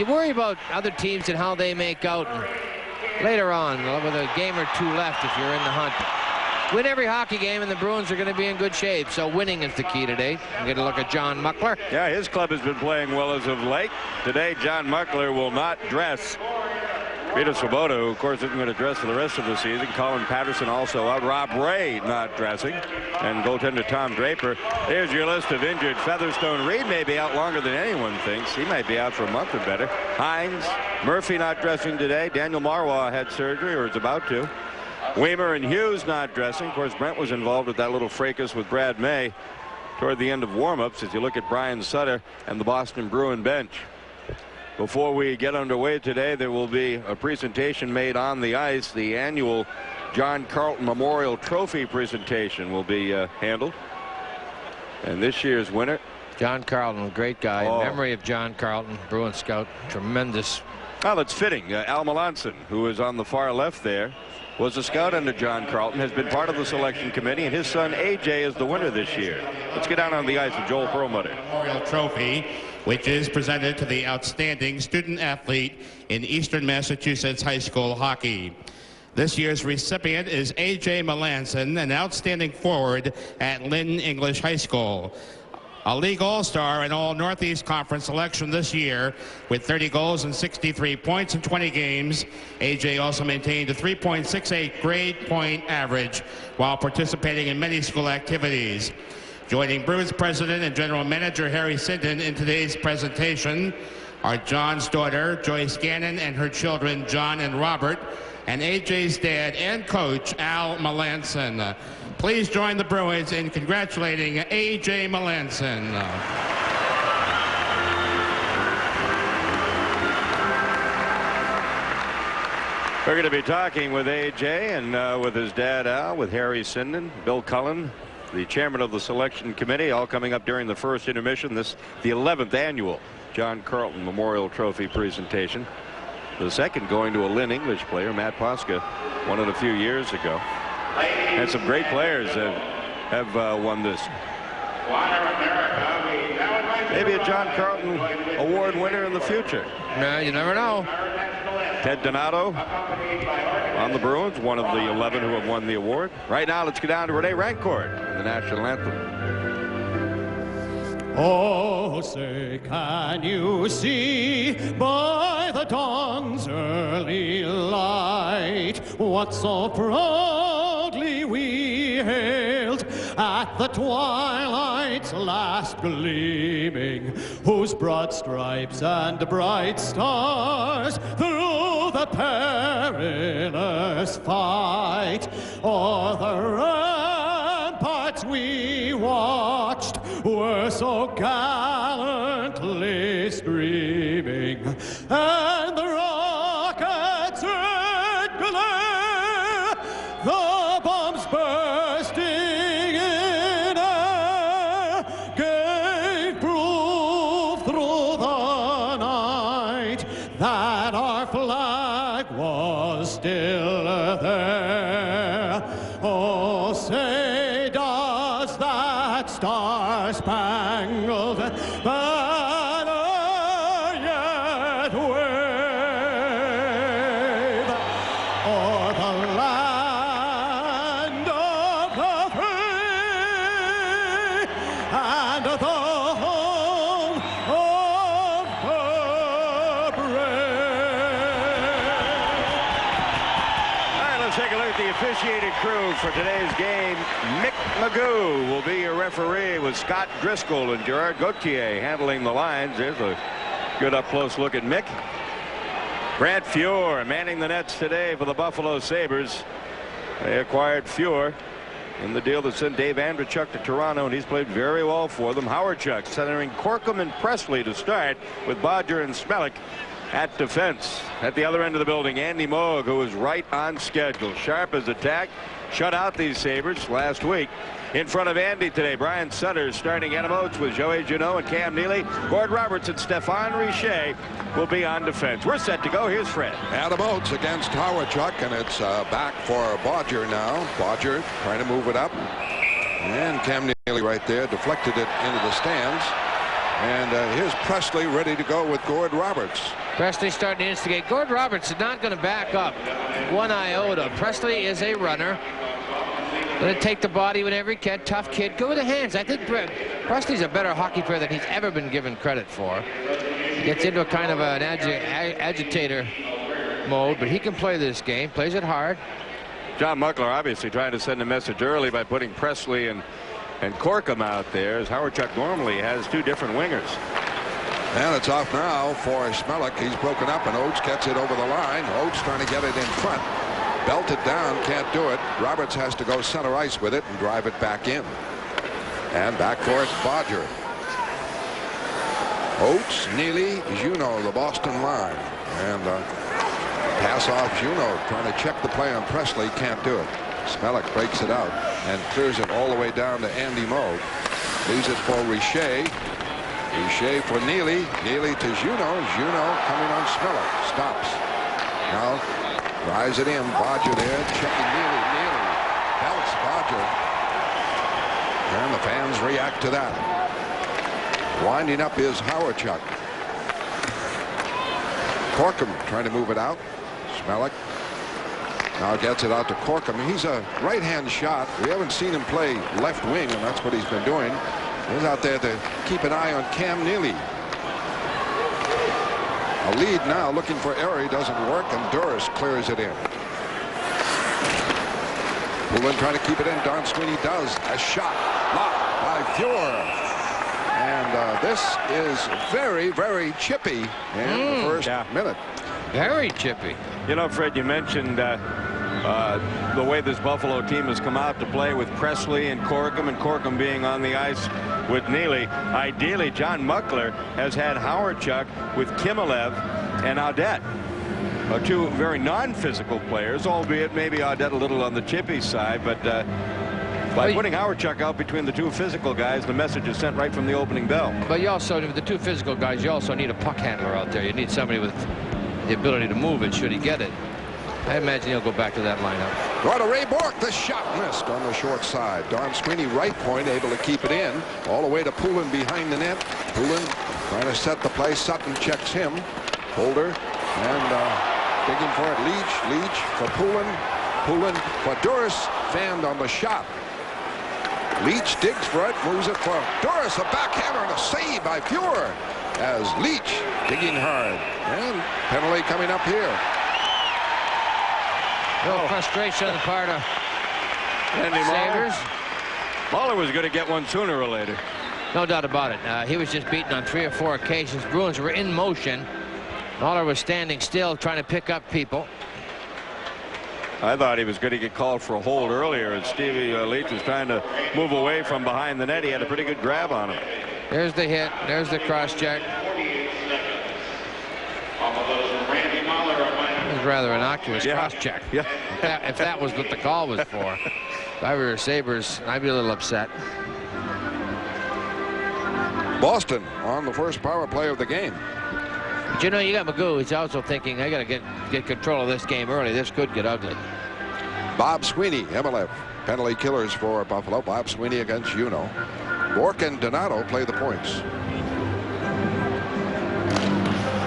you worry about other teams and how they make out. And later on, with a game or two left, if you're in the hunt, win every hockey game, and the Bruins are going to be in good shape. So winning is the key today. You get a look at John Muckler. Yeah, his club has been playing well as of late. Today, John Muckler will not dress. Peter Svoboda, who of course isn't going to dress for the rest of the season. Colin Patterson also out. Rob Ray not dressing. And goaltender Tom Draper. Here's your list of injured. Featherstone Reed may be out longer than anyone thinks. He might be out for a month or better. Hines, Murphy not dressing today. Daniel Marwa had surgery or is about to. Weimer and Hughes not dressing. Of course, Brent was involved with that little fracas with Brad May toward the end of warm-ups as you look at Brian Sutter and the Boston Bruin bench. Before we get underway today, there will be a presentation made on the ice. The annual John Carlton Memorial Trophy presentation will be handled. And this year's winner, John Carlton, a great guy. In memory of John Carlton, Bruin scout, tremendous. Well, that's fitting. Al Melanson, who is on the far left there, was a scout under John Carlton, has been part of the selection committee, and his son AJ is the winner this year. Let's get down on the ice with Joel Perlmutter. Memorial Trophy, which is presented to the outstanding student athlete in Eastern Massachusetts high school hockey. This year's recipient is AJ Melanson, an outstanding forward at Lynn English High School. A league all-star and all Northeast Conference selection this year with 30 goals and 63 points in 20 games. AJ also maintained a 3.68 grade point average while participating in many school activities. Joining Bruins president and general manager Harry Sinden in today's presentation are John's daughter Joyce Gannon and her children John and Robert, and AJ's dad and coach Al Melanson. Please join the Bruins in congratulating AJ Melanson. We're going to be talking with AJ and with his dad Al, with Harry Sinden, Bill Cullen, the chairman of the selection committee, all coming up during the first intermission. This the 11th annual John Carlton Memorial Trophy presentation. The second going to a Lynn English player. Matt Posca won it a few years ago. And some great players have won this. Maybe a John Carlton Award winner in the future. No, you never know. Ted Donato on the Bruins, one of the 11 who have won the award. Right now, let's get down to Rene Rancourt and the national anthem. Oh, say, can you see by the dawn's early light what so proudly we hailed at the twilight's last gleaming, whose broad stripes and bright stars through the perilous fight o'er the ramparts we watched were so gallantly streaming, and the rockets red glare, the bombs bursting in air, gave proof through the night that our flag was still there. Oh, say, does that star-spangled banner yet wave o'er the land of the free and the home of the brave? All right, let's take a look at the officiating crew for today's game. Mick Magoo will be your referee, with Scott Driscoll and Gerard Gauthier handling the lines. There's a good up-close look at Mick. Brant Fuhr manning the nets today for the Buffalo Sabres. They acquired Fuhr in the deal that sent Dave Andrechuk to Toronto, and he's played very well for them. Howardchuk centering Corkum and Presley to start, with Bodger and Smelik at defense. At the other end of the building, Andy Moog, who is right on schedule. Sharp as attack, shut out these Sabres last week. In front of Andy today, Brian Sutter starting Adam Oates with Joey Janot and Cam Neely. Gord Roberts and Stéphane Richer will be on defense. We're set to go. Here's Fred. Adam Oates against Howardchuk, and it's back for Bodger now. Bodger trying to move it up. And Cam Neely right there deflected it into the stands. And here's Presley ready to go with Gord Roberts. Presley starting to instigate. Gord Roberts is not going to back up one iota. Presley is a runner. Going to take the body whenever he can. Tough kid. Go with the hands. I think Presley's a better hockey player than he's ever been given credit for. He gets into a kind of an agitator mode, but he can play this game. Plays it hard. John Muckler obviously trying to send a message early by putting Presley and Corkum out there, as Hawerchuk normally has two different wingers. And it's off now for Smellick. He's broken up, and Oates gets it over the line. Oates trying to get it in front. Belted down, can't do it. Roberts has to go center ice with it and drive it back in. And back for it, Bodger. Oates, Neely, Juneau, the Boston line. And pass off Juneau, trying to check the play on Presley, can't do it. Smellick breaks it out and clears it all the way down to Andy Moe. Leaves it for Richer. Richer for Neely. Neely to Juneau. Juneau coming on Smellick. Stops. Now drives it in. Bodger there. Checking Neely. Neely belts Bodger. And the fans react to that. Winding up is Hawerchuk. Corkum trying to move it out. Smellick now gets it out to Corkum. He's a right-hand shot. We haven't seen him play left wing, and that's what he's been doing. He's out there to keep an eye on Cam Neely. A lead now looking for Erie, doesn't work, and Duras clears it in. Poulin trying to keep it in. Don Sweeney does. A shot blocked by Fuhr. And this is very, very chippy in the first minute. Very chippy. You know, Fred, you mentioned the way this Buffalo team has come out to play with Presley and Corkum being on the ice with Neely. Ideally, John Muckler has had Hawerchuk with Kimilev and Audette. Two very non-physical players, albeit maybe Audette a little on the chippy side, but by putting Hawerchuk out between the two physical guys, the message is sent right from the opening bell. But you also, with the two physical guys, you also need a puck handler out there. You need somebody with the ability to move it should he get it. I imagine he'll go back to that lineup. Right to Ray Bourque. The shot missed on the short side. Don Sweeney right point, able to keep it in all the way to Poulin behind the net. Poulin trying to set the play. Sutton checks him. Holder and digging for it. Leach for Poulin. Poulin for Duras. Fanned on the shot. Leach digs for it. Moves it for Duras. A backhander and a save by Fuhr as Leach digging hard. And penalty coming up here. No frustration on the part of Andy Sabres. Mahler was going to get one sooner or later. No doubt about it. He was just beaten on 3 or 4 occasions. Bruins were in motion. Mahler was standing still trying to pick up people. I thought he was going to get called for a hold earlier, and Stevie Leach was trying to move away from behind the net. He had a pretty good grab on him. There's the hit. There's the cross check. It was rather innocuous cross check. Yeah. If that was what the call was for. If I were Sabres, I'd be a little upset. Boston on the first power play of the game. But you know, you got Magoo. He's also thinking, I got to get control of this game early. This could get ugly. Bob Sweeney, Emilev, penalty killers for Buffalo. Bob Sweeney against Juneau. Bourque and Donato play the points.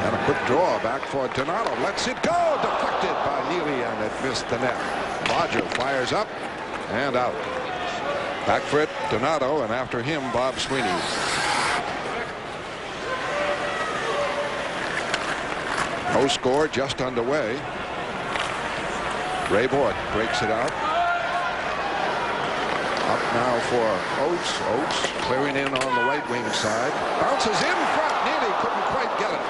And a quick draw back for Donato. Lets it go. Deflected by Neely, and it missed the net. Bodger fires up and out. Back for it, Donato, and after him, Bob Sweeney. No score, just underway. Ray Bourque breaks it out. Up now for Oates. Oates clearing in on the right wing side. Bounces in front. Neely couldn't quite get it.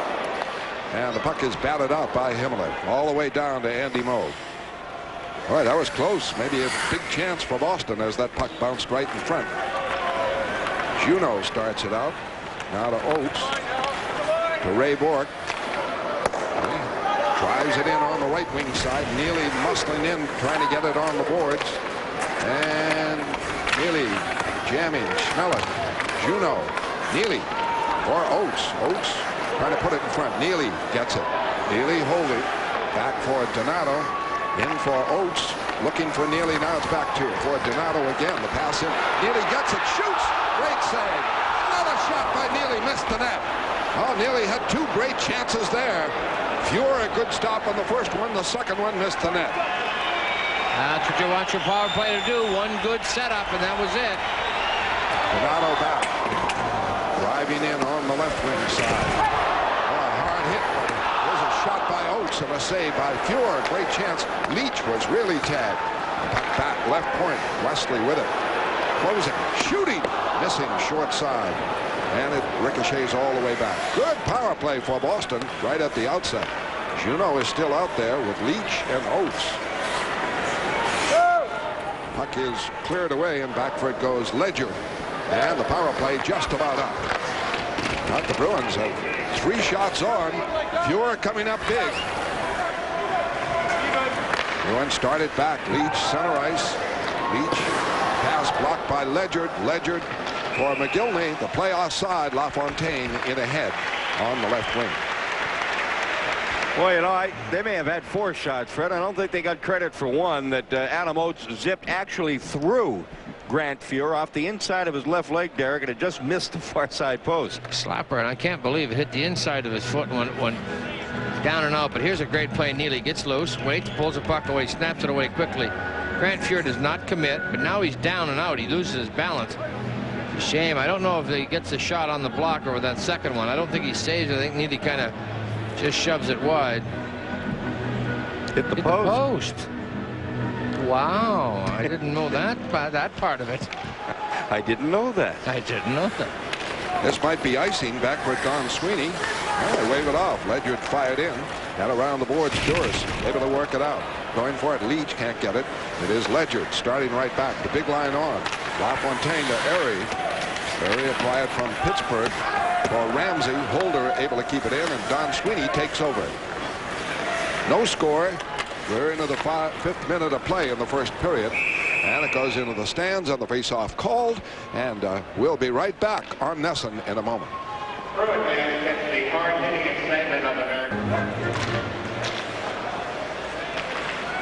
And the puck is batted out by Himmler. All the way down to Andy Moe. All right, that was close. Maybe a big chance for Boston as that puck bounced right in front. Juneau starts it out. Now to Oates. To Ray Bourque. Drives it in on the right wing side. Neely muscling in, trying to get it on the boards. And Neely jamming. Schmeller. Juneau. Neely for Oates. Oates trying to put it in front. Neely gets it. Neely holding. Back for Donato. In for Oates. Looking for Neely. Now it's back to for Donato again. The pass in. Neely gets it. Shoots. Great save. Another shot by Neely. nearly missed the net. Oh, nearly had two great chances there. Fuhr a good stop on the first one. The second one missed the net. That's what you want your power play to do. One good setup, and that was it. Donato back. Driving in on the left wing side. Oh, a hard hit, but there's a shot by Oates and a save by Fuhr. Great chance. Leach was really tagged. Puck back left point. Wesley with it. Closing. Shooting. Missing short side. And it ricochets all the way back. Good power play for Boston right at the outset. Juneau is still out there with Leach and Oates. Puck is cleared away, and back for it goes Ledger. And the power play just about up. Not the Bruins have 3 shots on. Fuhr coming up big. Bruins started back. Leach center ice. Leach pass blocked by Ledger. Ledger for McGillney. The play offside. LaFontaine in ahead on the left wing. Well, you know, they may have had 4 shots, Fred. I don't think they got credit for one that Adam Oates zipped actually through Grant Fuhr off the inside of his left leg, Derek, and it just missed the far side post. Slapper, and I can't believe it hit the inside of his foot and went down and out. But here's a great play. Neely gets loose, waits, pulls the puck away, snaps it away quickly. Grant Fuhr does not commit, but now he's down and out. He loses his balance. It's a shame. I don't know if he gets a shot on the block or that second one. I don't think he saves it. I think Neely kind of just shoves it wide. Hit the post. Wow, I didn't know that part of it. I didn't know that. I didn't know that. This might be icing. Back for Don Sweeney. Oh, they wave it off. Ledger fired in. Got around the boards. Duras able to work it out. Going for it. Leach can't get it. It is Ledger starting right back. The big line on. LaFontaine to Erie. Erie acquired from Pittsburgh for Ramsey. Holder able to keep it in, and Don Sweeney takes over. No score. We're into the 5th minute of play in the first period, and it goes into the stands on the face-off called, and we'll be right back on Nesson in a moment.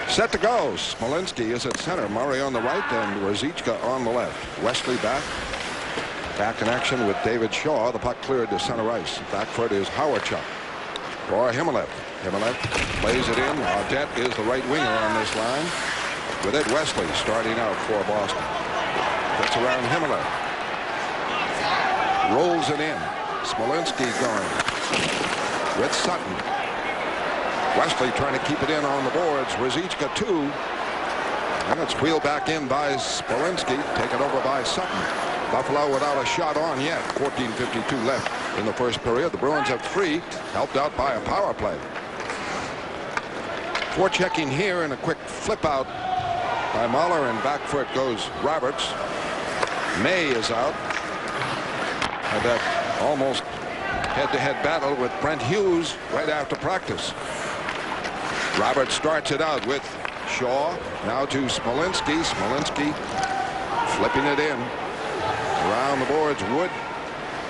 Set to go. Smolinski is at center. Murray on the right, and Ruzicka on the left. Wesley back. Back in action with David Shaw. The puck cleared to center ice. Back for it is Howardchuk. For Himmelev. Himmelev plays it in. Audette is the right winger on this line. With it, Wesley starting out for Boston. Gets around Himmelev. Rolls it in. Smolinski going with Sutton. Wesley trying to keep it in on the boards. Ruzicka 2. And it's wheeled back in by Smolinski. Taken over by Sutton. Buffalo without a shot on yet. 14:52 left in the first period. The Bruins have 3, helped out by a power play. Forechecking here, and a quick flip out by Mahler, and back for it goes Roberts. May is out. Had that almost head-to-head battle with Brent Hughes right after practice. Roberts starts it out with Shaw. Now to Smolinski. Smolinski flipping it in. Around the boards, Wood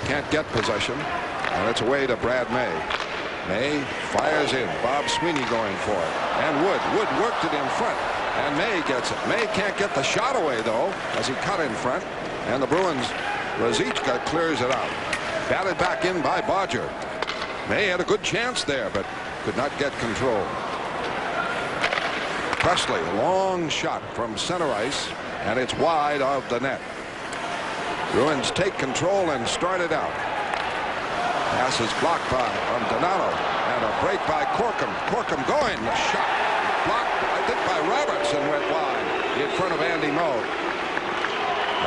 can't get possession, and it's away to Brad May. May fires in. Bob Sweeney going for it. And Wood worked it in front, and May gets it. May can't get the shot away, though, as he cut in front, and the Bruins, Ruzicka clears it out. Batted back in by Bodger. May had a good chance there, but could not get control. Presley, a long shot from center ice, and it's wide of the net. Bruins take control and start it out. Pass is blocked by Donato, and a break by Corkum. Corkum going. The shot blocked, I think, by Roberts, and went wide in front of Andy Moe.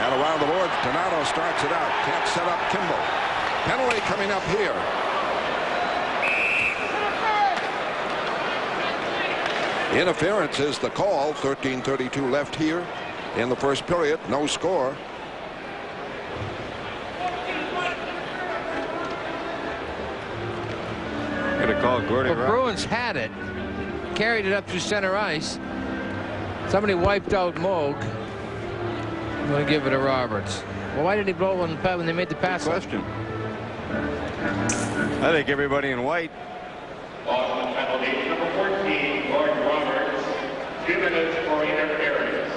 And around the boards, Donato starts it out. Can't set up Kimball. Penalty coming up here. Interference is the call. 13:32 left here in the first period. No score. The Bruins had it, carried it up to center ice. Somebody wiped out Moog. I'm going to give it to Roberts. Well, why did he blow when they made the pass? Question. I think everybody in white. Boston penalty number 14, Gordon Roberts. 2 minutes for interference.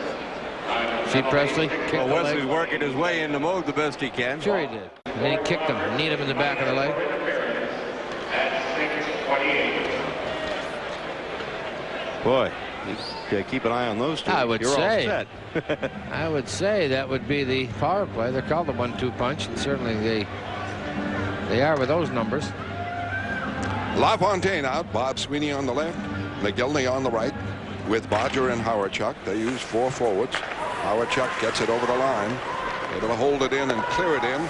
See Presley? Well, Wesley's working his way into Moog the best he can. Sure he did. And then he kicked him, kneed him in the back of the leg. At 6:28. Boy, you keep an eye on those two. I would You're say. all set. I would say that would be the power play. They're called the 1-2 punch, and certainly they are with those numbers. LaFontaine out. Bob Sweeney on the left. McGillney on the right with Bodger and Howard-Chuck. They use 4 forwards. Howard-Chuck gets it over the line. Able to hold it in and clear it in.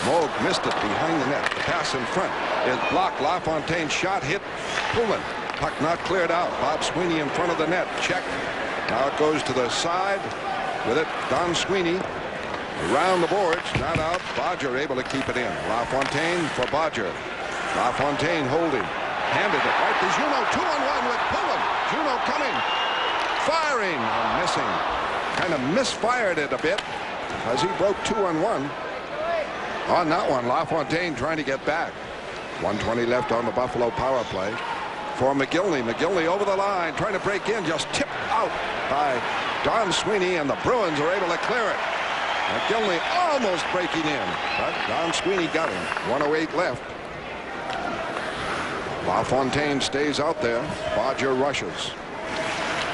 Moog missed it behind the net. The pass in front is blocked. LaFontaine shot hit Poulin. Puck not cleared out. Bob Sweeney in front of the net. Check. Now it goes to the side. With it, Don Sweeney. Around the boards. Not out. Bodger able to keep it in. LaFontaine for Bodger. LaFontaine holding. Handed it right to Juneau. 2-on-1 with Poulin. Juneau coming. Firing and missing. Kind of misfired it a bit as he broke 2-on-1. On that one, LaFontaine trying to get back. 1:20 left on the Buffalo power play. For McGillney. McGillney over the line, trying to break in, just tipped out by Don Sweeney, and the Bruins are able to clear it. McGillney almost breaking in, but Don Sweeney got him. 1:08 left. LaFontaine stays out there. Bodger rushes.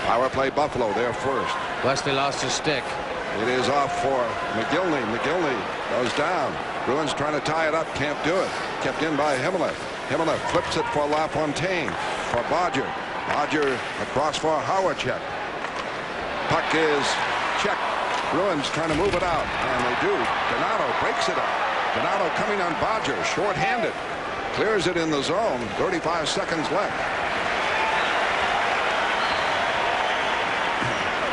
Power play Buffalo there first. Wesley lost his stick. It is off for McGillney. McGillney goes down. Bruins trying to tie it up. Can't do it. Kept in by Himmler. Himmler flips it for LaFontaine. For Bodger. Bodger across for Howard-Chuck. Puck is checked. Bruins trying to move it out. And they do. Donato breaks it up. Donato coming on Bodger. Short-handed. Clears it in the zone. 35 seconds left.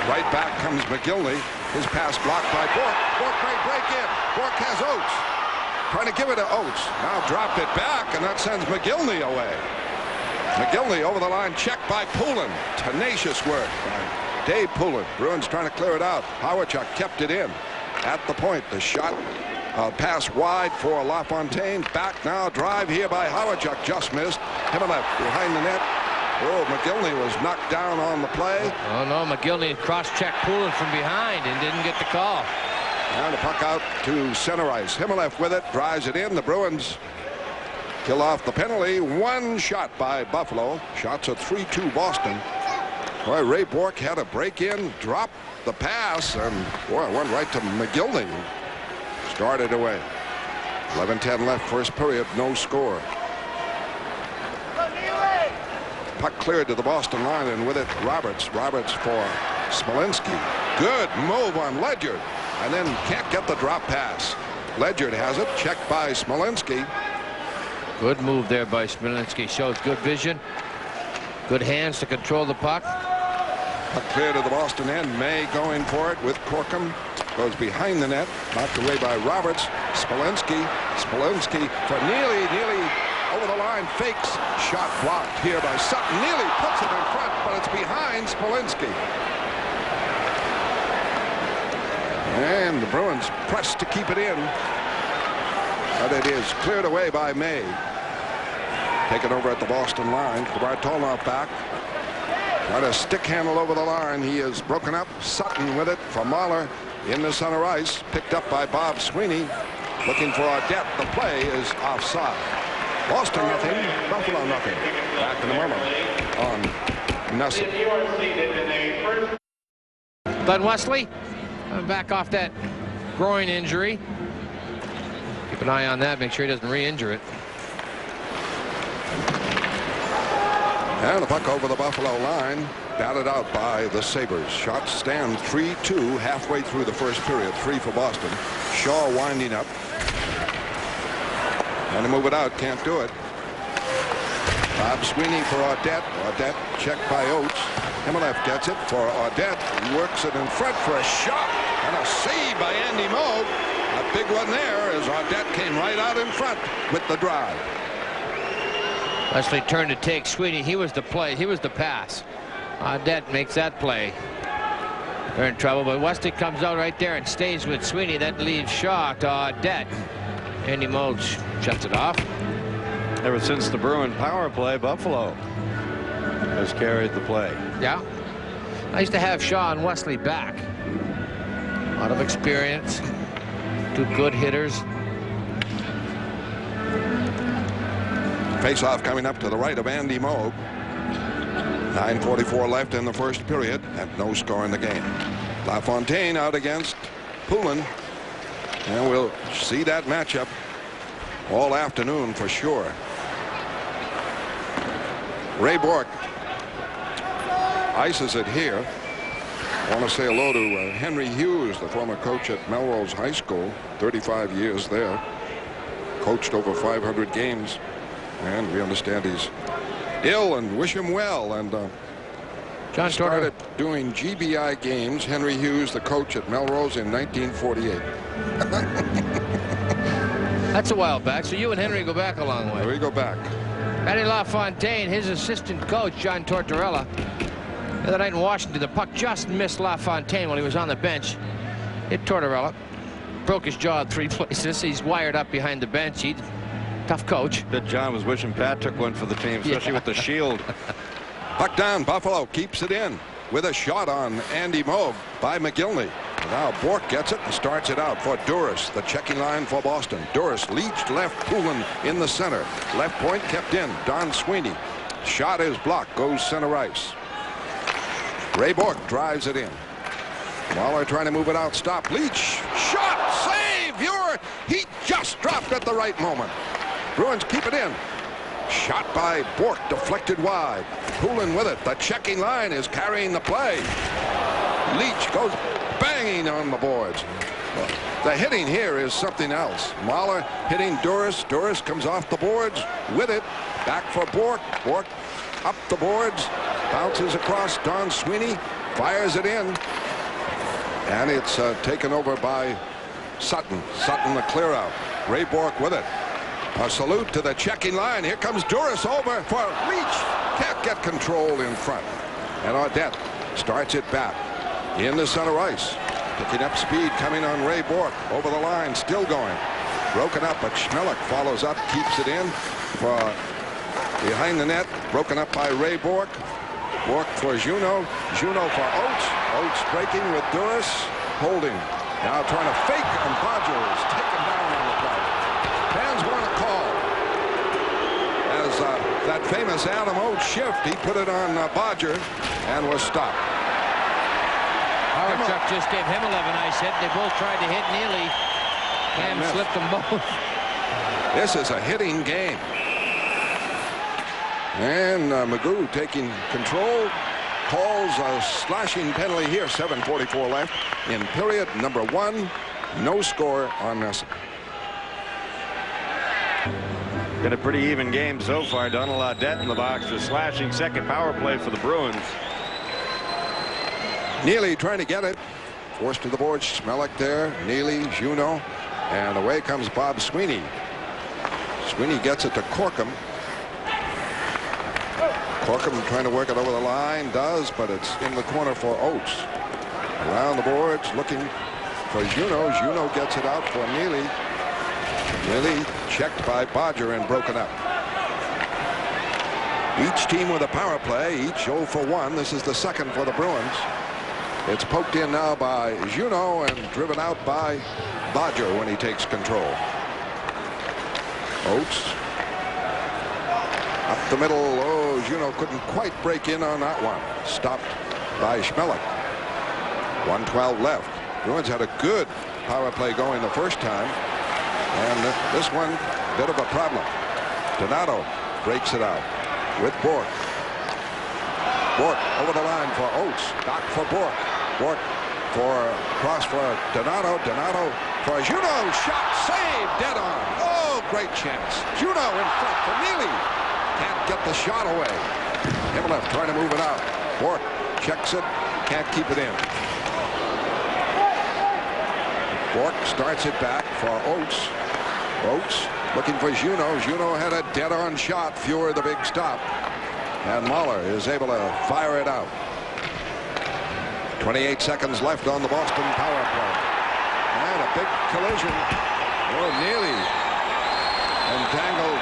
Right back comes McGillney. His pass blocked by Bourque. Bourque may break in. Bourque has Oates. Trying to give it to Oates. Now dropped it back, and that sends McGillney away. McGillney over the line, checked by Poulin. Tenacious work by Dave Poulin. Bruins trying to clear it out. Howard-Chuck kept it in. At the point, the shot pass wide for LaFontaine. Back now, drive here by Howard-Chuck. Just missed. Himmler behind the net. Oh, McGillney was knocked down on the play. Oh, no, McGillney cross-checked Poulin from behind and didn't get the call. And the puck out to center ice. Himmler with it, drives it in. The Bruins kill off the penalty. One shot by Buffalo. Shots at 3-2 Boston. Boy, Ray Bourque had a break in, dropped the pass, and boy, it went right to McGillney. Started away. 11:10 left, first period, no score. Puck cleared to the Boston line, and with it, Roberts. Roberts for Smolinski. Good move on Ledyard, and then can't get the drop pass. Ledyard has it, checked by Smolinski. Good move there by Smolinski. Shows good vision. Good hands to control the puck. Puck clear to the Boston end. May going for it with Corkum. Goes behind the net. Knocked away by Roberts. Smolinski. Smolinski for Neely. Neely over the line. Fakes. Shot blocked here by Sutton. Neely puts it in front, but it's behind Smolinski. And the Bruins press to keep it in. But it is cleared away by May. Taken over at the Boston line. Kvartalov back. Trying to stick handle over the line. He is broken up. Sutton with it for Mahler in the center ice. Picked up by Bob Sweeney. Looking for Audette. The play is offside. Boston nothing. Buffalo nothing. Back in the moment on Nussel. Glenn Wesley back off that groin injury. Keep an eye on that. Make sure he doesn't re-injure it. And the puck over the Buffalo line, batted out by the Sabres. Shots stand 3-2 halfway through the first period. 3 for Boston. Shaw winding up. And to move it out, can't do it. Bob Sweeney for Audette. Audette checked by Oates. Himmler gets it for Audette. Works it in front for a shot. And a save by Andy Moog. A big one there as Audette came right out in front with the drive. Wesley turned to take Sweeney. He was the play. He was the pass. Audette makes that play. They're in trouble, but Wesley comes out right there and stays with Sweeney. That leaves Shaw to Audette. Andy Moog shuts it off. Ever since the Bruin power play, Buffalo has carried the play. Yeah. Nice to have Shaw and Wesley back. A lot of experience. Two good hitters. Face-off coming up to the right of Andy Moog. 9:44 left in the first period, and no score in the game. LaFontaine out against Poulin, and we'll see that matchup all afternoon for sure. Ray Bourque ices it here. I want to say hello to Henry Hughes, the former coach at Melrose High School, 35 years there, coached over 500 games, and we understand he's ill and wish him well. And John started doing GBI games. Henry Hughes, the coach at Melrose, in 1948. That's a while back. So you and Henry go back a long way. We go back. Matty LaFontaine, his assistant coach, John Tortorella. The other night in Washington, the puck just missed LaFontaine while he was on the bench. Hit Tortorella. Broke his jaw in 3 places. He's wired up behind the bench. He's a tough coach. That John was wishing Pat took one for the team, especially with the shield. Puck down. Buffalo keeps it in with a shot on Andy Moog by McGillney. Now Bourque gets it and starts it out for Duras, the checking line for Boston. Duras leached left, Poulin in the center. Left point kept in. Don Sweeney. Shot is blocked. Goes center ice. Ray Bourque drives it in. Mahler trying to move it out. Stop. Leach. Shot. Save. He just dropped at the right moment. Bruins keep it in. Shot by Bourque. Deflected wide. Poulin with it. The checking line is carrying the play. Leach goes banging on the boards. The hitting here is something else. Mahler hitting Duras. Duras comes off the boards with it. Back for Bourque. Bourque up the boards. Bounces across. Don Sweeney fires it in. And it's taken over by Sutton. Sutton the clear out. Ray Bourque with it. A salute to the checking line. Here comes Duras over for Leach. Can't get control in front. And Audette starts it back. In the center ice. Picking up speed coming on Ray Bourque. Over the line. Still going. Broken up, but Schmelik follows up. Keeps it in for behind the net. Broken up by Ray Bourque. Bourque for Juneau. Juneau for Oates. Oates breaking with Duras. Holding. Now trying to fake, and Bodger is taken down on the play. Fans want a call. As that famous Adam Oates shift, he put it on Bodger and was stopped. Howard just gave him 11 ice hit. They both tried to hit Neely. Cam slipped them both. This is a hitting game. And Magoo taking control. Calls a slashing penalty here. 7:44 left in period number 1. No score on this. Been a pretty even game so far. Donald Audette in the box for slashing. Second power play for the Bruins. Neely trying to get it. Forced to the board. Schmelik there. Neely, Juneau. And away comes Bob Sweeney. Sweeney gets it to Corkum. Corkum trying to work it over the line. Does, but it's in the corner for Oates. Around the boards looking for Juneau. Juneau gets it out for Neely. Neely checked by Bodger and broken up. Each team with a power play. Each 0 for 1. This is the second for the Bruins. It's poked in now by Juneau and driven out by Bodger when he takes control. Oates up the middle. Oh, Juneau couldn't quite break in on that one. Stopped by Schmelik. 1:12 left. Bruins had a good power play going the first time, and this one bit of a problem. Donato breaks it out with Bourque. Bourque over the line for Oates. Back for Bourque. Bourque for cross for Donato. Donato for Juneau. Shot saved. Dead on. Oh, great chance. Juneau in front for Neely. Can't get the shot away. Himmelef trying to move it out. Bourque checks it. Can't keep it in. Bourque starts it back for Oates. Oates looking for Juneau. Juneau had a dead-on shot. Fuhr the big stop. And Mahler is able to fire it out. 28 seconds left on the Boston power play. And a big collision. Oh, Neely entangled.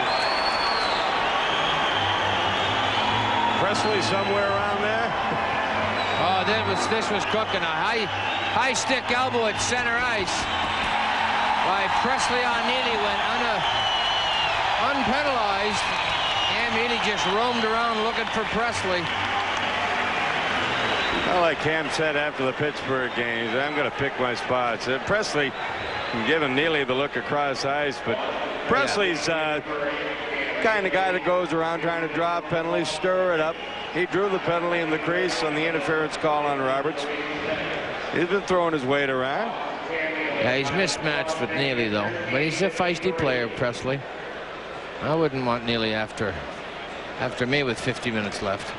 Presley somewhere around there. Oh, this was cooking. A high stick elbow at center ice by Presley on Neely went unpenalized. time, he just roamed around looking for Presley. Well, like Cam said after the Pittsburgh games, I'm going to pick my spots. Presley giving Neely the look across ice, but Presley's kind of guy that goes around trying to draw penalties, stir it up. He drew the penalty in the crease on the interference call on Roberts. He's been throwing his weight around. Yeah, he's mismatched with Neely, though. But he's a feisty player, Presley. I wouldn't want Neely after me with 50 minutes left.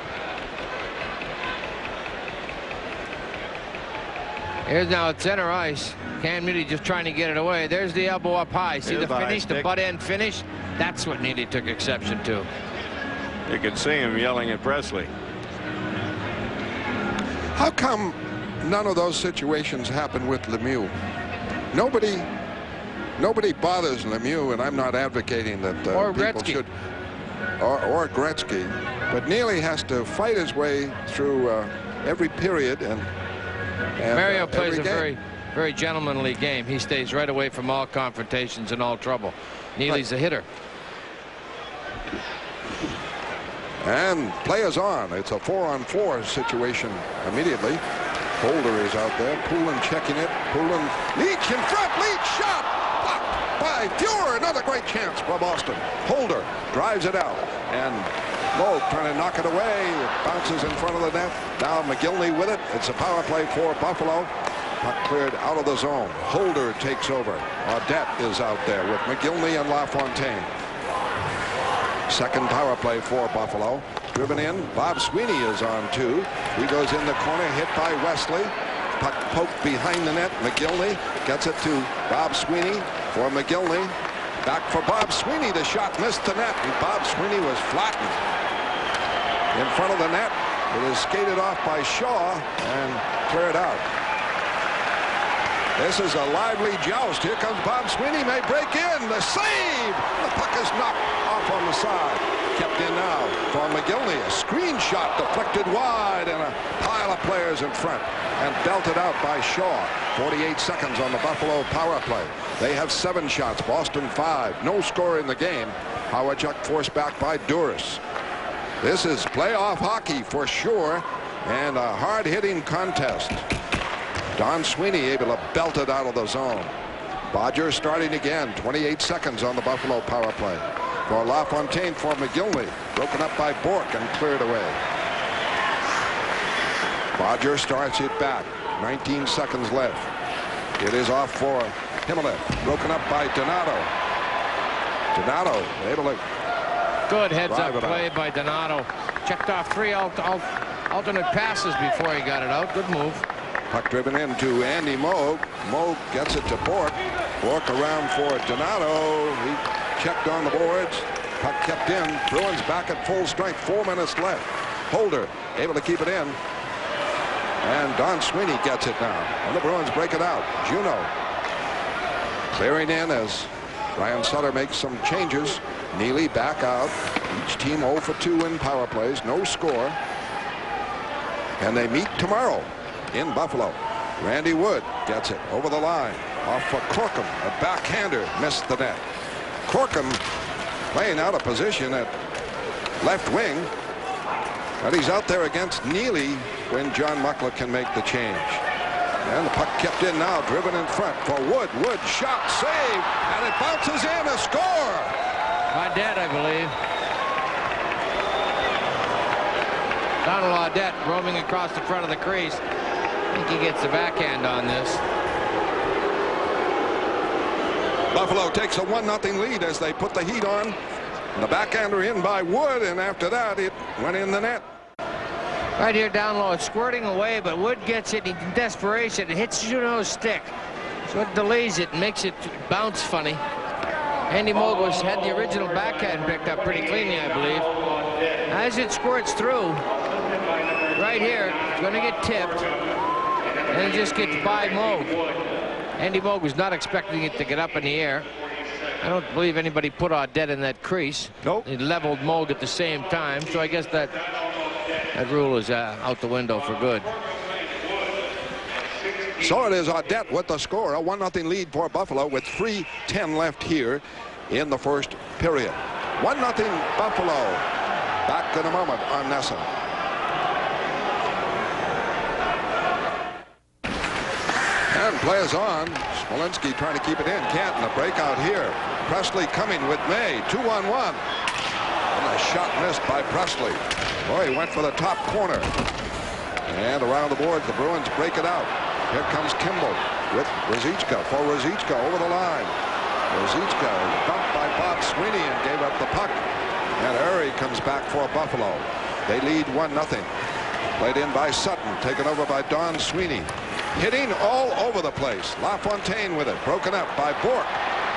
Here's now at center ice. Cam Neely just trying to get it away. There's the elbow up high. See the finish, the butt end finish? That's what Neely took exception to. You can see him yelling at Presley. How come none of those situations happen with Lemieux? Nobody bothers Lemieux, and I'm not advocating that or people Gretzky. should. Or Gretzky. But Neely has to fight his way through every period, and Mario plays a game. very gentlemanly game. He stays right away from all confrontations and all trouble. Neely's a hitter. And play is on. It's a 4-on-4 situation immediately. Holder is out there. Poulin checking it. Poulin, Leach in front. Leach shot. Blocked by Fuhrer. Another great chance for Boston. Holder drives it out. And Loeb trying to knock it away. It bounces in front of the net. Now McGillney with it. It's a power play for Buffalo. Puck cleared out of the zone. Holder takes over. Audette is out there with McGillney and LaFontaine. Second power play for Buffalo. Driven in. Bob Sweeney is on too. He goes in the corner, hit by Wesley. Puck poked behind the net. McGillney gets it to Bob Sweeney for McGillney. Back for Bob Sweeney. The shot missed the net, and Bob Sweeney was flattened in front of the net. It is skated off by Shaw and cleared out. This is a lively joust. Here comes Bob Sweeney. May break in. The save. The puck is knocked off on the side. Kept in now for McGillney. A screen shot deflected wide, and a pile of players in front. And belted out by Shaw. 48 seconds on the Buffalo power play. They have 7 shots. Boston 5. No score in the game. Howard-Chuck forced back by Duras. This is playoff hockey for sure, and a hard-hitting contest. Don Sweeney able to belt it out of the zone. Bodger starting again. 28 seconds on the Buffalo power play. For LaFontaine for McGillney. Broken up by Bourque and cleared away. Bodger starts it back. 19 seconds left. It is off for Himmeleff. Broken up by Donato. Donato able to... Good heads-up play by Donato. Checked off 3 alternate passes before he got it out. Good move. Puck driven into Andy Moog. Moog gets it to Bourque. Bourque around for Donato. He checked on the boards. Puck kept in. Bruins back at full strength. 4 minutes left. Holder able to keep it in. And Don Sweeney gets it now. And the Bruins break it out. Juneau clearing in as Ryan Sutter makes some changes. Neely back out. Each team 0 for 2 in power plays. No score. And they meet tomorrow in Buffalo. Randy Wood gets it over the line. Off for Corkum. A backhander missed the net. Corkum playing out of position at left wing. But he's out there against Neely when John Muckler can make the change. And the puck kept in now. Driven in front for Wood. Wood shot, save, and it bounces in. A score. Audette, I believe. Donald Audette roaming across the front of the crease. I think he gets the backhand on this. Buffalo takes a 1-0 lead as they put the heat on. The backhander in by Wood, and after that it went in the net. Right here down low, it's squirting away, but Wood gets it in desperation. It hits Juneau's stick. So it delays it and makes it bounce funny. Andy Moog had the original backhand picked up pretty cleanly, I believe. As it squirts through, right here, it's going to get tipped. And it just gets by Moog. Andy Moog was not expecting it to get up in the air. I don't believe anybody put Audette in that crease. Nope. He leveled Moog at the same time, so I guess that rule is out the window for good. So it is Audette with the score. A 1-0 lead for Buffalo with 3:10 left here in the first period. 1-0 Buffalo. Back in a moment on Nesson. And play is on. Smolinski trying to keep it in. Can't. And a breakout here. Presley coming with May. 2-on-1. And a shot missed by Presley. Boy, he went for the top corner. And around the boards, the Bruins break it out. Here comes Kimball with Ruzicka. For Ruzicka over the line. Ruzicka bumped by Bob Sweeney and gave up the puck. And Erie comes back for Buffalo. They lead 1-0. Played in by Sutton. Taken over by Don Sweeney. Hitting all over the place. LaFontaine with it. Broken up by Bourque.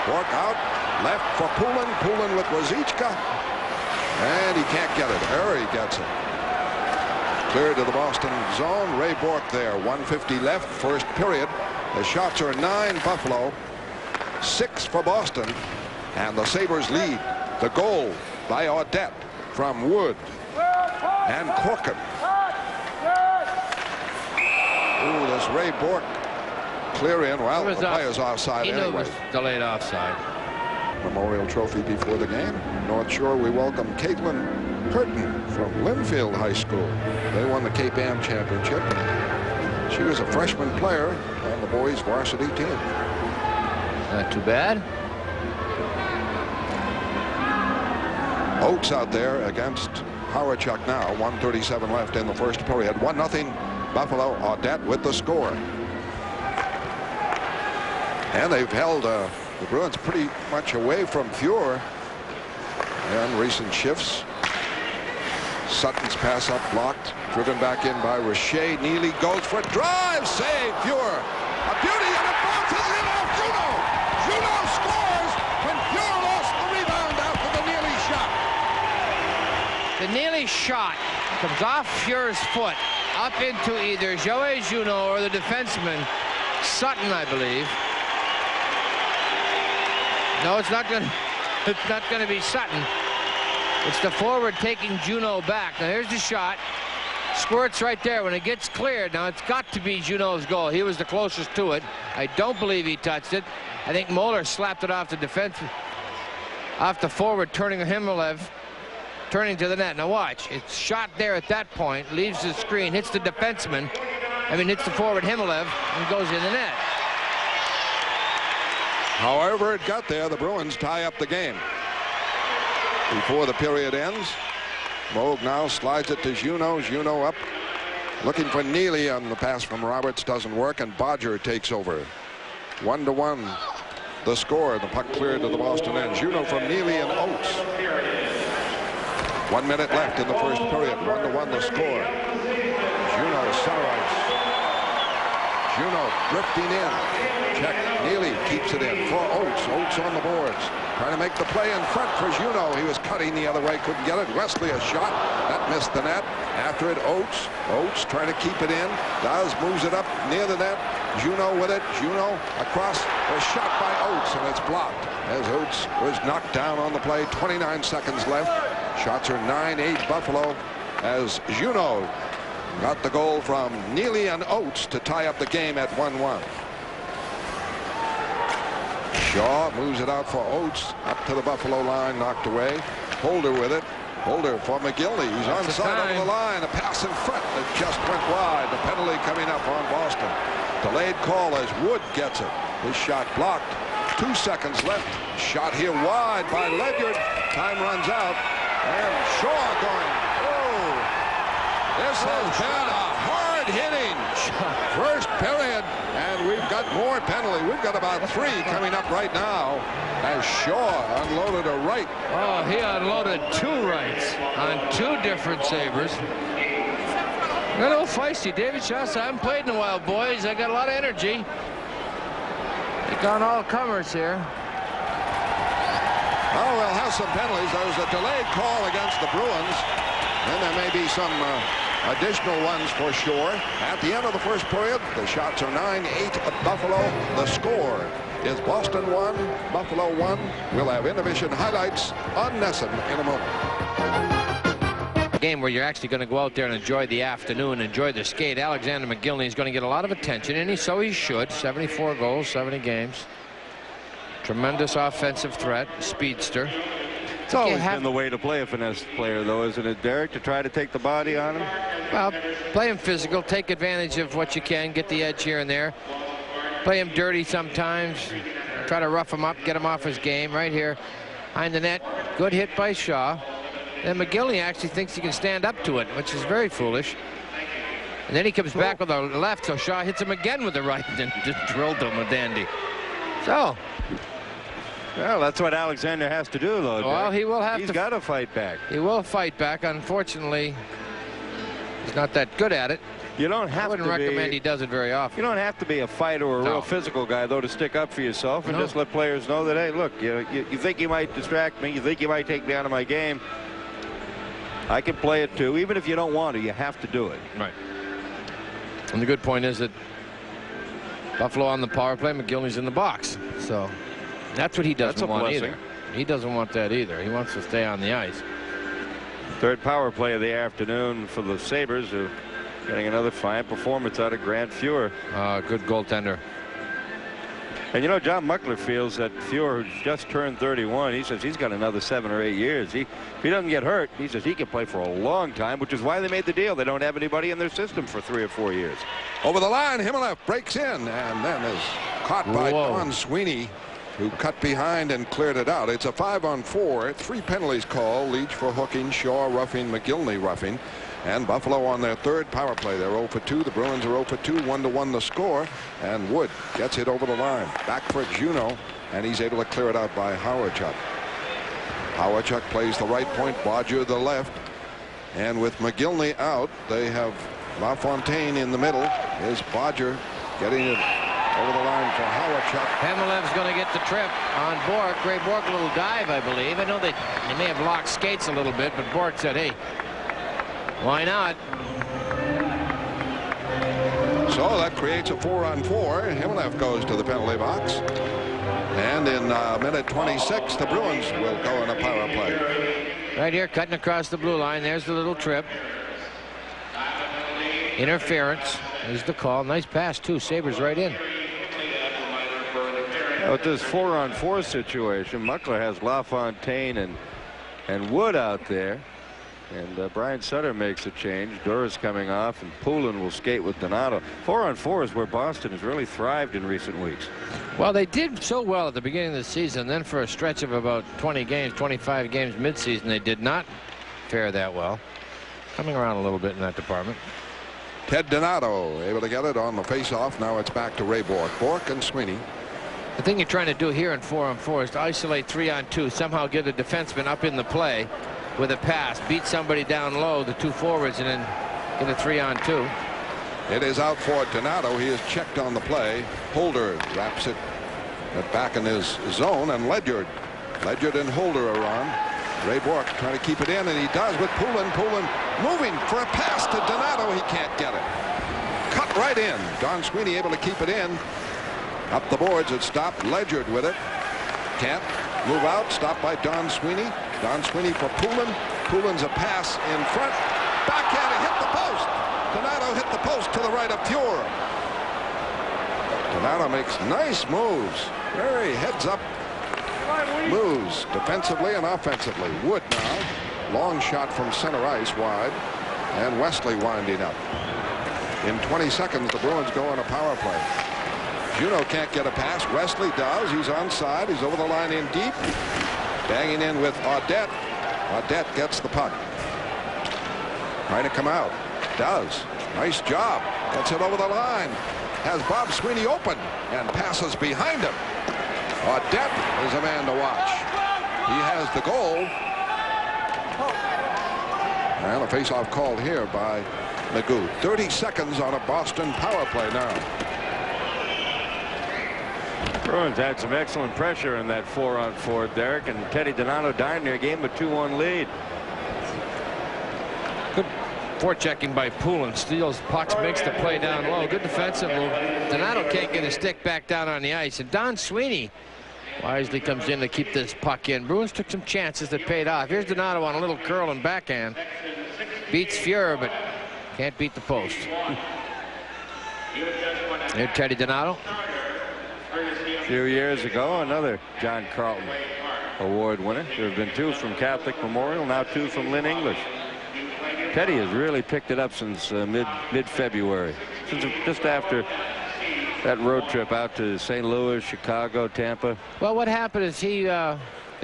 Bourque out. Left for Poulin. Poulin with Ruzicka. And he can't get it. Erie gets it. Cleared to the Boston zone. Ray Bourque there. 1:50 left. First period. The shots are 9 Buffalo. 6 for Boston. And the Sabres lead. The goal by Audette from Wood and Corcoran. Ooh, this Ray Bourque clear in. Well, the player's offside anyway. It was delayed offside. Memorial Trophy before the game. North Shore, we welcome Caitlin Hurton from Linfield High School. They won the Cape Ann Championship. She was a freshman player on the boys' varsity team. Not too bad. Oates out there against Howardchuck now. 1:37 left in the first period. 1-0 Buffalo. Audette with the score. And they've held the Bruins pretty much away from Fuhr in recent shifts. Sutton's pass up blocked. Driven back in by Richer. Neely goes for a drive. Save. Fuhr. A beauty, and it bounces in off Juno. Juno scores when Fuhr lost the rebound after the Neely shot. The Neely shot comes off Fuhr's foot up into either Joey Juno or the defenseman Sutton, I believe. No, it's not going to be Sutton. It's the forward taking Juno back. Now here's the shot. Squirts right there. When it gets cleared, now it's got to be Juno's goal. He was the closest to it. I don't believe he touched it. I think Moeller slapped it off the defense, off the forward, turning Himmelev, turning to the net. Now watch. It's shot there at that point, leaves the screen, hits the defenseman. Hits the forward Himmelev and goes in the net. However it got there, the Bruins tie up the game. Before the period ends, Moog now slides it to Juno. Juno up, looking for Neely on the pass from Roberts. Doesn't work, and Bodger takes over. 1-1 the score. The puck cleared to the Boston end. Juno from Neely and Oates. 1 minute left in the first period. 1-1 the score. Juno center ice. Juno drifting in. Check. Neely keeps it in for Oates. Oates on the boards. Trying to make the play in front for Juno. He was cutting the other way. Couldn't get it. Wesley a shot. That missed the net. After it, Oates. Oates trying to keep it in. Moves it up near the net. Juno with it. Juno across. A shot by Oates, and it's blocked as Oates was knocked down on the play. 29 seconds left. Shots are 9-8 Buffalo as Juno got the goal from Neely and Oates to tie up the game at 1-1. Shaw moves it out for Oates up to the Buffalo line, knocked away. Holder with it. Holder for McGillney. He's onside over the line. A pass in front that just went wide. The penalty coming up on Boston. Delayed call as Wood gets it. His shot blocked. 2 seconds left. Shot here wide by Ledyard. Time runs out. And Shaw going. Oh, this has been a hard-hitting first period. And we've got more penalty. We've got about 3 coming up right now as Shaw unloaded a right. Oh, he unloaded 2 rights on 2 different Sabres. A little feisty. David Shaw said, I haven't played in a while, boys. I got a lot of energy. Take on all comers here. Oh, we'll have some penalties. There was a delayed call against the Bruins. And there may be some additional ones for sure. At the end of the first period, the shots are 9-8 at Buffalo. The score is Boston 1, Buffalo 1. We'll have intermission highlights on Nesson in a moment. Game where you're actually going to go out there and enjoy the afternoon, enjoy the skate. Alexander McGillney is going to get a lot of attention, and so he should. 74 goals, 70 games. Tremendous offensive threat, speedster. It's always been the way to play a finesse player, though, isn't it, Derek, to try to take the body on him? Well, play him physical, take advantage of what you can, get the edge here and there. Play him dirty sometimes, try to rough him up, get him off his game. Right here, behind the net, good hit by Shaw. Then McGillney actually thinks he can stand up to it, which is very foolish. And then he comes back with a left, so Shaw hits him again with the right and just drilled him a dandy. So. Well, that's what Alexander has to do, though. Well, he will have to. He's got to fight back. He will fight back. Unfortunately, he's not that good at it. You don't have to. I wouldn't recommend he does it very often. You don't have to be a fighter or a real physical guy, though, to stick up for yourself and just let players know that, hey, look, you think you might distract me, you think you might take me out of my game. I can play it too. Even if you don't want to, you have to do it. Right. And the good point is that Buffalo on the power play, McGillney's in the box. So that's what he doesn't want either. He doesn't want that either. He wants to stay on the ice. Third power play of the afternoon for the Sabres, who getting another fine performance out of Grant Fuhr. Good goaltender. And you know, John Muckler feels that Fuhr, who's just turned 31, he says he's got another 7 or 8 years. If he doesn't get hurt, he says he can play for a long time, which is why they made the deal. They don't have anybody in their system for 3 or 4 years. Over the line, Himmelef breaks in and then is caught by Don Sweeney, who cut behind and cleared it out. It's a 5-on-4. 3 penalties called. Leach for hooking, Shaw roughing, McGillney roughing. And Buffalo on their third power play. They're 0 for 2. The Bruins are 0 for 2. 1-1 the score. And Wood gets it over the line. Back for Juneau. And he's able to clear it out by Howardchuk. Howardchuk plays the right point. Bodger the left. And with McGillney out, they have LaFontaine in the middle. Here's Bodger getting it over the line for Howardchuk. Hemelev's going to get the trip on Bork. Ray Bork, a little dive, I believe. I know they may have locked skates a little bit, but Bork said, hey, why not? So that creates a 4-on-4. Himmelef goes to the penalty box. And in minute 26, the Bruins will go in a power play. Right here, cutting across the blue line. There's the little trip. Interference is the call. Nice pass, too. Sabres right in. With this 4-on-4 situation, Muckler has LaFontaine and Wood out there. And Brian Sutter makes a change. Duras coming off, and Poulin will skate with Donato. 4-on-4 is where Boston has really thrived in recent weeks. Well, they did so well at the beginning of the season. Then for a stretch of about 20 games, 25 games midseason, they did not fare that well. Coming around a little bit in that department. Ted Donato able to get it on the face-off. Now it's back to Ray Bork. Bork and Sweeney. The thing you're trying to do here in 4-on-4 is to isolate 3-on-2, somehow get a defenseman up in the play with a pass, beat somebody down low, the 2 forwards, and then get a 3-on-2. It is out for Donato. He is checked on the play. Holder wraps it back in his zone, and Ledyard and Holder are on. Ray Bork trying to keep it in, and he does with Poulin. Poulin moving for a pass to Donato. He can't get it. Cut right in. Don Sweeney able to keep it in. Up the boards, it stopped. Ledyard with it. Can't move out. Stopped by Don Sweeney. Don Sweeney for Poulin. Poulin's a pass in front. Backhand, hit the post. Donato hit the post to the right of Fuhr. Donato makes nice moves. Very heads-up moves defensively and offensively. Wood now. Long shot from center ice wide. And Wesley winding up. In 20 seconds, the Bruins go on a power play. Juneau can't get a pass. Wesley does. He's onside. He's over the line in deep. Banging in with Audette. Audette gets the puck. Trying to come out. Does. Nice job. Gets it over the line. Has Bob Sweeney open and passes behind him. Audette is a man to watch. He has the goal. And a face-off called here by Magoo. 30 seconds on a Boston power play now. Bruins had some excellent pressure in that 4-on-4, Derek, and Teddy Donato dying their game, a 2-1 lead. Good forechecking by Poulin. Steals pucks, makes the play down low. Good defensive move. Donato can't get his stick back down on the ice, and Don Sweeney wisely comes in to keep this puck in. Bruins took some chances that paid off. Here's Donato on a little curl and backhand. Beats Fuhr, but can't beat the post. Here's Teddy Donato. A few years ago, another John Carlton Award winner. There have been 2 from Catholic Memorial, now 2 from Lynn English. Teddy has really picked it up since mid-February, just after that road trip out to St. Louis, Chicago, Tampa. Well, what happened is they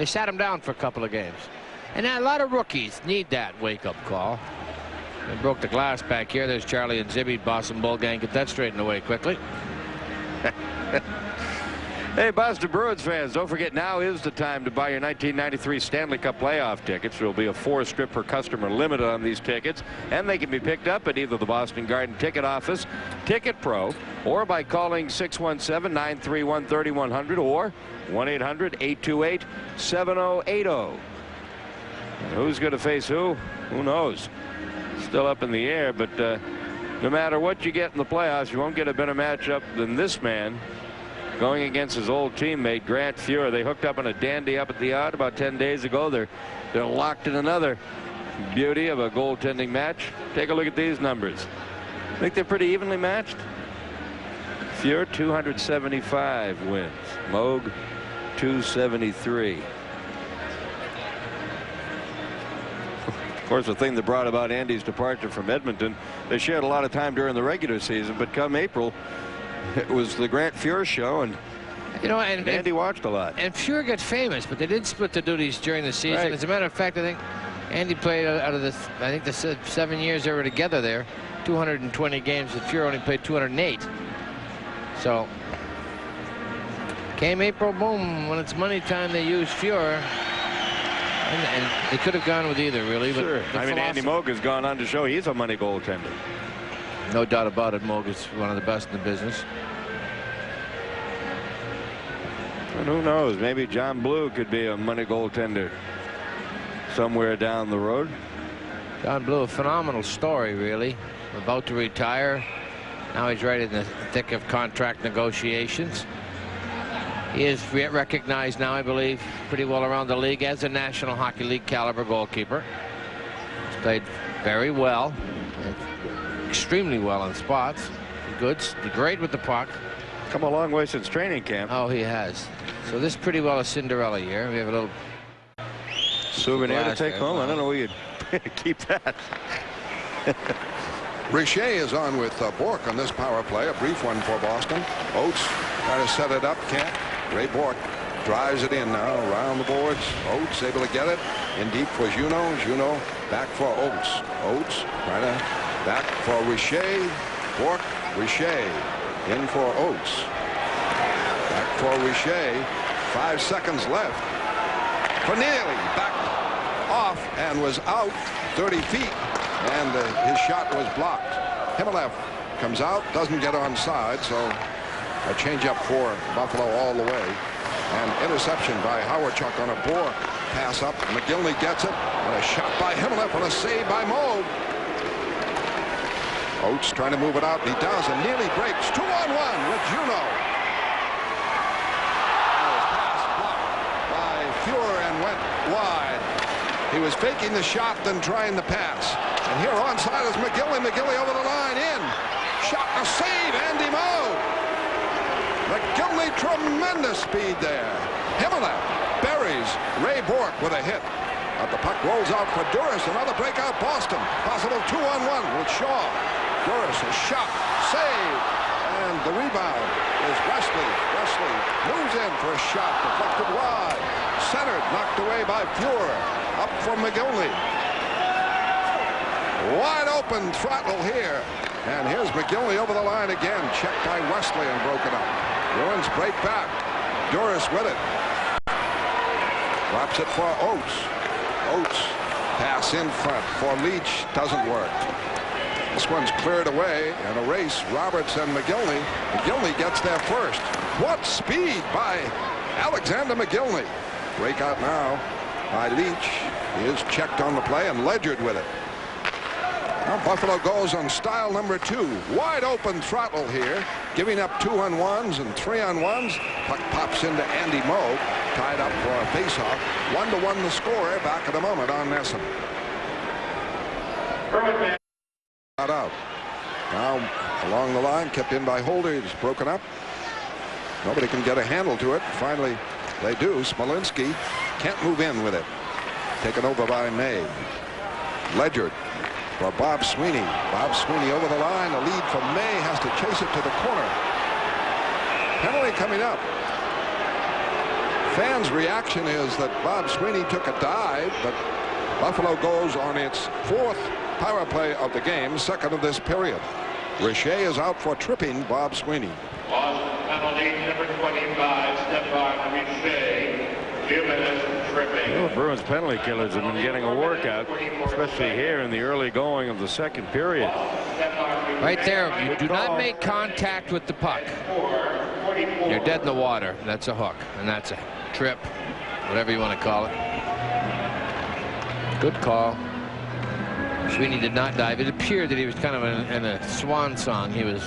sat him down for a couple of games. And a lot of rookies need that wake-up call. They broke the glass back here. There's Charlie and Zibby, Boston Bull Gang. Get that straightened away quickly. Hey, Boston Bruins fans, don't forget now is the time to buy your 1993 Stanley Cup playoff tickets. There will be a 4-strip per customer limit on these tickets, and they can be picked up at either the Boston Garden Ticket Office, Ticket Pro, or by calling 617-931-3100 or 1-800-828-7080. Who's going to face who? Who knows? Still up in the air, but no matter what you get in the playoffs, you won't get a better matchup than this man going against his old teammate Grant Fuhr. They hooked up on a dandy up at the Odd about 10 days ago. They're locked in another beauty of a goaltending match. Take a look at these numbers. I think they're pretty evenly matched. Fuhr 275 wins. Moog 273. Of course, the thing that brought about Andy's departure from Edmonton, they shared a lot of time during the regular season, but come April, it was the Grant Fuhr show, and Andy watched a lot. And Fuhr got famous, but they did split the duties during the season. Right. As a matter of fact, I think Andy played out of the 7 years they were together there, 220 games, and Fuhr only played 208. So came April, boom, when it's money time, they used Fuhr. And they could have gone with either, really. But sure. I mean, Andy Moog has gone on to show he's a money goaltender. No doubt about it. Moog is one of the best in the business. And who knows? Maybe John Blue could be a money goaltender somewhere down the road. John Blue, a phenomenal story, really. About to retire. Now he's right in the thick of contract negotiations. He is recognized now, I believe, pretty well around the league as a National Hockey League caliber goalkeeper. He's played very well, extremely well in spots. Great with the puck. Come a long way since training camp. Oh, he has. So this is pretty well a Cinderella year. We have a little souvenir to take home. I don't know where you'd keep that. Richer is on with Bourque on this power play. A brief one for Boston. Oates trying to set it up. Can't. Ray Bourque drives it in now around the boards. Oates able to get it in deep for Juneau. Juneau back for Oates. Oates trying to back for Richer. Bourque. Richer in for Oates. Back for Richer. 5 seconds left. Corneli backed off and was out 30 feet. And his shot was blocked. Himmelev comes out, doesn't get onside, so a changeup for Buffalo all the way. And interception by Howardchuk on a Bourque pass up. McGillney gets it, and a shot by Himmelev and a save by Moog. Oates trying to move it out, and he does, and nearly breaks. 2-on-1 with Juneau. Pass blocked by Fuhr and went wide. He was faking the shot, then trying the pass. And here onside is McGillney. McGillney over the line, in. Shot, a save, Andy Moog. McGillney, tremendous speed there. Himmelev buries Ray Bourque with a hit. But the puck rolls out for Duras. Another breakout, Boston. Possible 2-on-1 with Shaw. Duras, a shot, save. And the rebound is Wesley. Wesley moves in for a shot, deflected wide. Centered, knocked away by Fuhr. Up for McGillney. Wide open throttle here. And here's McGillney over the line again. Checked by Wesley and broken up. Bruins break back. Duras with it. Drops it for Oates. Oates pass in front for Leach. Doesn't work. This one's cleared away and a race. Roberts and McGillney. McGillney gets there first. What speed by Alexander McGillney. Breakout now by Leach. He is checked on the play and Ledgered with it. Now Buffalo goes on style number 2. Wide open throttle here. Giving up 2-on-1s and 3-on-1s. Puck pops into Andy Moog. Tied up for a faceoff. 1-1 the score. Back in a moment on Nesson. Not out. Now along the line. Kept in by Holder. It's broken up. Nobody can get a handle to it. Finally they do. Smolinski Can't move in with it. Taken over by May. Ledger for Bob Sweeney. Bob Sweeney over the line. A lead from May, has to chase it to the corner. Penalty coming up. Fans' reaction is that Bob Sweeney took a dive, but Buffalo goes on its 4th power play of the game, 2nd of this period. Richer is out for tripping Bob Sweeney. Boston penalty number 25, Stefan Richer. 2 minutes tripping. Well, the Bruins penalty killers have been getting a workout, especially here in the early going of the 2nd period. Right there, you do not make contact with the puck. You're dead in the water. That's a hook, and that's a trip, whatever you want to call it. Good call. Sweeney did not dive. It appeared that he was kind of in a swan song. He was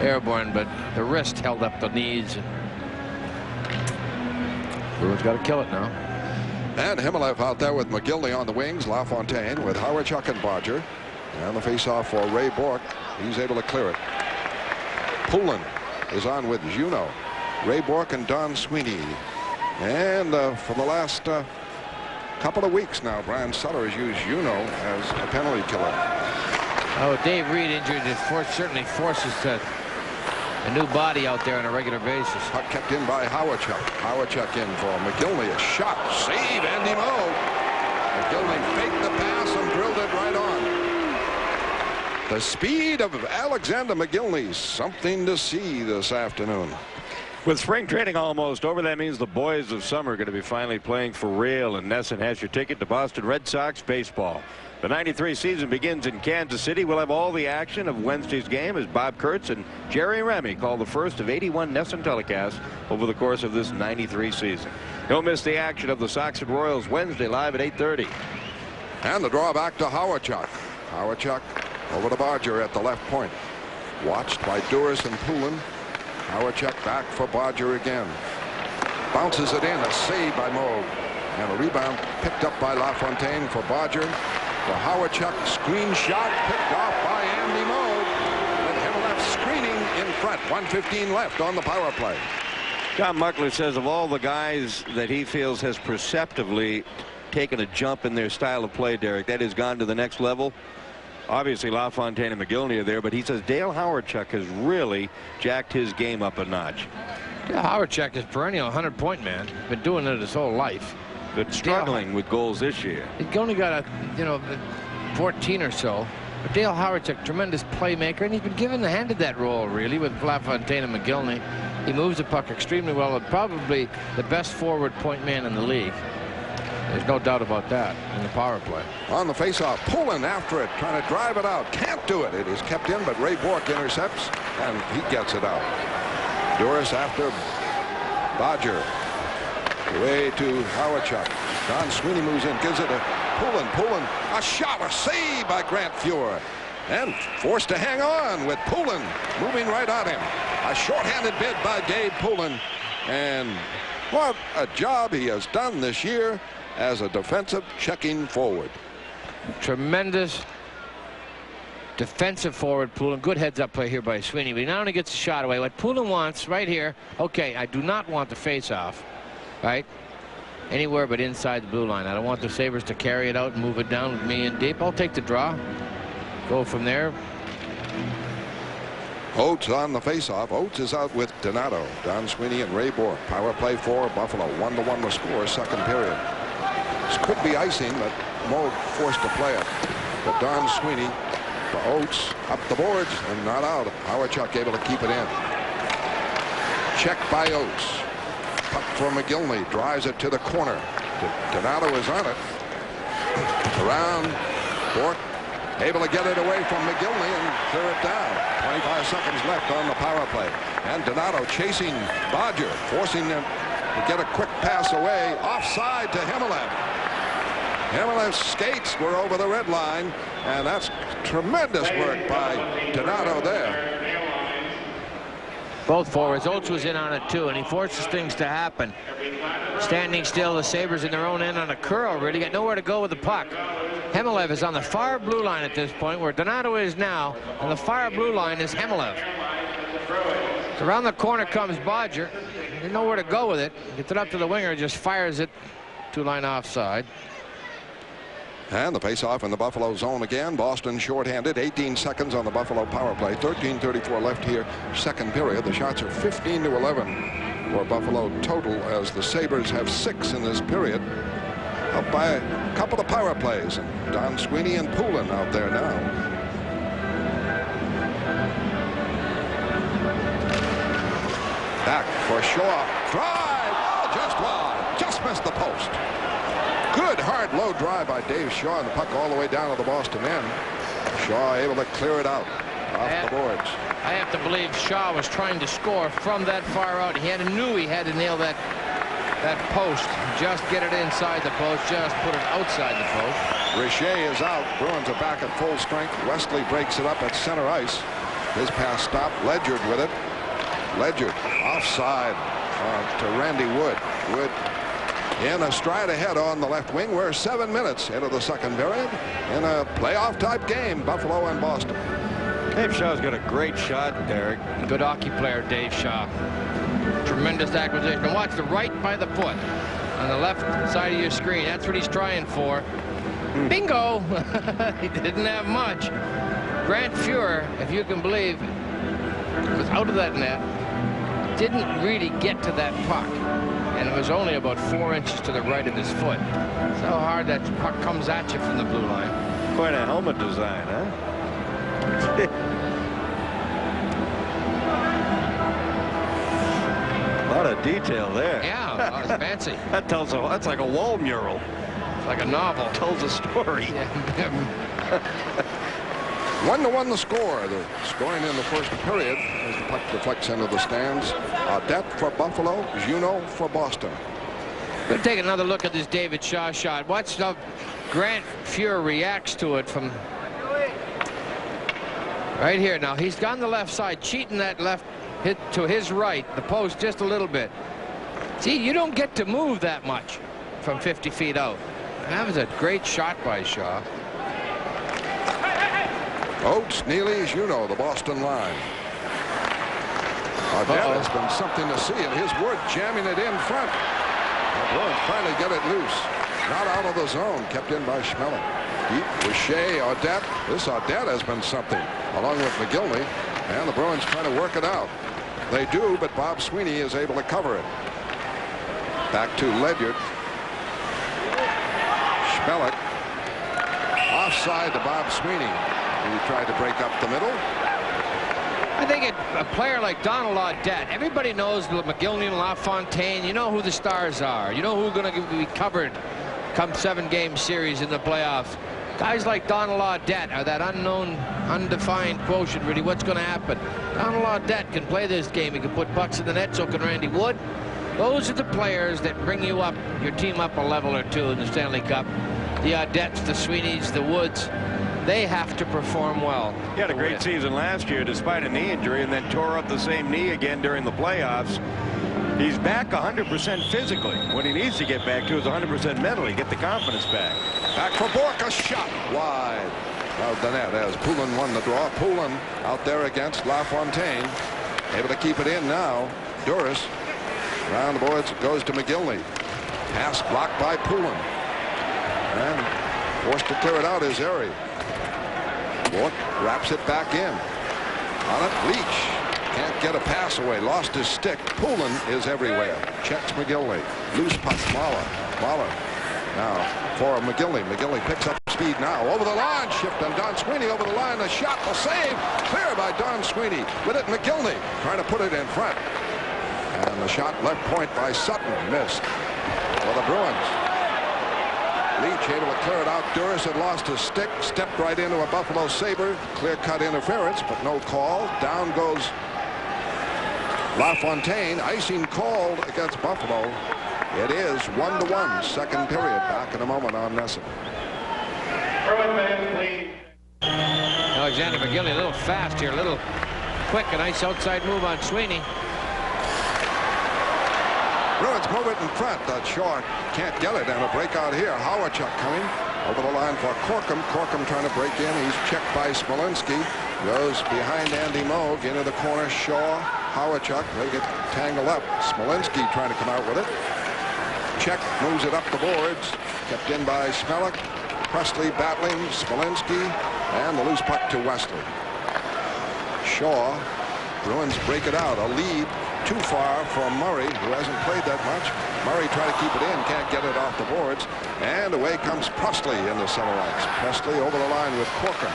airborne, but the wrist held up the knees. Bruins got to kill it now. And Himmelev out there with McGillney on the wings. LaFontaine with Howard-Chuck and Bodger. And the face-off for Ray Bourque. He's able to clear it. Poulin is on with Juneau. Ray Bourque and Don Sweeney. And for the last couple of weeks now, Brian Sutter has used Juneau as a penalty killer. Oh, Dave Reed injured. It certainly forces a new body out there on a regular basis. Puck kept in by Howard-Chuck. Howard-Chuck in for McGillney. A shot. Save, Andy Moe. McGillney faked the pass and drilled it right on. The speed of Alexander McGillney. Something to see this afternoon. With spring training almost over, that means the boys of summer are going to be finally playing for real. And Nesson has your ticket to Boston Red Sox baseball. The '93 season begins in Kansas City. We'll have all the action of Wednesday's game as Bob Kurtz and Jerry Remy call the first of 81 Nesson telecasts over the course of this '93 season. Don't miss the action of the Sox and Royals Wednesday live at 8:30. And the draw back to Howard-Chuck. Howard-Chuck over to Bodger at the left point. Watched by Duras and Poulin. Howard-Chuck back for Bodger again. Bounces it in. A save by Moe. And a rebound picked up by LaFontaine for Bodger. The Howard-Chuck screen shot picked off by Andy Moe. And Himmelev screening in front. 1:15 left on the power play. John Muckler says of all the guys that he feels has perceptively taken a jump in their style of play, Derek, that has gone to the next level. Obviously, LaFontaine and McGillney are there, but he says Dale Howard-Chuck has really jacked his game up a notch. Yeah, Howard-Chuck is perennial 100-point man. He's been doing it his whole life. But struggling with goals this year. He's only got 14 or so. But Dale Howard-Chuck, tremendous playmaker, and he's been handed that role really with LaFontaine and McGillney. He moves the puck extremely well, and probably the best forward point man in the league. There's no doubt about that in the power play. On the faceoff, Poulin after it, trying to drive it out. Can't do it. It is kept in, but Ray Bourque intercepts, and he gets it out. Duras after Bodger. Away to Howard-Chuck. Don Sweeney moves in, gives it to Poulin. Poulin, a shot, a save by Grant Fuhr. And forced to hang on with Poulin moving right on him. A shorthanded bid by Dave Poulin. And what a job he has done this year as a defensive checking forward. Tremendous defensive forward, Poulin. Good heads-up play here by Sweeney. But he not only gets the shot away, what Poulin wants right here, okay, I do not want the face-off, right? Anywhere but inside the blue line. I don't want the Sabres to carry it out and move it down with me in deep. I'll take the draw. Go from there. Oates on the faceoff. Oates is out with Donato. Don Sweeney and Ray Bourque. Power play for Buffalo. 1-1 the score, second period. This could be icing, but Moe forced to play it. But Don Sweeney for Oates up the boards and not out. Howard-Chuck able to keep it in. Checked by Oates. Puck for McGillney. Drives it to the corner. Donato is on it. Around. Bourque able to get it away from McGillney and clear it down. 25 seconds left on the power play. And Donato chasing Bodger, forcing him to get a quick pass away. Offside to Himmelev. Himmelev's skates were over the red line, and that's tremendous work by Donato there. Both forwards. Oates was in on it too, and he forces things to happen. Standing still, the Sabres in their own end on a curl. Really got nowhere to go with the puck. Himmelev is on the far blue line at this point, where Donato is now, and the far blue line is Himmelev. So around the corner comes Bodger. There's nowhere to go with it. Gets it up to the winger, just fires it two-line offside. And the face-off in the Buffalo zone again. Boston shorthanded. 18 seconds on the Buffalo power play. 13:34 left here, second period. The shots are 15-11 for Buffalo total, as the Sabres have 6 in this period. Up by a couple of power plays. And Don Sweeney and Poulin out there now. Back for Shaw. Drive! Oh, just wide. Just missed the post. Good hard low drive by Dave Shaw, and the puck all the way down to the Boston end. Shaw able to clear it out off the boards. I have to believe Shaw was trying to score from that far out. Knew he had to nail that post. Just get it inside the post. Just put it outside the post. Richer is out. Bruins are back at full strength. Wesley breaks it up at center ice. His pass stopped. Ledyard with it. Ledyard offside to Randy Wood. Wood in a stride ahead on the left wing. We're 7 minutes into the second period in a playoff-type game, Buffalo and Boston. Dave Shaw's got a great shot, Derek. Good hockey player, Dave Shaw. Tremendous acquisition. And watch the right by the foot on the left side of your screen. That's what he's trying for. Bingo! He didn't have much. Grant Fuhrer, if you can believe, was out of that net. Didn't really get to that puck. And it was only about 4 inches to the right of his foot. So hard that puck comes at you from the blue line. Quite a helmet design, huh? A lot of detail there. Yeah, that was fancy. That's like a wall mural. It's like a novel. Tells a story. Yeah. 1-1 the score. The scoring in the first period as the puck deflects into the stands. Audette for Buffalo, Juneau for Boston. We'll take another look at this David Shaw shot. Watch how Grant Fuhrer reacts to it from right here. Now he's gone the left side, cheating that left hit to his right, the post just a little bit. See, you don't get to move that much from 50 feet out. That was a great shot by Shaw. Oates, Neely, Juneau, the Boston line. Audette has been something to see, and his word jamming it in front. The Bruins finally get it loose. Not out of the zone, kept in by Schmeling. Deep, Richer, Audette. This Audette has been something, along with McGillney, and the Bruins trying to work it out. They do, but Bob Sweeney is able to cover it. Back to Ledyard. Schmeling. Offside to Bob Sweeney. He tried to break up the middle. I think a player like Donald Audette, everybody knows McGillney and LaFontaine. You know who the stars are. You know who's going to be covered come 7-game series in the playoffs. Guys like Donald Audette are that unknown, undefined quotient, really, what's going to happen. Donald Audette can play this game. He can put pucks in the net, so can Randy Wood. Those are the players that bring you up, your team up a level or two in the Stanley Cup. The Audettes, the Sweeneys, the Woods. They have to perform well. He had a great season last year despite a knee injury, and then tore up the same knee again during the playoffs. He's back 100% physically. What he needs to get back to is 100% mentally. Get the confidence back. Back for Bourque, a shot wide of the net as Poulin won the draw. Poulin out there against LaFontaine. Able to keep it in now. Duras around the boards, goes to McGillney. Pass blocked by Poulin. And forced to clear it out is Erie. Bourque wraps it back in. On it, Leach can't get a pass away. Lost his stick. Poulin is everywhere. Checks McGillney. Loose puck, Mahler. Now for McGillney. McGillney picks up speed now. Over the line. Shift on Don Sweeney over the line. A shot. The save. Clear by Don Sweeney. With it, McGillney trying to put it in front. And the shot left point by Sutton. Missed for the Bruins. Leach able to clear it out. Duras had lost his stick. Stepped right into a Buffalo Sabre. Clear-cut interference, but no call. Down goes LaFontaine. Icing called against Buffalo. It is 1-1. Second period. Back in a moment on Nesson. Alexander McGillney a little fast here, a little quick. A nice outside move on Sweeney. Bruins move it in front. Shaw can't get it, and a breakout here. Howachuk coming over the line for Corkum. Corkum trying to break in. He's checked by Smolinski. Goes behind Andy Moog into the corner. Shaw, Howachuk. They get tangled up. Smolinski trying to come out with it. check, moves it up the boards. Kept in by Smellick. Presley battling Smolinski, and the loose puck to Wesley. Shaw. Bruins break it out. A lead too far for Murray, who hasn't played that much. Murray trying to keep it in, can't get it off the boards. And away comes Presley in the center ice. Presley over the line with Corcoran.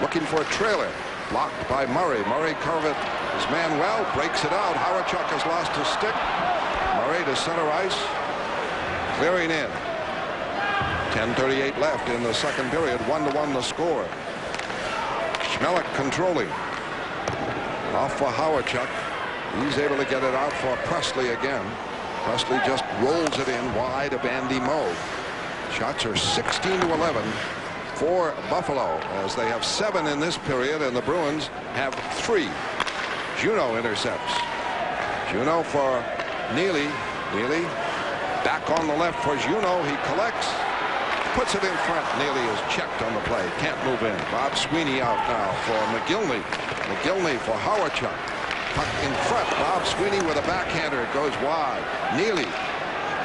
Looking for a trailer. Blocked by Murray. Murray carved his man well, breaks it out. Howardchuk has lost his stick. Murray to center ice. Clearing in. 10:38 left in the second period. 1-1 the score. Schmellick controlling. Off for Howardchuk. He's able to get it out for Presley again. Presley just rolls it in wide of Andy Moe. Shots are 16-11 for Buffalo, as they have 7 in this period, and the Bruins have 3. Juneau intercepts. Juneau for Neely. Neely back on the left for Juneau. He collects. Puts it in front. Neely is checked on the play. Can't move in. Bob Sweeney out now for McGillney. McGillney for Howardchuk. Puck in front. Bob Sweeney with a backhander. It goes wide. Neely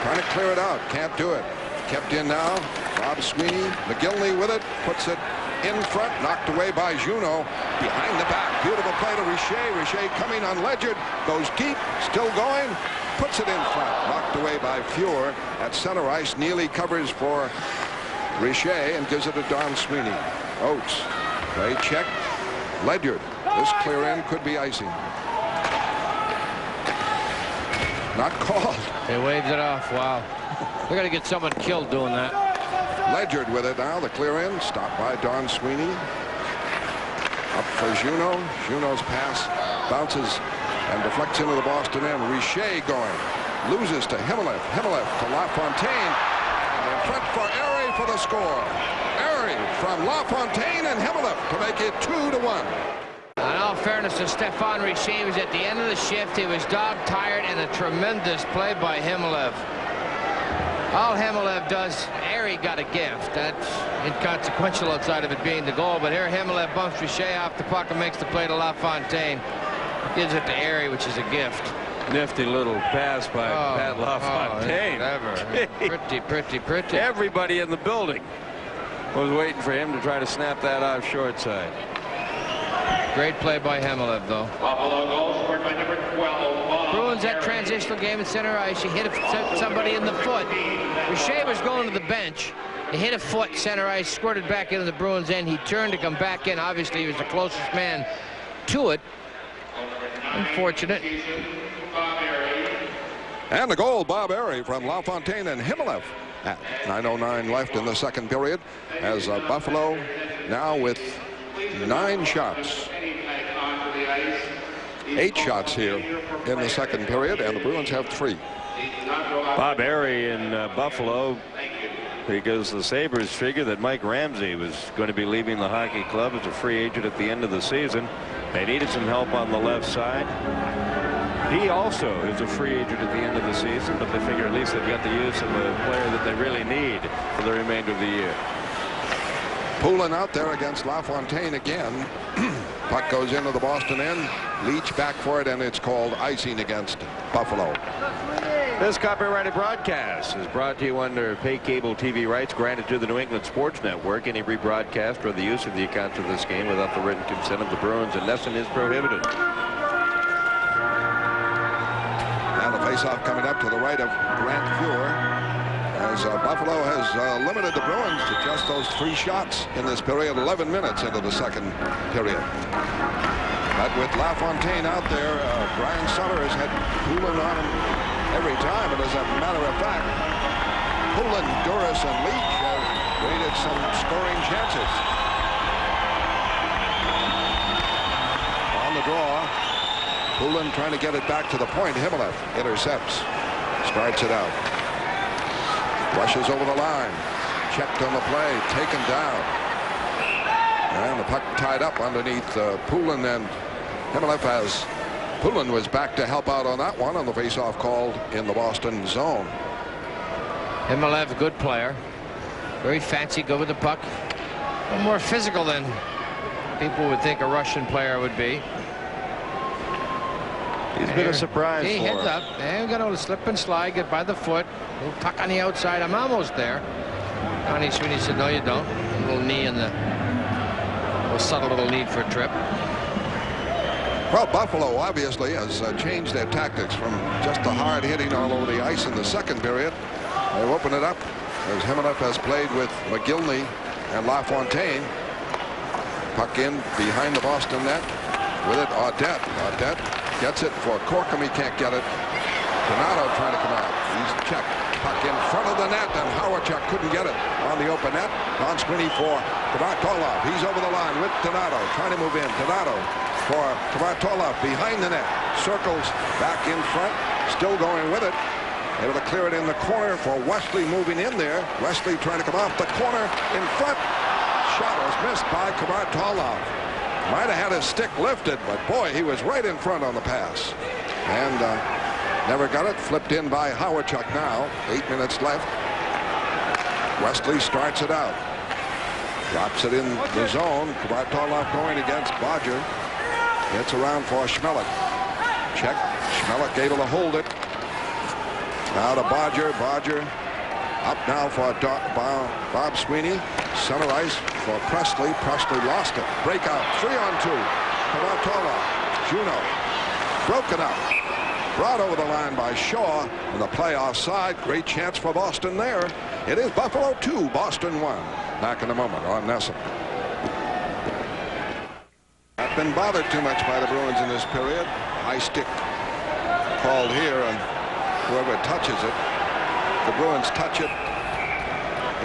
trying to clear it out. Can't do it. Kept in now. Bob Sweeney. McGillney with it. Puts it in front. Knocked away by Juneau. Behind the back. Beautiful play to Richer. Richer coming on Ledger. Goes deep. Still going. Puts it in front. Knocked away by Fuhr at center ice. Neely covers for Richer and gives it to Don Sweeney. Oates. Play check. Ledyard. This clear in could be icing. Not called. They waved it off. Wow. They're going to get someone killed doing that. Ledyard with it now. The clear in. Stopped by Don Sweeney. Up for Juneau. Juneau's pass bounces and deflects into the Boston end. Richer going. Loses to Himmelev. Himmelev to LaFontaine. In front for Airy for the score. Airy from LaFontaine and Himmelev to make it 2-1. In all fairness to Stéphane Richer, he was at the end of the shift. He was dog-tired, and a tremendous play by Himmelev. All Himmelev does, Airy got a gift. That's inconsequential outside of it being the goal, but here Himmelev bumps Richer off the puck and makes the play to LaFontaine. Gives it to Airy, which is a gift. Nifty little pass by Pat LaFontaine. Pretty. Everybody in the building was waiting for him to try to snap that off short side. Great play by Himmelev, though. Buffalo goal scored by number 12. Bruins, that transitional game at center ice. He hit somebody in the foot. Richer was going to the bench. He hit a foot, center ice, squirted back into the Bruins end. He turned to come back in. Obviously, he was the closest man to it. Unfortunate. And the goal, Bob Airy from LaFontaine and Himmelev at 9:09 left in the second period, as Buffalo now with 9 shots. 8 shots here in the second period, and the Bruins have 3. Bob Airy in Buffalo, because the Sabres figured that Mike Ramsey was going to be leaving the hockey club as a free agent at the end of the season. They needed some help on the left side. He also is a free agent at the end of the season, but they figure at least they've got the use of a player that they really need for the remainder of the year. Poulin out there against LaFontaine again. Puck goes into the Boston end. Leach back for it, and it's called icing against Buffalo. This copyrighted broadcast is brought to you under pay cable TV rights granted to the New England Sports Network. Any rebroadcast or the use of the accounts of this game without the written consent of the Bruins and Nesson is prohibited. Now the faceoff coming up to the right of Grant Fuhr, as Buffalo has limited the Bruins to just those 3 shots in this period, 11 minutes into the second period. But with LaFontaine out there, Brian Summers had Poulin on him every time, and as a matter of fact, Poulin, Duras, and Leach have created some scoring chances. On the draw, Poulin trying to get it back to the point. Himmelev intercepts, starts it out. Rushes over the line. Checked on the play. Taken down. And the puck tied up underneath Poulin, and Himmelev as Poulin was back to help out on that one on the faceoff called in the Boston zone. Himmelev, a good player. Very fancy, good with the puck. A little more physical than people would think a Russian player would be. He's been a surprise He for heads us. up. And got a slip and slide, get by the foot. A little tuck on the outside. I'm almost there. Connie Sweeney said, no, you don't. A little knee in the, a subtle little need for a trip. Well, Buffalo obviously has changed their tactics from just the hard hitting all over the ice in the second period. They open it up as Himmelhoff has played with McGillney and LaFontaine. Puck in behind the Boston net. With it, Audette. Audette gets it for Corkum. He can't get it. Donato trying to come out. He's checked. Puck in front of the net, and Howardchuk couldn't get it on the open net. Don Sweeney for Kvartalov. He's over the line with Donato, trying to move in. Donato for Kvartalov behind the net. Circles back in front. Still going with it. Able to clear it in the corner for Wesley moving in there. Wesley trying to come off the corner in front. Shot was missed by Kvartalov. Might have had his stick lifted, but boy, he was right in front on the pass. And never got it. Flipped in by Howardchuk now. 8 minutes left. Wesley starts it out. Drops it in the zone. Kvartalov going against Bodger. Gets around for Schmelik. Check. Schmelik able to hold it. Now to Bodger. Bodger up now for Bob Sweeney. Center ice for Presley. Presley lost it. Breakout. 3-on-2. Kvartalov. Juno. Broken up. Brought over the line by Shaw on the play offside. Great chance for Boston there. It is Buffalo 2, Boston 1. Back in a moment on Nesson. Not been bothered too much by the Bruins in this period. High stick called here, and whoever touches it, the Bruins touch it.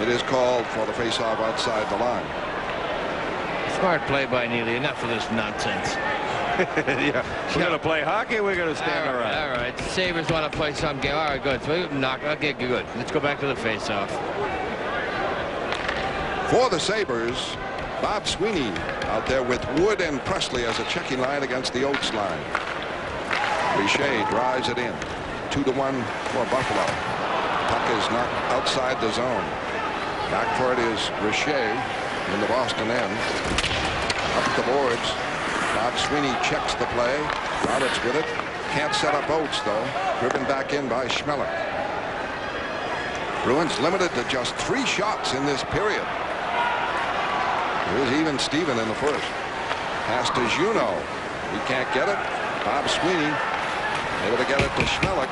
It is called for the faceoff outside the line. Smart play by Neely. Enough of this nonsense. Yeah, we're going to play hockey. We're going to stand around. All right. Sabres want to play some game. All right, good. So okay, good. Let's go back to the faceoff. For the Sabres, Bob Sweeney out there with Wood and Presley as a checking line against the Oates line. Richer drives it in. 2-1 for Buffalo. Puck is knocked outside the zone. Back for it is Richer in the Boston end. Up the boards. Bob Sweeney checks the play. Roberts with it. Can't set up Oates, though. Driven back in by Schmelik. Bruins limited to just 3 shots in this period. Here's even Steven in the first. Pass to Juno. He can't get it. Bob Sweeney able to get it to Schmelik.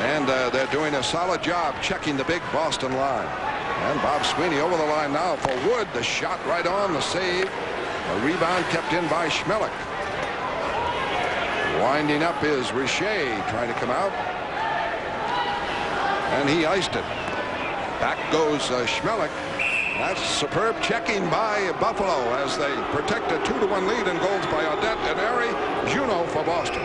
And they're doing a solid job checking the big Boston line. And Bob Sweeney over the line now for Wood. The shot right on, the save. A rebound kept in by Schmelik. Winding up is Richer trying to come out. And he iced it. Back goes Schmelik. That's superb checking by Buffalo as they protect a 2-1 lead in goals by Audette and Ari. Juno for Boston.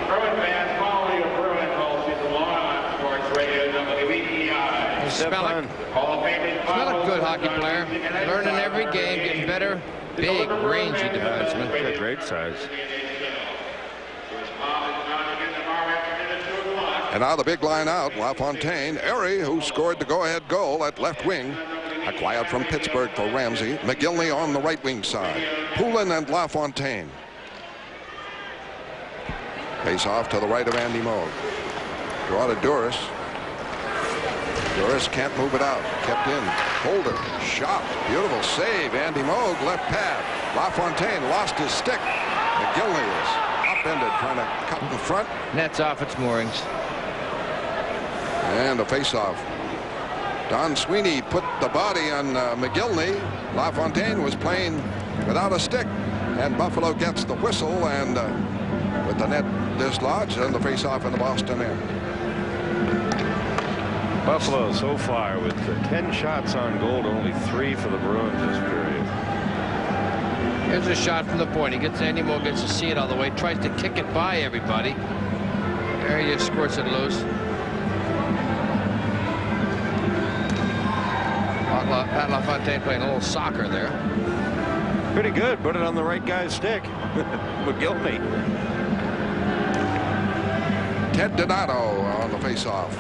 Bruins fans, following your Bruins all season long on Sports Radio WBTI. Schmelik. Hall of Fame. Schmelik, good hockey player. Learning every game, getting better. Big, rangy defenseman. Great size. And now the big line out. LaFontaine. Airy, who scored the go-ahead goal at left wing. Acquired from Pittsburgh for Ramsey. McGillney on the right wing side. Poulin and LaFontaine. Face off to the right of Andy Moog. Draw to Duras. Duras can't move it out. Kept in. Holder. Shot. Beautiful save. Andy Moog left pad. LaFontaine lost his stick. McGillney is upended trying to cut in front. Net's off its moorings. And a face-off. Don Sweeney put the body on McGillney. LaFontaine was playing without a stick. And Buffalo gets the whistle, and with the net dislodged, and the face-off in the Boston end. Buffalo so far with 10 shots on goal to only 3 for the Bruins this period. Here's a shot from the point. He gets Andy Moore, gets to see it all the way, tries to kick it by everybody. There he just squirts it loose. Pat LaFontaine playing a little soccer there. Pretty good. Put it on the right guy's stick. McGillney. Ted Donato on the face-off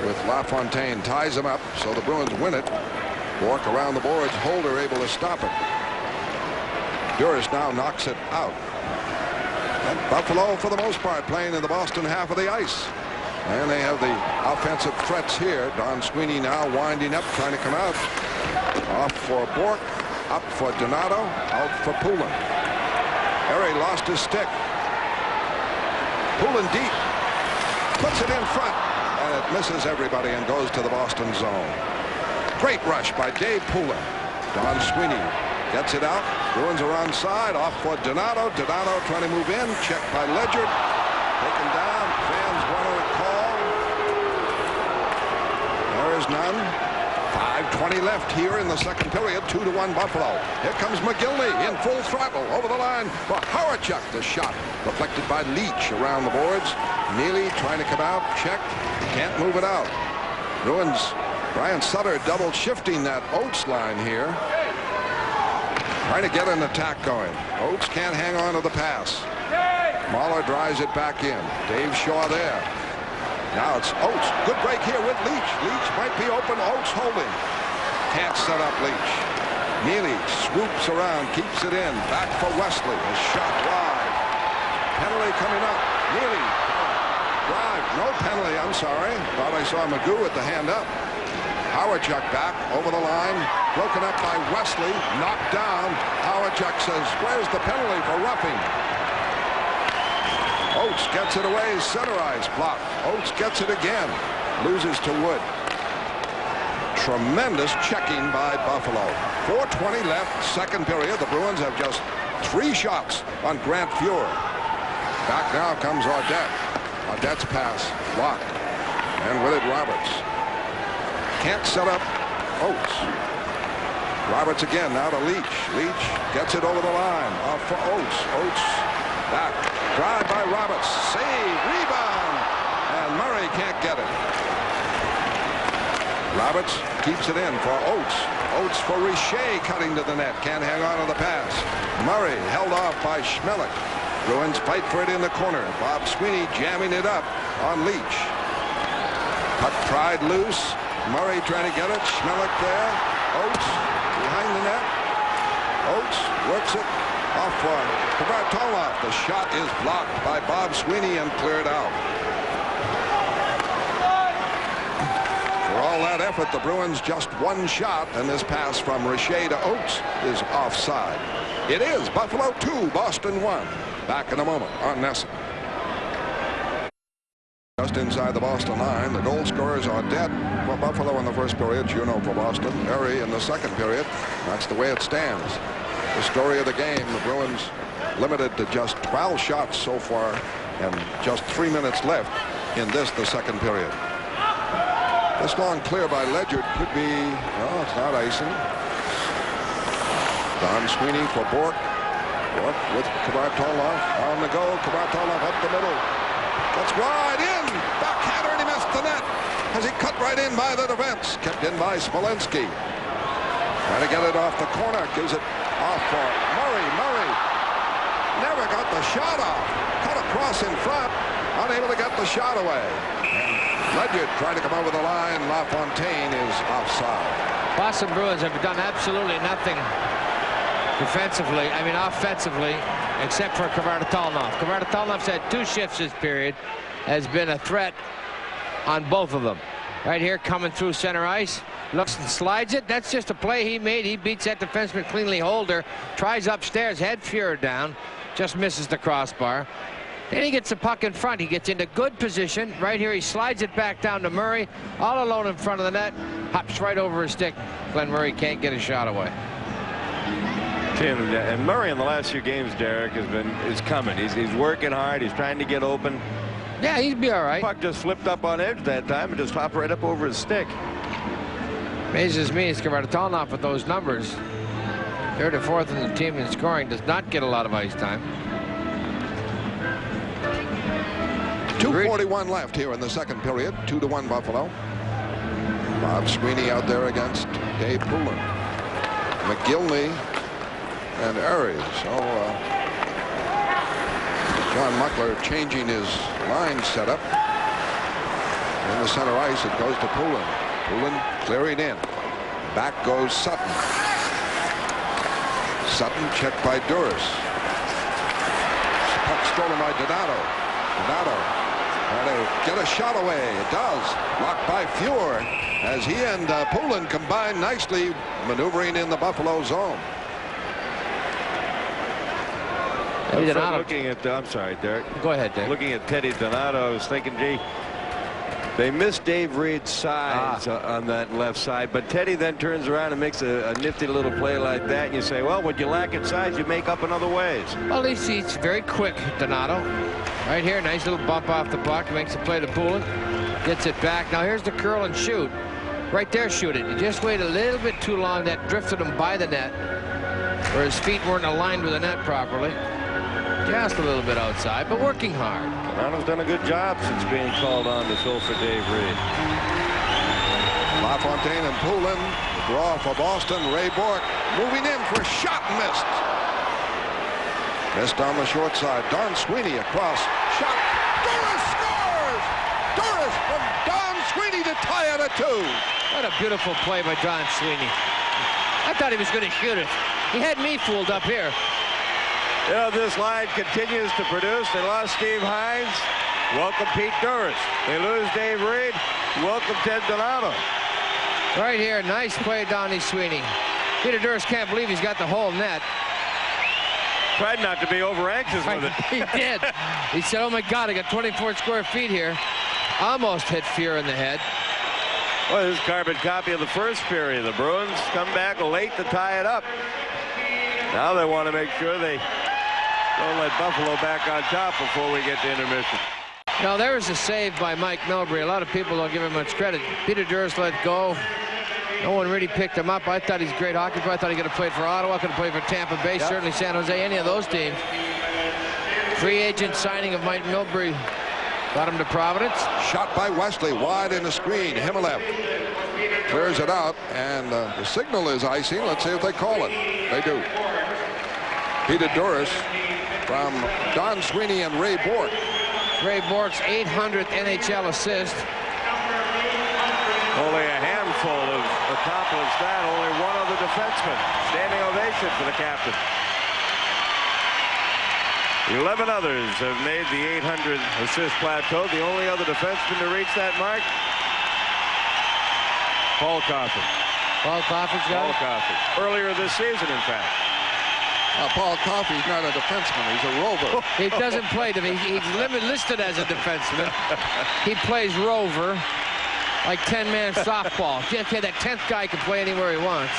with LaFontaine. Ties him up, so the Bruins win it. Bork around the boards. Holder able to stop it. Duras now knocks it out. And Buffalo, for the most part, playing in the Boston half of the ice. And they have the offensive threats here. Don Sweeney now winding up, trying to come out. Off for Bork, up for Donato, out for Poulin. Harry lost his stick. Poulin deep, puts it in front, and it misses everybody and goes to the Boston zone. Great rush by Dave Poulin. Don Sweeney gets it out. Bruins are onside, off for Donato. Donato trying to move in, checked by Ledyard. Taken down, fans want to call. There is none. 5:20 left here in the second period. 2-1 Buffalo. Here comes McGillney in full throttle over the line for Howardchuk. The shot deflected by Leach around the boards. Neely trying to come out, checked, can't move it out. Bruins, Brian Sutter double shifting that Oates line here. Trying to get an attack going. Oates can't hang on to the pass. Mahler drives it back in. Dave Shaw there. Now it's Oates. Good break here with Leach. Leach might be open. Oates holding. Can't set up Leach. Neely swoops around, keeps it in. Back for Wesley. A shot wide. Penalty coming up. Neely. Drive. No penalty. I'm sorry. Thought I saw Magoo with the hand up. Howardchuk back over the line. Broken up by Wesley. Knocked down. Howardchuk says, where's the penalty for roughing? Oates gets it away. Center ice block. Oates gets it again. Loses to Wood. Tremendous checking by Buffalo. 4:20 left, second period. The Bruins have just 3 shots on Grant Fuhr. Back now comes Audette. Audette's pass blocked. And with it, Roberts. Can't set up Oates. Roberts again, now to Leach. Leach gets it over the line. Off for Oates. Oates back. Drive by Roberts. Save. Rebound. And Murray can't get it. Roberts keeps it in for Oates. Oates for Richer cutting to the net. Can't hang on to the pass. Murray held off by Schmelik. Bruins fight for it in the corner. Bob Sweeney jamming it up on Leach. Puck pried loose. Murray trying to get it. Schmelik there. Oates behind the net. Oates works it off for Kvartalov. The shot is blocked by Bob Sweeney and cleared out. For all that effort, the Bruins just 1 shot, and this pass from Richer to Oates is offside. It is Buffalo 2, Boston 1. Back in a moment on NESN. Just inside the Boston line, the goal scorers are dead for Buffalo in the first period. Juneau for Boston. Murray in the second period. That's the way it stands. The story of the game, the Bruins limited to just 12 shots so far and just 3 minutes left in this, the second period. This long clear by Ledyard could be, no, it's not icing. Don Sweeney for Bork. Bork with Kvartalov on the go. Kvartalov up the middle. That's wide in. Backhander, and he missed the net as he cut right in by the defense. Kept in by Smolenski. Trying to get it off the corner. Gives it off for Murray. Murray never got the shot off. Cut across in front. Unable to get the shot away. And Ledyard trying to come over the line. LaFontaine is offside. Boston Bruins have done absolutely nothing defensively, offensively, except for Kvartalov. Kvartalnov's had 2 shifts this period, has been a threat on both of them. Right here, coming through center ice, looks and slides it. That's just a play he made. He beats that defenseman cleanly. Holder tries upstairs, head Fuhr down, just misses the crossbar. Then he gets the puck in front. He gets into good position. Right here, he slides it back down to Murray, all alone in front of the net, hops right over his stick. Glenn Murray can't get a shot away. And Murray in the last few games, Derek, is coming. He's working hard. He's trying to get open. Yeah, he'd be all right. Puck just flipped up on edge that time and just hopped right up over his stick. Amazes me, it's Kvartalov with those numbers. 3rd or 4th in the team in scoring, does not get a lot of ice time. 2:41 left here in the second period. 2-1 Buffalo. Bob Sweeney out there against Dave Poulin. McGillney and Aries. So John Muckler changing his line setup. In the center ice, it goes to Poulin. Poulin clearing in. Back goes Sutton. Sutton checked by Duras. puck stolen by Donato. Donato trying to get a shot away. It does. Blocked by Fuhr as he and Poulin combine nicely, maneuvering in the Buffalo zone. Looking at, I'm sorry, Derek. Go ahead, Derek. Looking at Teddy Donato, I was thinking, gee, they missed Dave Reed's size on that left side, but Teddy then turns around and makes a nifty little play like that, and you say, well, when you lack in size, you make up in other ways. Well, he's very quick, Donato. Right here, nice little bump off the puck, makes a play to Poulin, gets it back. Now here's the curl and shoot. Right there, shoot it. You just wait a little bit too long. That drifted him by the net, where his feet weren't aligned with the net properly. Just a little bit outside, but working hard. Donato's done a good job since being called on to fill for Dave Reed. LaFontaine and Poulin, draw for Boston. Ray Bourque moving in for a shot, missed. Missed on the short side. Don Sweeney across. Shot. Doris scores! Doris from Don Sweeney to tie it at 2. What a beautiful play by Don Sweeney. I thought he was going to shoot it. He had me fooled up here. You know, this line continues to produce. They lost Steve Hines. Welcome Pete Doris. They lose Dave Reed. Welcome Ted Donato. Right here, nice play, Donnie Sweeney. Peter Doris can't believe he's got the whole net. Tried not to be over anxious with it. He did. He said, oh my God, I got 24 square feet here. Almost hit Fuhr in the head. Well, this is carbon copy of the first period. The Bruins come back late to tie it up. Now they want to make sure they don't let Buffalo back on top before we get to intermission. Now there was a save by Mike Milbury. A lot of people don't give him much credit. Peter Doris let go. No one really picked him up. I thought he's a great hockey player. I thought he could have played for Ottawa, could have played for Tampa Bay, certainly San Jose, any of those teams. Free agent signing of Mike Milbury got him to Providence. Shot by Wesley, wide in the screen. Himmelev clears it out, and the signal is icing. Let's see if they call it. They do. Peter Doris from Don Sweeney and Ray Bourque. Ray Bourque's 800th NHL assist. Only a handful have accomplished that. Only one other defenseman. Standing ovation for the captain. 11 others have made the 800 assist plateau. The only other defenseman to reach that mark, Paul Coffey. Paul Coffey's got it? Paul Coffey. Earlier this season, in fact. Paul Coffey's not a defenseman. He's a rover. He doesn't play. He's listed as a defenseman. He plays rover, like 10-man softball. Okay, that 10th guy can play anywhere he wants.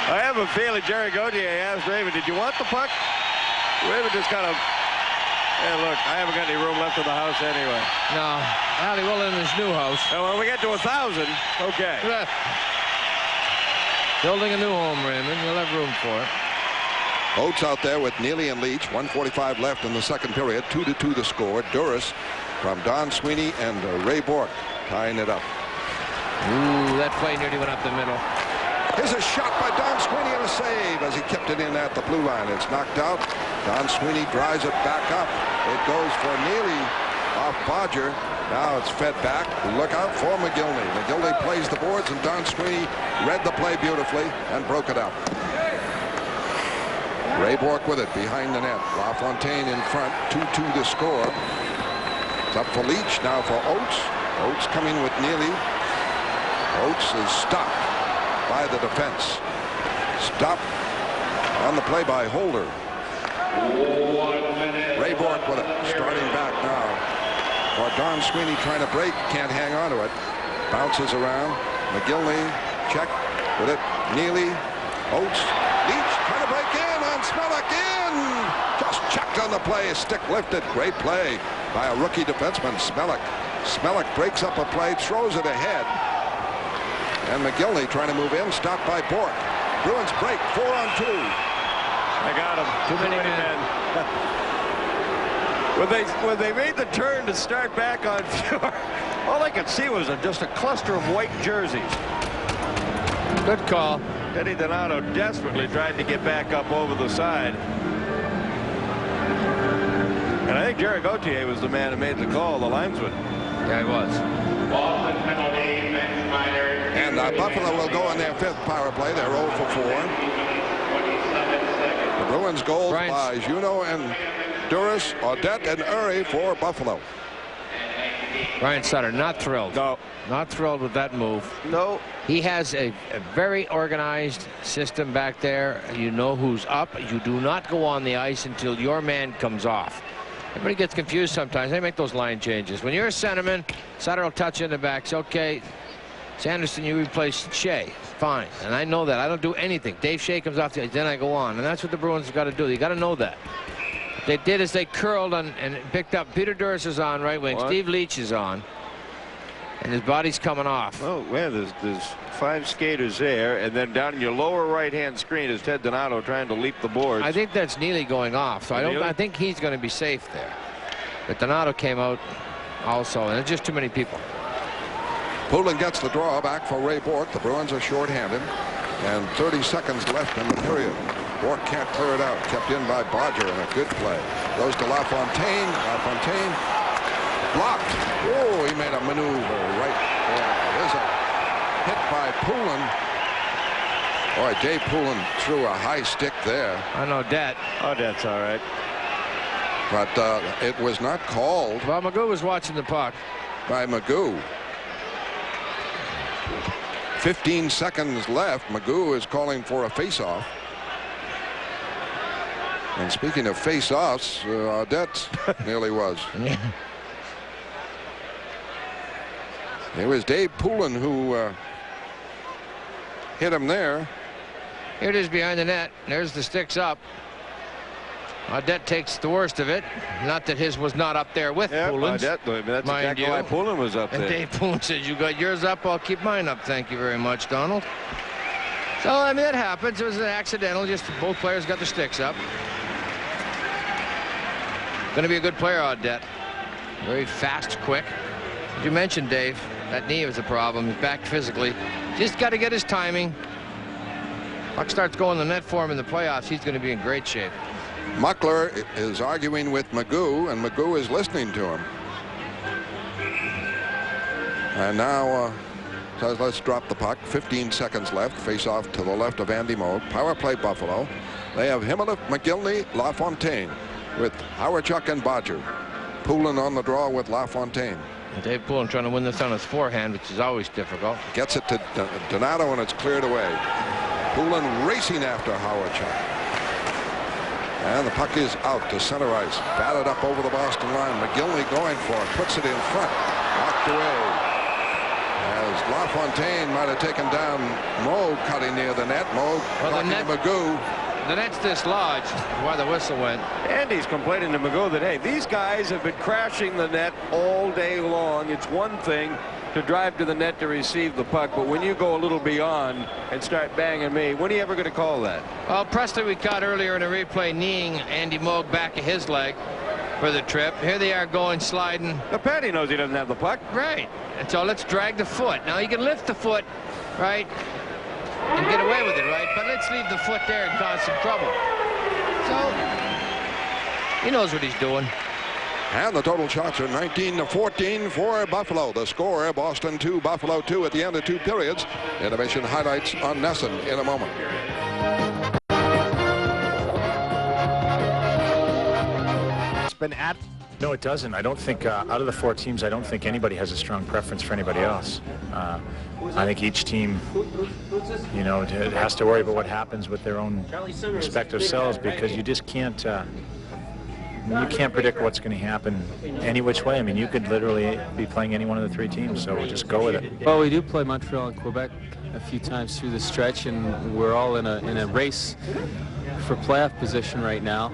I have a feeling Jerry Gauthier asked Raven, did you want the puck? Raven just kind of, hey, look, I haven't got any room left in the house anyway. No, well, he will in his new house. And when we get to 1,000, okay. Building a new home, Raymond. You'll have room for it. Oates out there with Neely and Leach. 1:45 left in the second period. 2-2 the score. Doris from Don Sweeney and Ray Bourque tying it up. Ooh, that play nearly went up the middle. Here's a shot by Don Sweeney and a save as he kept it in at the blue line. It's knocked out. Don Sweeney drives it back up. It goes for Neely off Bodger. Now it's fed back. Look out for McGillney. McGillney plays the boards, and Don Sweeney read the play beautifully and broke it up. Ray Bourque with it behind the net. LaFontaine in front. 2-2 the score. It's up for Leach, now for Oates. Oates coming with Neely. Oates is stopped by the defense. Stopped on the play by Holder. Ray Bourque with it. Starting back now. For Don Sweeney trying to break, can't hang on to it. Bounces around. McGillney check with it. Neely, Oates, Leach trying to break in on Smellick in. Just checked on the play. Stick lifted. Great play by a rookie defenseman, Smellick. Smellick breaks up a play, throws it ahead. And McGillney trying to move in, stopped by Bourque. Bruins break, 4-on-2. I got him. Too many men. When they made the turn to start back on Fuhr, all I could see was just a cluster of white jerseys. Good call. Teddy Donato desperately tried to get back up over the side. And I think Jerry Gauthier was the man who made the call, the linesman. Yeah, he was. Boston penalty, Max Minor. And Buffalo will go on their 5th power play. They're 0 for 4. The Bruins goals Brian. by Juneau and Duras, Audette and Uri for Buffalo. Brian Sutter, not thrilled. No. Not thrilled with that move. No. He has a very organized system back there. You know who's up. You do not go on the ice until your man comes off. Everybody gets confused sometimes. They make those line changes. When you're a centerman, Sutter will touch in the backs. Okay, Sanderson, you replace Shea. Fine. And I know that. I don't do anything. Dave Shea comes off the ice, then I go on. And that's what the Bruins have got to do. You got to know that. What they did is they curled and picked up. Peter Duras is on right wing. What? Steve Leach is on. And his body's coming off. Oh, yeah, there's 5 skaters there, and then down in your lower right-hand screen is Ted Donato trying to leap the boards. I think that's Neely going off, so I think he's going to be safe there. But Donato came out also, and it's just too many people. Poulin gets the draw back for Ray Bork. The Bruins are shorthanded, and 30 seconds left in the period. Bork can't clear it out. Kept in by Bodger, and a good play. Goes to LaFontaine. LaFontaine blocked. Oh, he made a maneuver right there. There's a hit by Poulin. Boy, Dave Poulin threw a high stick there. I know that. Oh, that's all right. But it was not called. Well, Magoo was watching the puck. By Magoo. 15 seconds left. Magoo is calling for a face-off. And speaking of face-offs, Audette nearly was. It was Dave Poulin who hit him there. Here it is behind the net. There's the sticks up. Audette takes the worst of it. Not that his was not up there with Poulin's. That's exactly why Poulin was up there. And Dave Poulin says, you got yours up, I'll keep mine up. Thank you very much, Donald. So, I mean, that happens. It was an accidental. Just both players got their sticks up. Going to be a good player, Audette. Very fast, quick. As you mentioned, Dave, that knee was a problem. He's back physically. Just got to get his timing. Puck starts going the net for him in the playoffs. He's going to be in great shape. Muckler is arguing with Magoo, and Magoo is listening to him. And now says let's drop the puck. 15 seconds left. Face off to the left of Andy Moog. Power play Buffalo. They have Himmelif, McGillney, LaFontaine with Howardchuk and Bodger. Poulin on the draw with LaFontaine. Dave Poulin trying to win this on his forehand, which is always difficult. Gets it to Donato, and it's cleared away. Poulin racing after Howardchuk. And the puck is out to center ice. Batted up over the Boston line. McGillney going for it. Puts it in front. Knocked away. As LaFontaine might have taken down Moog cutting near the net. Moog talking to Magoo. The net's dislodged. Why the whistle went. Andy's complaining to Magoo that, hey, these guys have been crashing the net all day long. It's one thing to drive to the net to receive the puck, but when you go a little beyond and start banging me, when are you ever going to call that? Well, Presley we caught earlier in a replay kneeing Andy Moog back of his leg for the trip. Here they are going sliding. The Patty knows he doesn't have the puck. Right. And so let's drag the foot. Now you can lift the foot, right, and get away with it, right? But let's leave the foot there and cause some trouble. So he knows what he's doing. And the total shots are 19-14 for Buffalo. The score, Boston 2, Buffalo 2 at the end of 2 periods. Innovation highlights on Nesson in a moment. It's been at. No, it doesn't. I don't think out of the 4 teams, I don't think anybody has a strong preference for anybody else. I think each team, you know, has to worry about what happens with their own respective selves, because you just can't. You can't predict what's going to happen any which way. I mean, you could literally be playing any one of the 3 teams, so we'll just go with it. Well, we do play Montreal and Quebec a few times through the stretch, and we're all in a race for playoff position right now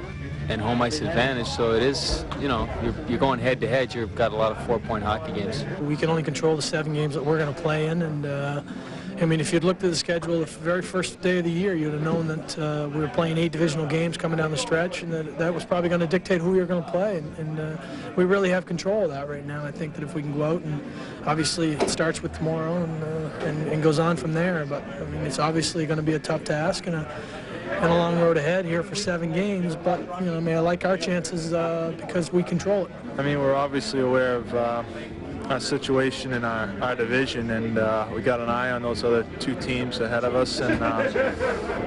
and home ice advantage. So it is, you know, you're going head to head. You've got a lot of 4-point hockey games. We can only control the 7 games that we're going to play in, and I mean, if you'd looked at the schedule the very first day of the year, you'd have known that we were playing 8 divisional games coming down the stretch, and that was probably going to dictate who you're going to play. And we really have control of that right now. I think that if we can go out, and obviously it starts with tomorrow and goes on from there. But I mean, it's obviously going to be a tough task and a long road ahead here for 7 games. But you know, I mean, I like our chances because we control it. I mean, we're obviously aware of situation in our division, and we got an eye on those other 2 teams ahead of us. And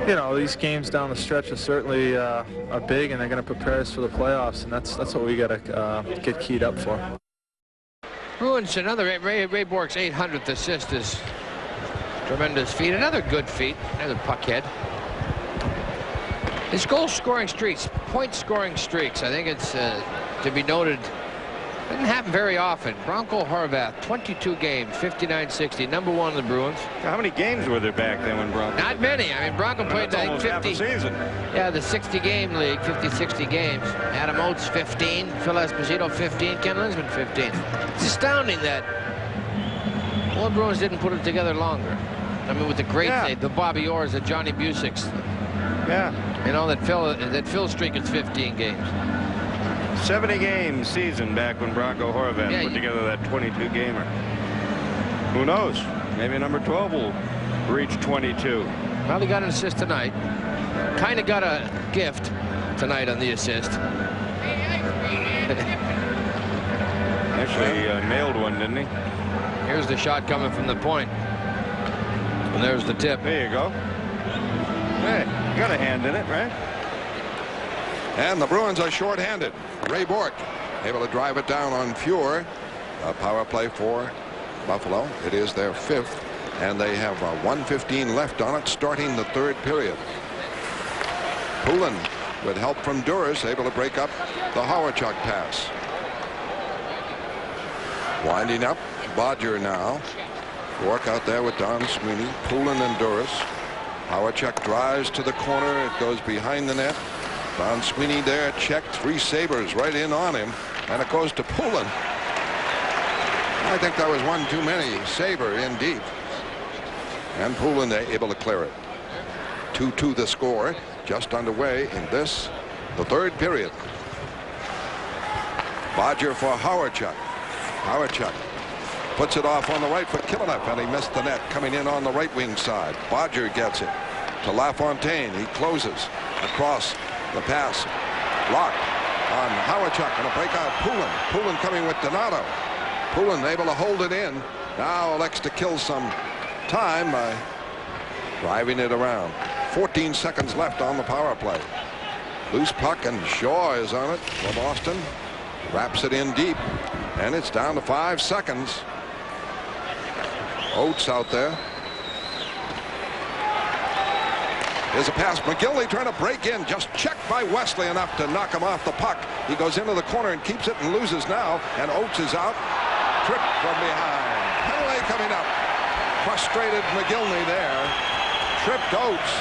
you know, these games down the stretch are certainly are big, and they're going to prepare us for the playoffs, and that's what we got to get keyed up for. Bruins, another Ray Bork's 800th assist is tremendous feat. Another good feat. Another puck head. His goal scoring streaks, point scoring streaks, I think it's to be noted. Didn't happen very often. Bronco Horvath, 22 games, 59-60, #1 in the Bruins. How many games were there back then when Bronco? Not many. I mean, Bronco played like 50. Half a season. Yeah, the 60-game league, 50-60 games. Adam Oates, 15. Phil Esposito, 15. Ken Linsman, 15. It's astounding that the Bruins didn't put it together longer. I mean, with the greats, the Bobby Orrs, the Johnny Busicks. Yeah. You know, that Phil streak is 15 games. 70 game season back when Bronco Horvath put together that 22 gamer. Who knows? Maybe number 12 will reach 22. Well, he got an assist tonight. Kind of got a gift tonight on the assist. Actually nailed one, didn't he? Here's the shot coming from the point. And there's the tip. There you go. Hey, you got a hand in it, right? And the Bruins are shorthanded. Ray Bork able to drive it down on Fuhr. A power play for Buffalo. It is their 5th, and they have 1:15 left on it, starting the 3rd period. Poulin, with help from Duras, able to break up the Howard-Chuck pass. Winding up, Bodger now. Bork out there with Don Sweeney, Poulin and Duras. Howard-Chuck drives to the corner. It goes behind the net. Don Sweeney there checked. 3 Sabres right in on him, and it goes to Poulin. I think that was one too many. Sabre in deep, and Poulin able to clear it. 2-2 the score, just underway in this, the 3rd period. Bodger for Howard-Chuck. Howard-Chuck puts it off on the right for Kilinev, and he missed the net coming in on the right wing side. Bodger gets it to LaFontaine. He closes across the pass. Locked on Howard-Chuck, and a breakout Poulin. Poulin coming with Donato. Poulin able to hold it in. Now elects to kill some time by driving it around. 14 seconds left on the power play. Loose puck, and Shaw is on it for Boston. Wraps it in deep, and it's down to 5 seconds. Oates out there. There's a pass. McGillney trying to break in. Just checked by Wesley enough to knock him off the puck. He goes into the corner and keeps it and loses now. And Oates is out. Tripped from behind. Penalty coming up. Frustrated McGillney there. Tripped Oates.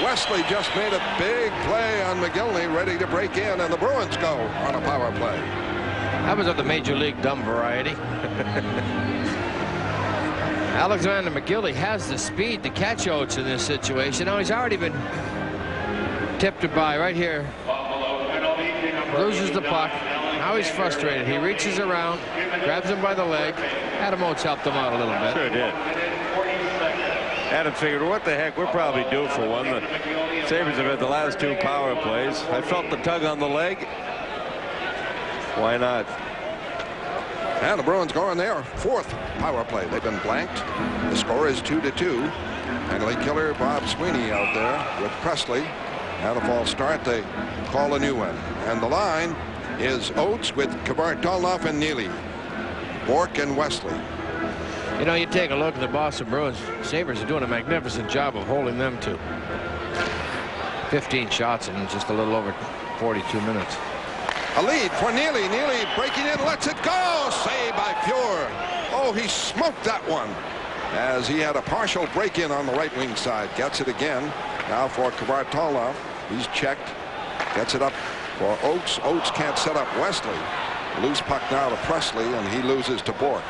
Wesley just made a big play on McGillney, ready to break in, and the Bruins go on a power play. That was of the Major League dumb variety. Alexander McGillney has the speed to catch Oates in this situation. Now he's already been tipped by right here. Loses the puck. Now he's frustrated. He reaches around, grabs him by the leg. Adam Oates helped him out a little bit. Sure did. Adam figured, what the heck, we're probably due for one. The Sabres have had the last 2 power plays. I felt the tug on the leg. Why not? And the Bruins go on their 4th power play. They've been blanked. The score is 2-2. Penalty killer Bob Sweeney out there with Presley. Had a false start. They call a new one. And the line is Oates with Kvartalov and Neely. Bork and Wesley. You know, you take a look at the Boston Bruins. Sabres are doing a magnificent job of holding them to 15 shots in just a little over 42 minutes. A lead for Neely. Neely breaking in, lets it go. Saved by Fuhr. Oh, he smoked that one as he had a partial break-in on the right wing side. Gets it again. Now for Kvartalov. He's checked. Gets it up for Oates. Oates can't set up Wesley. Loose puck now to Presley, and he loses to Bork.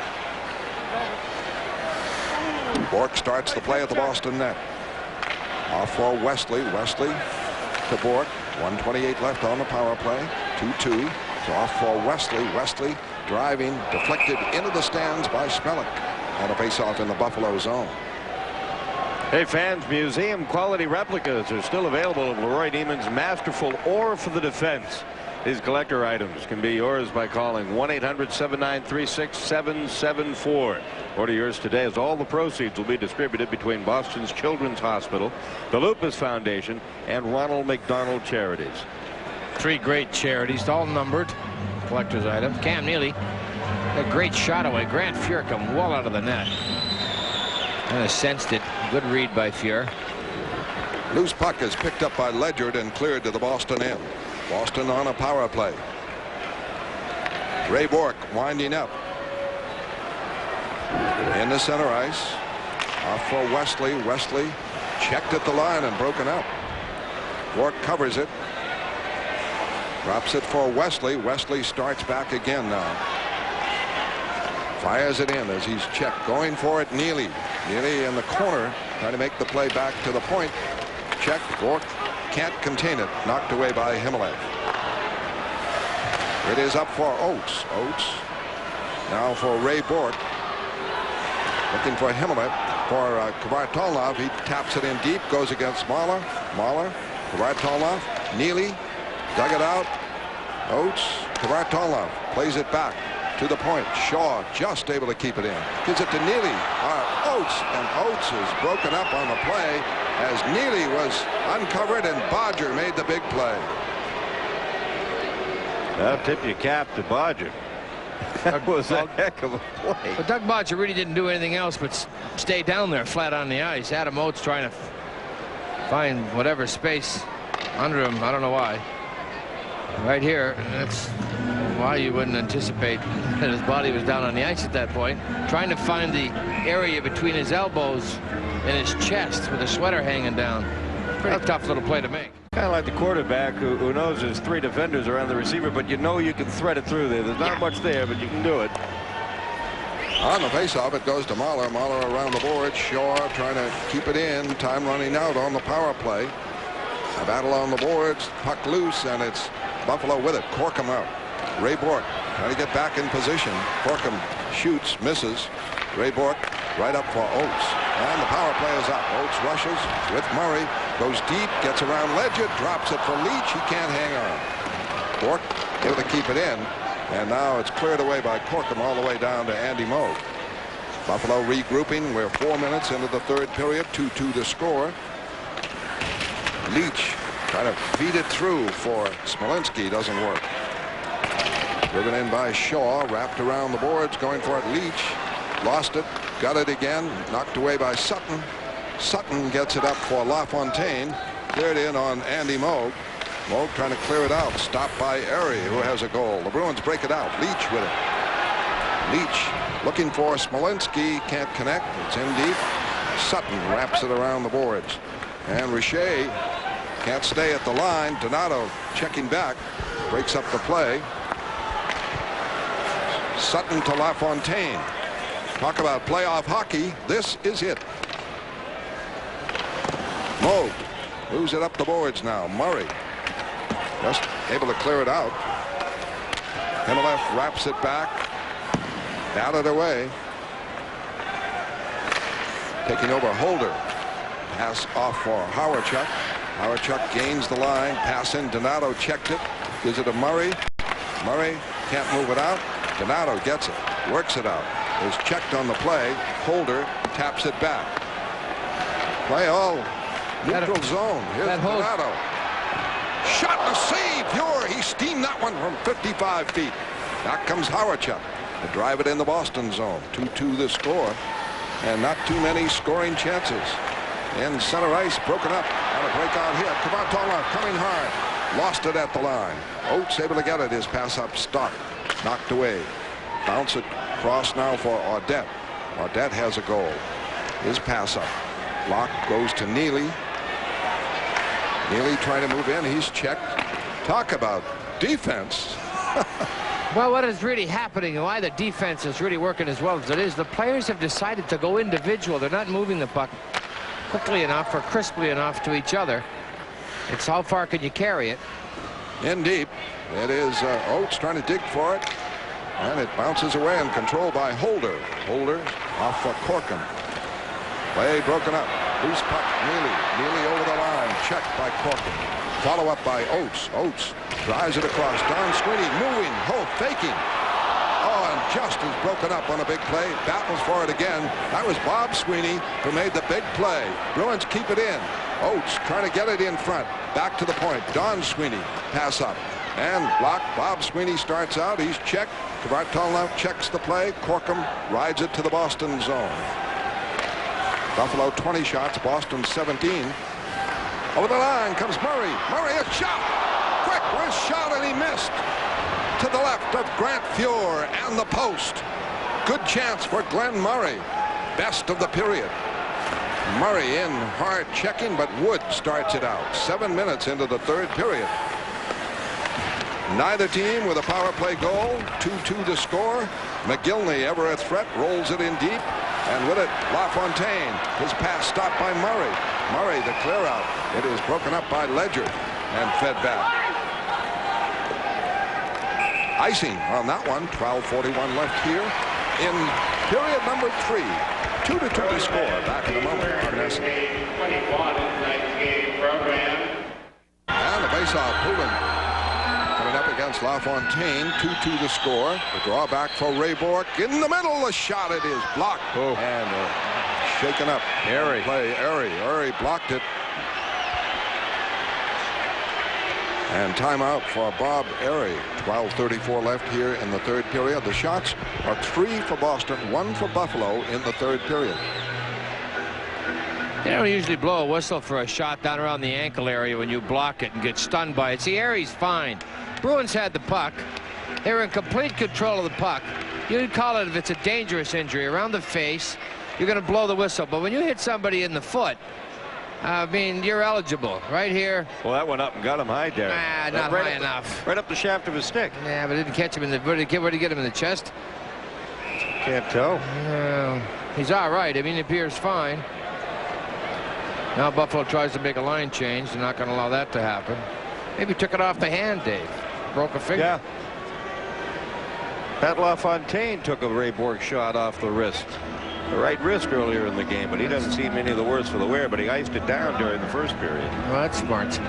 Bork starts the play at the Boston net. Off for Wesley. Wesley to Bork. 1:28 left on the power play. 2-2. It's off for Wesley. Wesley driving, deflected into the stands by Smellick. And a face-off in the Buffalo zone. Hey fans, museum quality replicas are still available of Leroy Neiman's masterful Ore for the Defense. These collector items can be yours by calling 1-800-793-6774. Order yours today, as all the proceeds will be distributed between Boston's Children's Hospital, the Lupus Foundation, and Ronald McDonald Charities. 3 great charities, all numbered. Collector's items. Cam Neely, a great shot away. Grant Fuhr come well out of the net. Kind of sensed it. Good read by Fuhr. Loose puck is picked up by Ledyard and cleared to the Boston end. Boston on a power play. Ray Bourque winding up. In the center ice. Off for Wesley. Wesley checked at the line and broken up. Bourque covers it. Drops it for Wesley. Wesley starts back again now. Fires it in as he's checked. Going for it, Neely. Neely in the corner, trying to make the play back to the point. Check. Bourque can't contain it. Knocked away by Himmelev. It is up for Oates. Oates now for Ray Bourque. Looking for Himmelev. For Kvartalov. He taps it in deep. Goes against Mahler. Mahler. Kvartalov. Neely. Dug it out. Oates. Kvartalov plays it back to the point. Shaw just able to keep it in. Gives it to Neely. Oates. And Oates is broken up on the play as Neely was uncovered and Bodger made the big play. I'll tip your cap to Bodger. That was a heck of a play. But Doug Bodger really didn't do anything else but stay down there flat on the ice. Adam Oates trying to find whatever space under him. I don't know why. Right here, that's why you wouldn't anticipate that his body was down on the ice at that point. Trying to find the area between his elbows and his chest with the sweater hanging down. Pretty tough little play to make. Kind of like the quarterback who knows there's 3 defenders around the receiver, but you know you can thread it through there. There's not much there, but you can do it. On the faceoff, it goes to Mahler. Mahler around the board. Shaw trying to keep it in. Time running out on the power play. A battle on the boards. Puck loose, and it's Buffalo with it. Corkum out. Ray Bourque trying to get back in position. Corkum shoots, misses. Ray Bourque right up for Oates. And the power play is up. Oates rushes with Murray. Goes deep, gets around Ledyard, drops it for Leach. He can't hang on. Bourque able to keep it in. And now it's cleared away by Corkum all the way down to Andy Moog. Buffalo regrouping. We're 4 minutes into the third period. 2-2 to score. Leach trying to feed it through for Smolinski. Doesn't work. Driven in by Shaw. Wrapped around the boards. Going for it. Leach lost it. Got it again. Knocked away by Sutton. Sutton gets it up for LaFontaine. Cleared in on Andy Moog. Moog trying to clear it out. Stopped by Erie, who has a goal. The Bruins break it out. Leach with it. Leach looking for Smolinski. Can't connect. It's in deep. Sutton wraps it around the boards. And Richer can't stay at the line. Donato checking back. Breaks up the play. Sutton to LaFontaine. Talk about playoff hockey. This is it. Moog moves it up the boards now. Murray just able to clear it out. Himmelev wraps it back. Out of the way. Taking over Holder. Pass off for Howardchuk. Howardchuk gains the line. Pass in. Donato checked it. Gives it to Murray. Murray can't move it out. Donato gets it. Works it out. Is checked on the play. Holder taps it back. Play all neutral zone. Here's Donato. Shot and a save. Fuhr. He steamed that one from 55 feet. Back comes Howardchuk to drive it in the Boston zone. 2-2 the score. And not too many scoring chances. In center ice, broken up. On a breakout hit. Kvartalov coming hard. Lost it at the line. Oates able to get it. His pass up stopped. Knocked away. Bounce it across now for Audette. Audette has a goal. His pass up. Lock goes to Neely. Neely trying to move in. He's checked. Talk about defense. Well, what is really happening and why the defense is really working as well as it is, the players have decided to go individual. They're not moving the puck quickly enough or crisply enough to each other. It's how far can you carry it? In deep. It is Oates trying to dig for it. And it bounces away and controlled by Holder. Holder off for Corkum. Play broken up. Loose puck, Neely over the line. Checked by Corcoran. Follow up by Oates. Oates drives it across. Don Sweeney moving. Hope faking. Oh, and just is broken up on a big play. Battles for it again. That was Bob Sweeney who made the big play. Bruins keep it in. Oates trying to get it in front. Back to the point. Don Sweeney pass up. And blocked. Bob Sweeney starts out. He's checked. Kvartalov checks the play. Corkum rides it to the Boston zone. Buffalo 20 shots. Boston 17. Over the line comes Murray. Murray, a shot. Quick wrist shot, and he missed. To the left of Grant Fuhr and the post. Good chance for Glenn Murray. Best of the period. Murray in hard checking, but Wood starts it out. 7 minutes into the third period. Neither team with a power play goal. 2-2 to score. McGillney, ever a threat, rolls it in deep. And with it, LaFontaine. His pass stopped by Murray. Murray, the clear out. It is broken up by Ledger and fed back. Icing on that one. 12:41 left here in period number 3. 2-2 to score. Back in a moment. And the faceoff. Poulin coming up against LaFontaine. 2-2 to score. The drawback for Ray Bourque. In the middle, the shot. It is blocked. Oh. And shaken up. Airy. Play. Airy blocked it. And timeout for Bob Airy. 12:34 left here in the third period. The shots are 3 for Boston, 1 for Buffalo in the third period. They don't usually blow a whistle for a shot down around the ankle area when you block it and get stunned by it. See, Airy's fine. Bruins had the puck. They were in complete control of the puck. You'd call it, if it's a dangerous injury around the face, you're going to blow the whistle. But when you hit somebody in the foot, I mean, you're eligible right here. Well, that went up and got him high there. Not high enough. Right up the shaft of his stick. Yeah, but it didn't catch him in the. Where did he get him in the chest? Can't tell. He's all right. I mean, it appears fine. Now Buffalo tries to make a line change. They're not going to allow that to happen. Maybe took it off the hand, Dave. Broke a finger. Yeah. Pat LaFontaine took a Ray Bourque shot off the wrist. The right wrist earlier in the game, but he doesn't seem any of the worse for the wear, but he iced it down during the first period. Well, that's smart.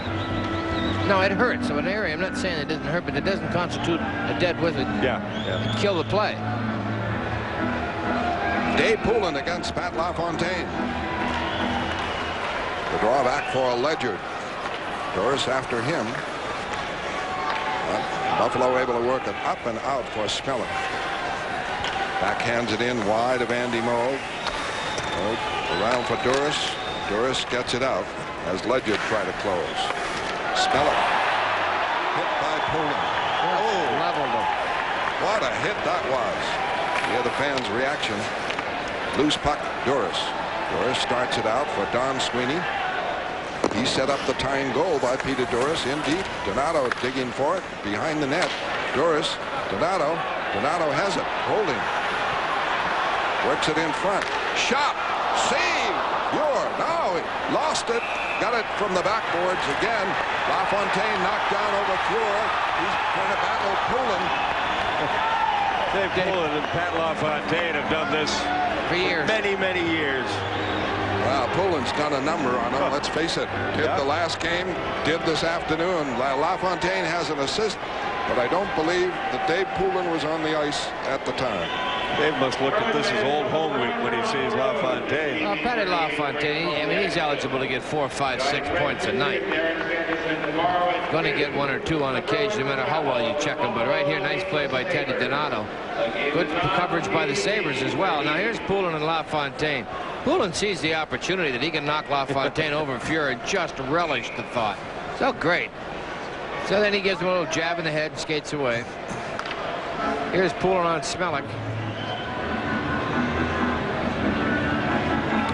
No, it hurts. So an area, I'm not saying it doesn't hurt, but it doesn't constitute a dead whistle. Yeah. It'd kill the play. Dave Poulin against Pat LaFontaine. The drawback for Ledger. Doris after him. Buffalo able to work it up and out for Spelling. Backhands it in wide of Andy Moe. Around for Duras. Duras gets it out as Ledger try to close. Spelling. Hit by Poulin. Oh, leveled him. What a hit that was. The other fans' reaction. Loose puck, Duras. Duras starts it out for Don Sweeney. He set up the tying goal by Peter Duras in deep. Donato digging for it behind the net. Duras, Donato. Donato has it. Holding. Works it in front. Shot. Save. Fuhr. No, he lost it. Got it from the backboards again. LaFontaine knocked down over Fuhr. He's trying to battle Poulin. Dave Poulin and Pat LaFontaine have done this for years. Many years. Well, Poulin's done a number on him. Let's face it. Did the last game. Did this afternoon. LaFontaine has an assist, but I don't believe that Dave Poulin was on the ice at the time. Dave must look at this as old home week when he sees LaFontaine. Well, Patty LaFontaine, I mean, he's eligible to get 4, 5, 6 points a night. Going to get 1 or 2 on occasion, no matter how well you check him. But right here, nice play by Teddy Donato. Good coverage by the Sabres as well. Now here's Poulin and LaFontaine. Poulin sees the opportunity that he can knock LaFontaine over Fuhr and just relish the thought. So great. So then he gives him a little jab in the head and skates away. Here's Poulin on Smellick.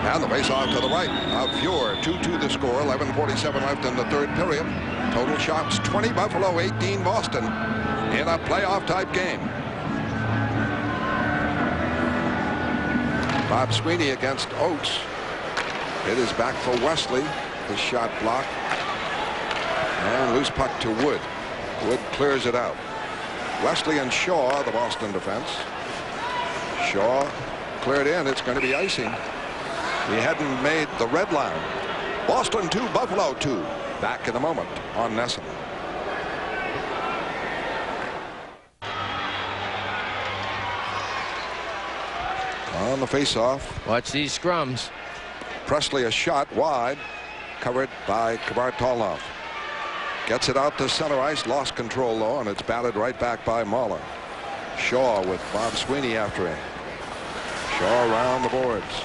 And the face-off to the right of Fuhr. 2-2 the score. 11:47 left in the third period. Total shots 20 Buffalo, 18 Boston in a playoff-type game. Bob Sweeney against Oates. It is back for Wesley. His shot blocked. And loose puck to Wood. Wood clears it out. Wesley and Shaw, the Boston defense. Shaw cleared in. It's going to be icing. He hadn't made the red line. Boston 2, Buffalo 2. Back in a moment on NESN. On the face-off. Watch these scrums. Presley a shot wide, covered by Kvartalov. Gets it out to center ice, lost control though, and it's batted right back by Mahler. Shaw with Bob Sweeney after him. Shaw around the boards.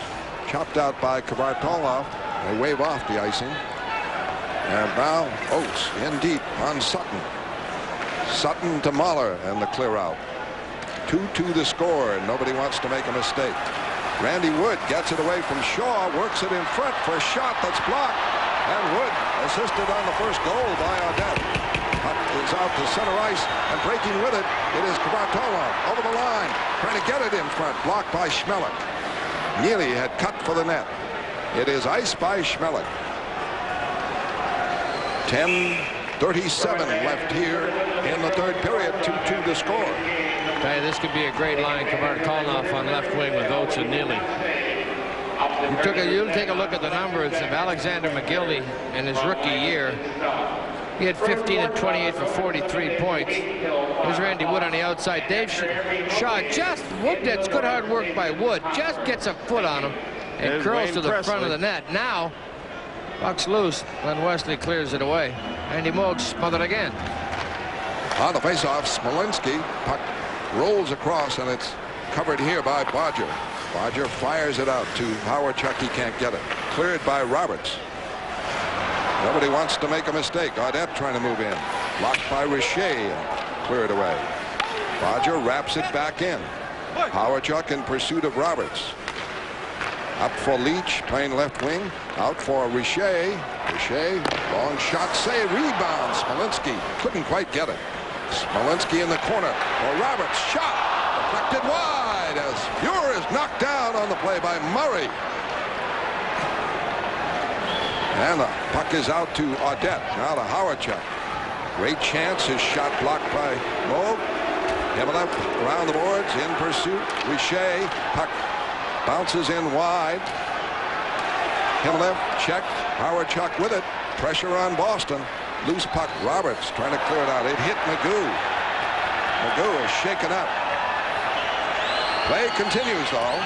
Chopped out by Kvartalov. They wave off the icing. And now Oates in deep on Sutton. Sutton to Mahler and the clear out. 2-2 the score, and nobody wants to make a mistake. Randy Wood gets it away from Shaw, works it in front for a shot that's blocked. And Wood assisted on the first goal by Audette. Puck is out to center ice, and breaking with it, it is Kvartalov over the line, trying to get it in front, blocked by Schmelik. Neely had cut for the net. It is iced by Schmelik. 10:37 left here in the third period. 2-2 to score. Tell you, this could be a great line. Kvartalov on left wing with Oates and Neely. You take a look at the numbers of Alexander McGillney in his rookie year. He had 15 and 28 for 43 points. Here's Randy Wood on the outside. Dave Shaw just that's good hard work by Wood. Just gets a foot on him and curls to the front of the net. Now puck's loose. Glenn Wesley clears it away. Andy Moog smothered again. On the faceoff, Smolinski. Puck rolls across, and it's covered here by Bodger. Bodger fires it out to Howard-Chuck. He can't get it. Cleared by Roberts. Nobody wants to make a mistake. Audette trying to move in. Blocked by Richer. Cleared away. Bodger wraps it back in. Howard-Chuck in pursuit of Roberts. Up for Leach, playing left wing. Out for Richer. Richer, long shot, save, rebound. Smolinski couldn't quite get it. Smolinski in the corner. For Roberts, shot. Deflected wide as Fuhr is knocked down on the play by Murray. And the puck is out to Audette. Now to Howard-Chuck. Great chance. His shot blocked by Moog. Himmelef around the boards in pursuit. Richer. Puck bounces in wide. Himmelef checked. Howard-Chuck with it. Pressure on Boston. Loose puck. Roberts trying to clear it out. It hit Magoo. Magoo is shaken up. Play continues though.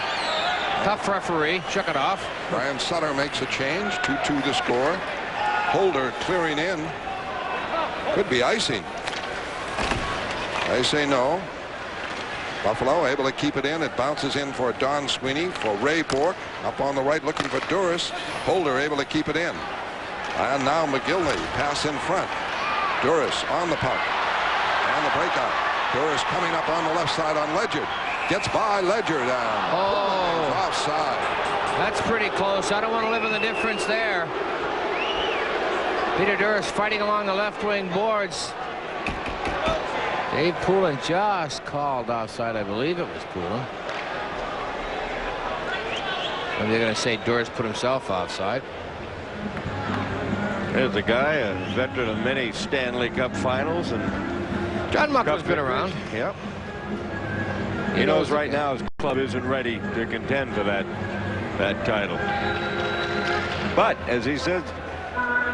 Tough referee. Shook it off. Brian Sutter makes a change. 2-2 to score. Holder clearing in. Could be icing. They say no. Buffalo able to keep it in. It bounces in for Don Sweeney, for Ray Bourque. Up on the right looking for Duras. Holder able to keep it in. And now McGillney pass in front. Duras on the puck. And the breakout. Duras coming up on the left side on Ledger. Gets by Ledger down. Oh. Offside. That's pretty close. I don't want to live in the difference there. Peter Duras fighting along the left wing boards. Dave Poulin just called offside. I believe it was Poulin. Maybe they're going to say Duras put himself offside. There's a guy, a veteran of many Stanley Cup finals, and John Muckler's been around. Yep. He knows right now his club isn't ready to contend for that title. But as he says,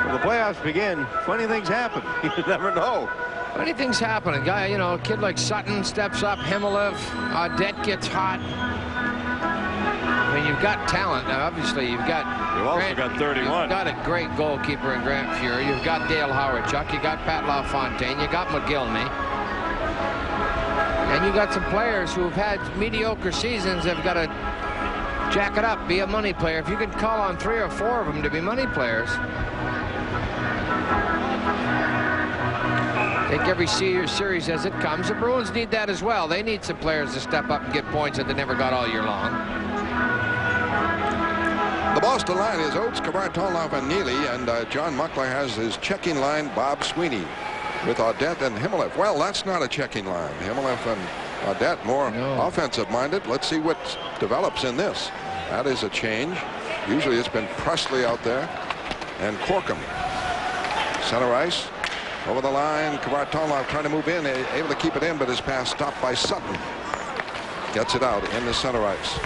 when the playoffs begin, funny things happen. You never know. Funny things happen. A guy, you know, a kid like Sutton steps up. Himmelef, Audette gets hot. I mean, you've got talent. Now, obviously, you've also got 31. You've got a great goalkeeper in Grant Fuhr. You've got Dale Howard-Chuck. You got Pat LaFontaine. You got McGillney. And you got some players who have had mediocre seasons. Have got to jack it up, be a money player. If you could call on 3 or 4 of them to be money players. Take every series as it comes. The Bruins need that as well. They need some players to step up and get points that they never got all year long. The Boston line is Oates, Kvartalov, and Neely, and John Muckler has his checking line, Bob Sweeney, with Audette and Himmelef. Well, that's not a checking line. Himmelef and Audette more offensive-minded. Let's see what develops in this. That is a change. Usually it's been Presley out there and Corkum. Center ice. Over the line, Kvartalov trying to move in, able to keep it in, but his pass stopped by Sutton. Gets it out in the center ice.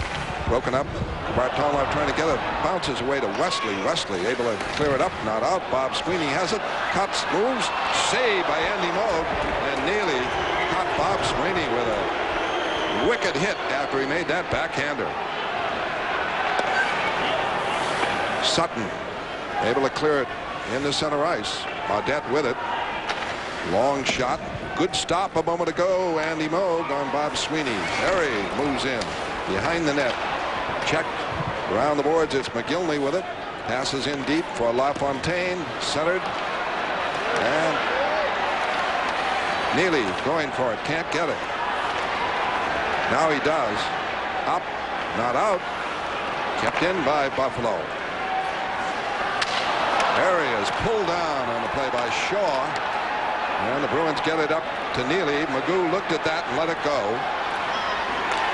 broken up. Bartolov trying to get it. Bounces away to Wesley. Wesley able to clear it up. Not out. Bob Sweeney has it. Cuts. Moves. Saved by Andy Moog. And Neely caught Bob Sweeney with a wicked hit after he made that backhander. Sutton able to clear it into center ice. Audette with it. Long shot. Good stop a moment ago. Andy Moog on Bob Sweeney. Harry moves in behind the net. Checked around the boards. It's McGillney with it. Passes in deep for LaFontaine. Centered. And Neely going for it. Can't get it. Now he does. Up. Not out. Kept in by Buffalo. Harry is pulled down on the play by Shaw. And the Bruins get it up to Neely. Magoo looked at that and let it go.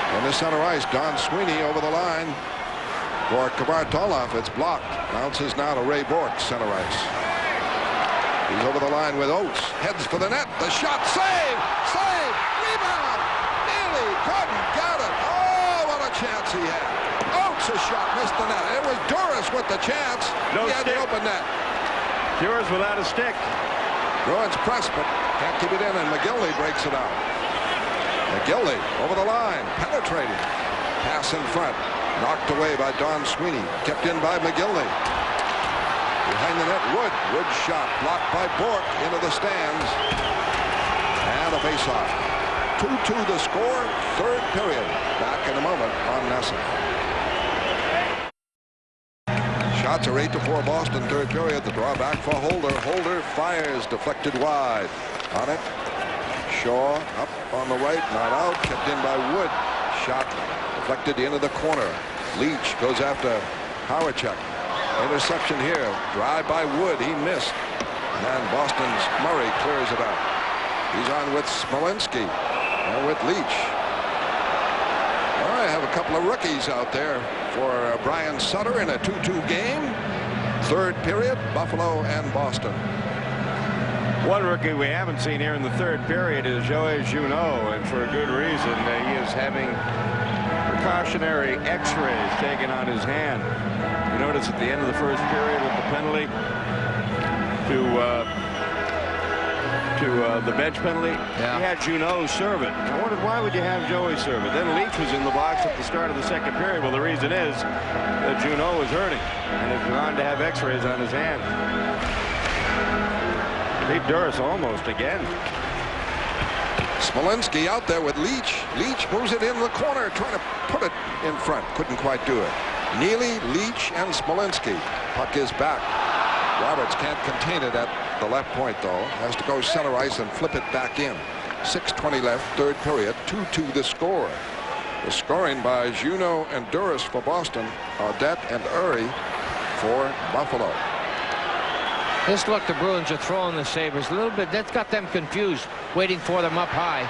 In the center ice, Don Sweeney over the line for Kavartolov. It's blocked. Bounces now to Ray Bourque, center ice. He's over the line with Oates. Heads for the net. The shot. Save! Save! Rebound! Neely couldn't get it. Oh, what a chance he had. Oates' shot missed the net. It was Duras with the chance. No he had stick. the open net. Duras without a stick. Bruins press, but can't keep it in, and McGillney breaks it out. McGillney over the line, penetrating. Pass in front. Knocked away by Don Sweeney. Kept in by McGillney. Behind the net, Wood. Wood shot blocked by Bourque into the stands. And a face-off. 2-2 the score. Third period. Back in a moment on Nesson. Shots are 8-4 Boston, third period. The draw back for Holder. Holder fires, deflected wide. On it, Shaw up on the right, not out. Kept in by Wood. Shot deflected into the corner. Leach goes after Howardchuk. Interception here. Drive by Wood. He missed. And Boston's Murray clears it out. He's on with Smolinski and with Leach. I have a couple of rookies out there for Brian Sutter in a 2-2 game. Third period, Buffalo and Boston. One rookie we haven't seen here in the third period is Joey Junot, and for a good reason. He is having precautionary x-rays taken on his hand. You notice at the end of the first period with the penalty to the bench penalty, he had Junot serve it. I wondered, why would you have Joey serve it? Then Leach was in the box at the start of the second period. Well, the reason is that Junot was hurting and has gone to have x-rays on his hand. Beat Duras almost again. Smolinski out there with Leach. Leach moves it in the corner, trying to put it in front. Couldn't quite do it. Neely, Leach, and Smolinski. Puck is back. Roberts can't contain it at the left point, though. Has to go center ice and flip it back in. 6:20 left, third period. 2-2 the score. The scoring by Junot and Duras for Boston. Audette and Urey for Buffalo. This look, the Bruins are throwing the Sabres a little bit. That's got them confused, waiting for them up high.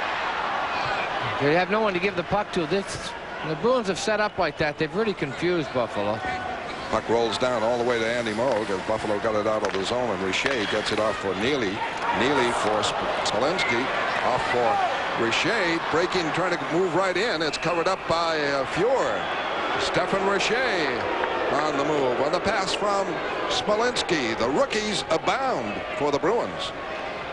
They have no one to give the puck to. The Bruins have set up like that. They've really confused Buffalo. Puck rolls down all the way to Andy Moog as Buffalo got it out of the zone, and Richer gets it off for Neely. Neely for Smolinski. Off for Richer. Breaking, trying to move right in. It's covered up by Fuhr. Stefan Richer on the move. On the pass from Smolinski. The rookies abound for the Bruins.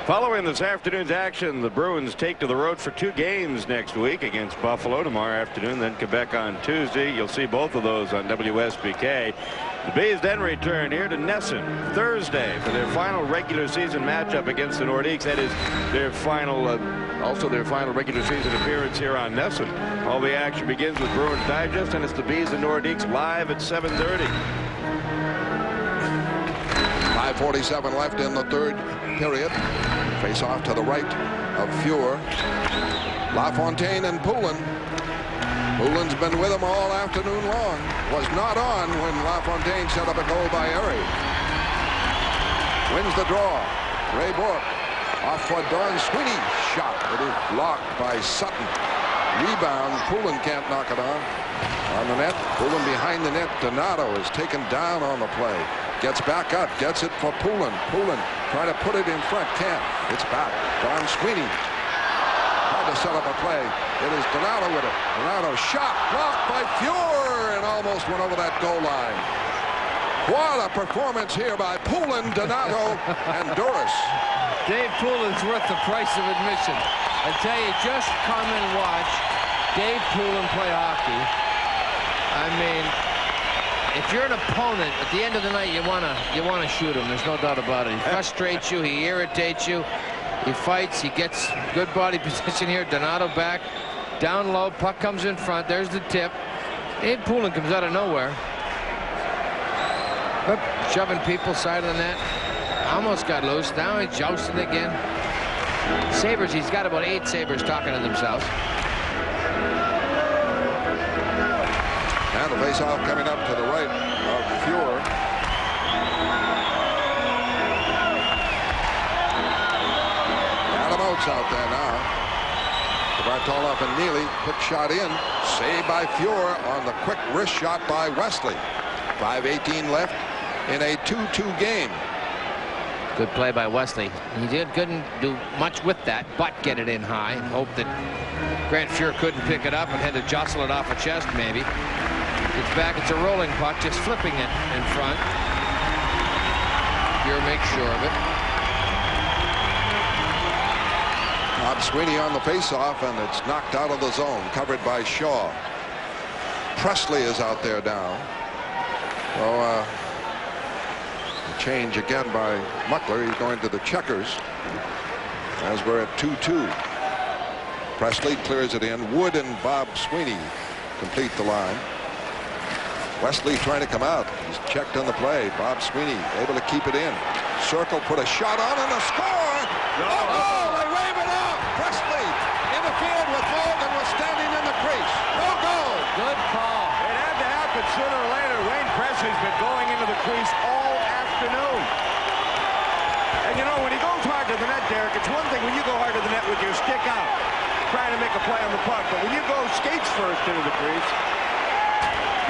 Following this afternoon's action, the Bruins take to the road for 2 games next week against Buffalo tomorrow afternoon, then Quebec on Tuesday. You'll see both of those on WSBK. The Bees then return here to Nesson Thursday for their final regular season matchup against the Nordiques. That is their final, also their final regular season appearance here on Nesson. All the action begins with Bruins Digest, and it's the Bees and Nordiques live at 7:30. 5:47 left in the third period. Face off to the right of Fuhr. LaFontaine and Poulin. Poulin's been with him all afternoon long. Was not on when LaFontaine set up a goal by Urey. Wins the draw. Ray Bourque. Off for Don Sweeney. Shot. It is blocked by Sutton. Rebound. Poulin can't knock it on the net. Poulin behind the net. Donato is taken down on the play. Gets back up, gets it for Poulin. Poulin trying to put it in front, can't. It's back. Don Sweeney. tried to set up a play. It is Donato with it. Donato shot blocked by Fuhr and almost went over that goal line. What a performance here by Poulin, Donato, and Duras. Dave Poulin's worth the price of admission. I tell you, just come and watch Dave Poulin play hockey. I mean, if you're an opponent, at the end of the night, you wanna shoot him. There's no doubt about it. He frustrates you. He irritates you. He fights. He gets good body position here. Donato back, down low. Puck comes in front. There's the tip. Dave Poulin comes out of nowhere. Oop, shoving people side of the net. Almost got loose. Now he's jousting again. Sabres, he's got about 8 Sabres talking to themselves. And the face-off coming up to the right of Fuhr. Adam Oates out there now. Bartoloff and Neely, quick shot in. Saved by Fuhr on the quick wrist shot by Wesley. 5:18 left in a 2-2 game. Good play by Wesley. He couldn't do much with that, but get it in high and hope that Grant Fuhr couldn't pick it up and had to jostle it off a chest maybe. It's back. It's a rolling puck, just flipping it in front. Fuhr makes sure of it. Bob Sweeney on the faceoff, and it's knocked out of the zone, covered by Shaw. Presley is out there now. So change again by Muckler. He's going to the checkers as we're at 2-2. Presley clears it in. Wood and Bob Sweeney complete the line. Wesley trying to come out. He's checked on the play. Bob Sweeney able to keep it in. Circle, put a shot on and a score. Oh, they wave it off. Presley interfered with Moog and was standing in the crease. No goal. Good call. It had to happen sooner or later. Wayne Presley's been going into the crease all afternoon. And you know, when he goes hard to the net, Derek, it's one thing when you go hard to the net with your stick out, trying to make a play on the puck. But when you go skates first into the crease,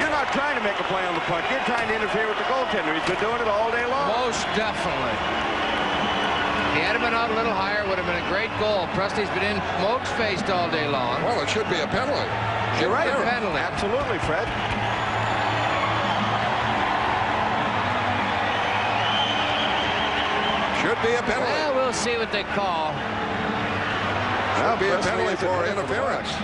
you're not trying to make a play on the puck. You're trying to interfere with the goaltender. He's been doing it all day long. Most definitely. He had been out a little higher, would have been a great goal. Presley's been in Moog's faced all day long. Well, it should be a penalty. You're right. A penalty. Absolutely, Fred. Should be a penalty. Well, we'll see what they call. That'll be a penalty for interference.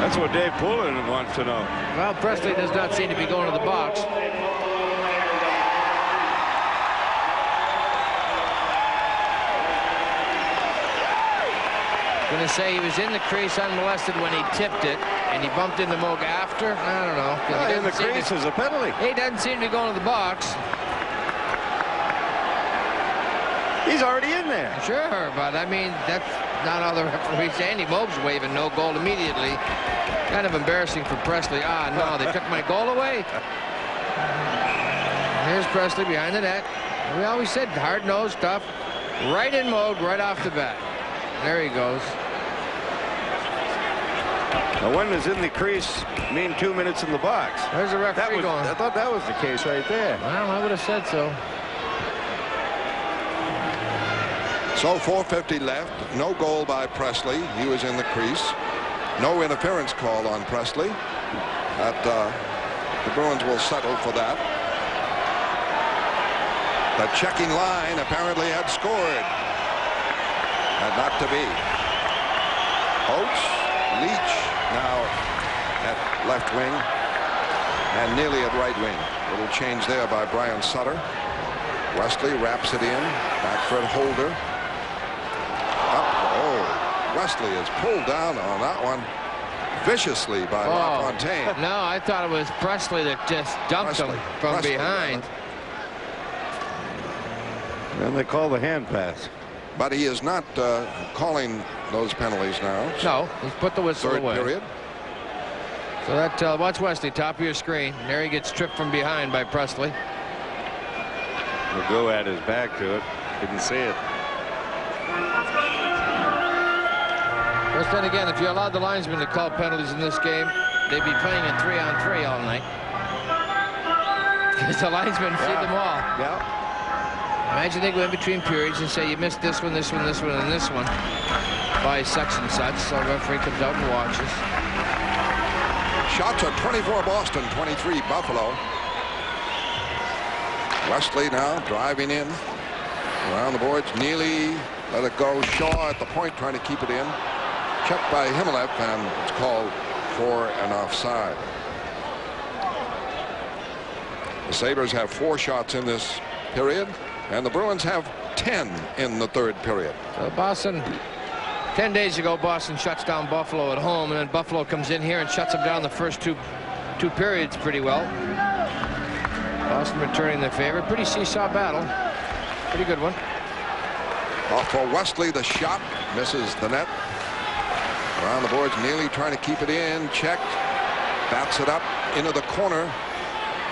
That's what Dave Poulin wants to know. Well, Presley does not seem to be going to the box. Going to say he was in the crease unmolested when he tipped it, and he bumped into Moog after. I don't know. In the crease is a penalty. He doesn't seem to be going to the box. He's already in there. Sure, but I mean, that's not all the referees. Andy Moog's waving no goal immediately. Kind of embarrassing for Presley. Ah, no, they took my goal away. Here's Presley behind the net. We always said hard-nosed, tough. Right in Moog, right off the bat. There he goes. Now, when does in the crease mean 2 minutes in the box? There's the referee going. I thought that was the case right there. Well, I would have said so. So 4:50 left. No goal by Presley. He was in the crease. No interference call on Presley. The Bruins will settle for that. The checking line apparently had scored. And not to be. Oates, Leach now at left wing, and Neely at right wing. Little change there by Brian Sutter. Wesley wraps it in. Back for Holder. Up. Oh, Wesley is pulled down on that one viciously by LaFontaine. No, I thought it was Presley that just dumped him from behind. And they call the hand pass. But he is not calling those penalties now. No, he's put the whistle Third away. period. So that watch Wesley, top of your screen. There he gets tripped from behind by Presley. We'll go at his back to it. Didn't see it. But then again, if you allowed the linesmen to call penalties in this game, they'd be playing in 3-on-3 all night. Because the linesmen see them all. Yeah. Imagine they go in between periods and say you missed this one, this one, this one, and this one by such and such. So the referee comes out and watches. Shots are 24 Boston, 23 Buffalo. Wesley now driving in. Around the boards, Neely let it go. Shaw at the point trying to keep it in. Checked by Himmelev, and it's called for an offside. The Sabres have 4 shots in this period, and the Bruins have 10 in the third period. So Boston, 10 days ago, Boston shuts down Buffalo at home, and then Buffalo comes in here and shuts them down the first two periods pretty well. Boston returning the favor. Pretty seesaw battle. Pretty good one. Off for Wesley, the shot misses the net. Around the boards, Neely trying to keep it in. Checked. Bats it up into the corner.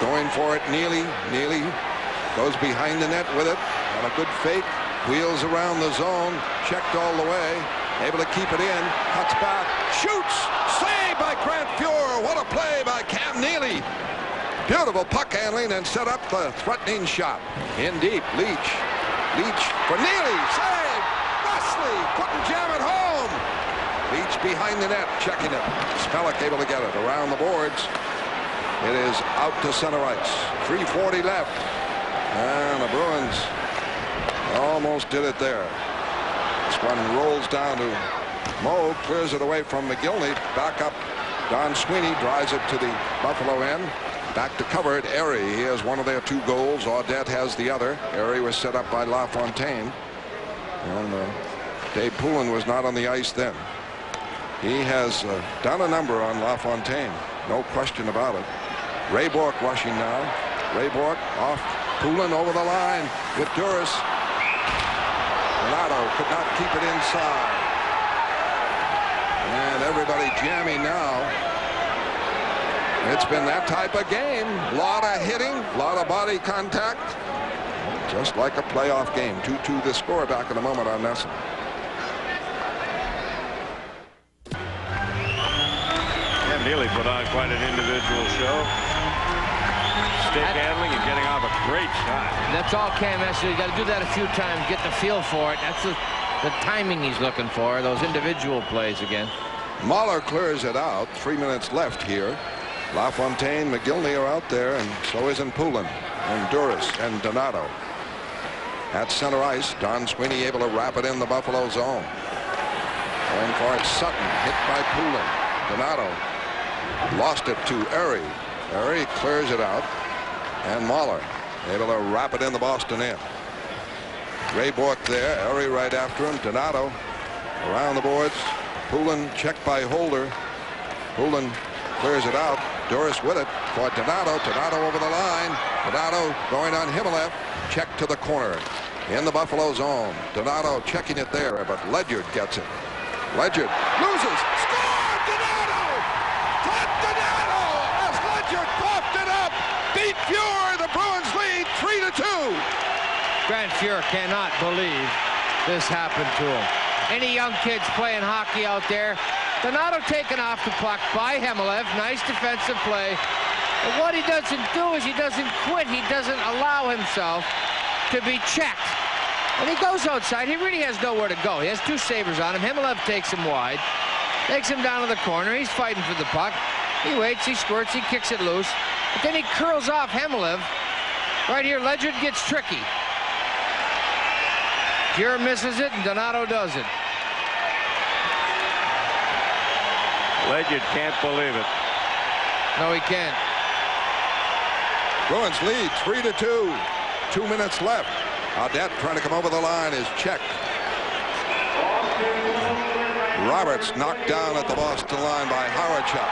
Going for it, Neely. Neely goes behind the net with it. On a good fake. Wheels around the zone. Checked all the way. Able to keep it in. Cuts back. Shoots. Saved by Grant Fuhr. What a play by Cam Neely. Beautiful puck handling and set up the threatening shot. In deep. Leach. Leach for Neely. Save. Wesley couldn't jam it home. Leach behind the net. Checking it. Spellick able to get it around the boards. It is out to center ice. 3:40 left. And the Bruins almost did it there. This one rolls down to Moe. Clears it away from McGillney. Back up. Don Sweeney drives it to the Buffalo end. Back to cover it. Erie. He has one of their 2 goals. Audette has the other. Erie was set up by LaFontaine. And Dave Poulin was not on the ice then. He has done a number on LaFontaine. No question about it. Ray Bourque rushing now. Ray Bourque off. Poulin over the line with Duras. Renato could not keep it inside. And everybody jamming now. It's been that type of game. A lot of hitting, a lot of body contact. Just like a playoff game. 2-2 the score. Back in a moment on Nesson. Neely put on quite an individual show. Stick handling and getting off a great shot. That's all Cam has to do. You got to do that a few times, get the feel for it. That's the timing he's looking for, those individual plays again. Mahler clears it out. 3 minutes left here. LaFontaine, McGillney are out there, and so isn't Poulin, and Duras, and Donato. At center ice, Don Sweeney able to wrap it in the Buffalo zone. Going for it, Sutton, hit by Poulin. Donato lost it to Erie. Erie clears it out, and Mahler able to wrap it in the Boston end. Ray Bourque there, Erie right after him. Donato around the boards. Poulin checked by Holder. Poulin clears it out. Duras with it for Donato. Donato over the line. Donato going on Himmelev. Check to the corner in the Buffalo zone. Donato checking it there, but Ledyard gets it. Ledyard loses. Score! Donato! Todd Donato as Ledyard coughed it up. Beat Fuhr. The Bruins lead 3-2. Grant Fuhr cannot believe this happened to him. Any young kids playing hockey out there? Donato taken off the puck by Himmelev. Nice defensive play. But what he doesn't do is he doesn't quit. He doesn't allow himself to be checked. When he goes outside, he really has nowhere to go. He has 2 Sabres on him. Himmelev takes him wide. Takes him down to the corner. He's fighting for the puck. He waits, he squirts, he kicks it loose. But then he curls off Himmelev. Right here, Ledyard gets tricky. Fuhr misses it, and Donato does it. Ledyard can't believe it. No, he can't. Bruins lead 3-2. 2 minutes left. Audette trying to come over the line is checked. Roberts knocked down at the Boston line by Howardchuk.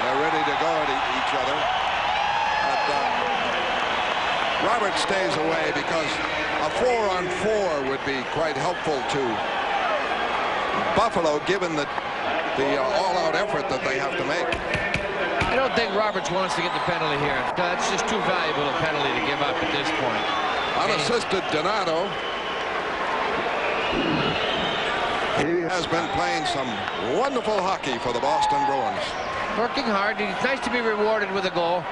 They're ready to go at each other. But Roberts stays away because a 4-on-4 would be quite helpful to Buffalo, given the all-out effort that they have to make. I don't think Roberts wants to get the penalty here. That's just too valuable a penalty to give up at this point. Unassisted Donato. He has been playing some wonderful hockey for the Boston Bruins. Working hard. It's nice to be rewarded with a goal.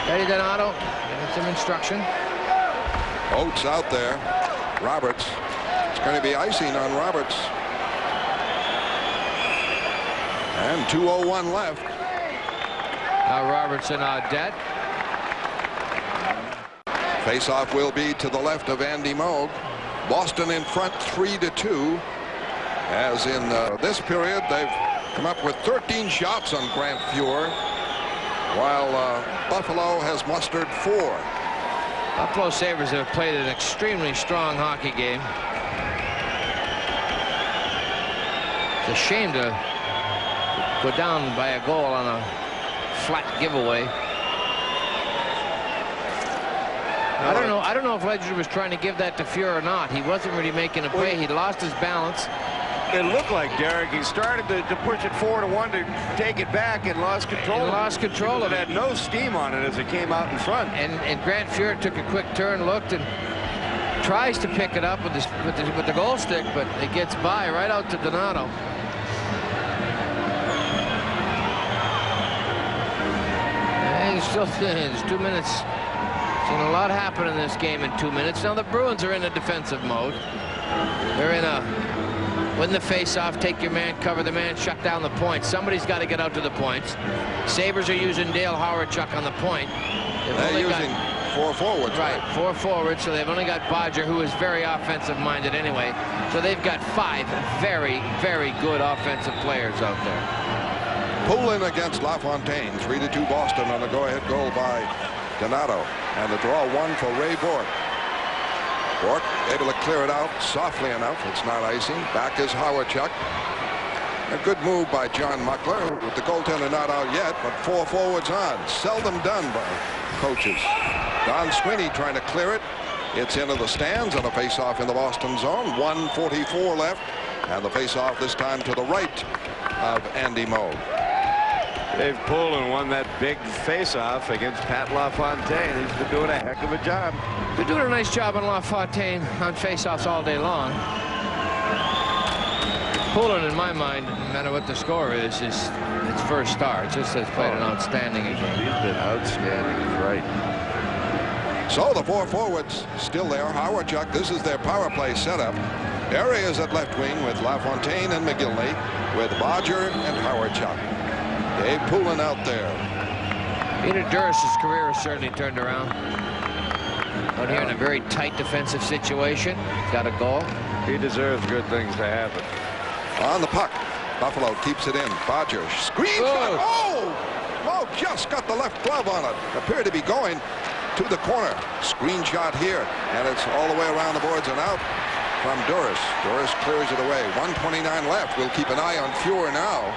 Eddie Donato, getting some instruction. Oates out there. Roberts. It's going to be icing on Roberts. And 2:01 left. Now Roberts in debt. Face-off will be to the left of Andy Moog. Boston in front 3-2. As in this period, they've come up with 13 shots on Grant Fuhr, while Buffalo has mustered 4. Buffalo Sabres have played an extremely strong hockey game. It's a shame to go down by a goal on a flat giveaway. I don't know if Ledger was trying to give that to Fuhr or not. He wasn't really making a play. He lost his balance. It looked like, Derek, he started to push it 4-1 to take it back and lost control. And lost control of it. It had no steam on it as it came out in front. And Grant Fuhr took a quick turn, looked, and tries to pick it up with the goal stick, but it gets by right out to Donato. And there's 2 minutes. Seen a lot happen in this game in 2 minutes. Now the Bruins are in a defensive mode. They're in a win the face-off, take your man, cover the man, shut down the point. Somebody's got to get out to the points. Sabres are using Dale Howard-Chuck on the point. They're using 4 forwards. Right, 4 forwards, so they've only got Bodger, who is very offensive-minded anyway. So they've got 5 very, very good offensive players out there. Poulin against LaFontaine. 3-2 Boston on a go-ahead goal by Donato. And the draw 1 for Ray Bourque. Bourque able to clear it out softly enough. It's not icing. Back is Howard-Chuck. A good move by John Muckler, with the goaltender not out yet, but 4 forwards on. Seldom done by coaches. Don Sweeney trying to clear it. It's into the stands on a face-off in the Boston zone. 1:44 left. And the face-off this time to the right of Andy Moog. Dave Poulin won that big face-off against Pat LaFontaine. He's been doing a heck of a job. They're doing a nice job on LaFontaine on face-offs all day long. Poulin, in my mind, no matter what the score is its first star. It just has played an outstanding game. He's been outstanding, right. So the 4 forwards still there. Howard-Chuck, this is their power play setup. Areas at left wing with LaFontaine and McGillney, with Bodger and Howard-Chuck. Dave Poulin out there. Peter Duris's career has certainly turned around. Out here in a very tight defensive situation. He's got a goal. He deserves good things to happen. On the puck. Buffalo keeps it in. Bodger screens. Oh! Oh, just got the left glove on it. Appeared to be going to the corner. Screen shot here. And it's all the way around the boards and out from Duris. Duris clears it away. 1:29 left. We'll keep an eye on Fuhr now.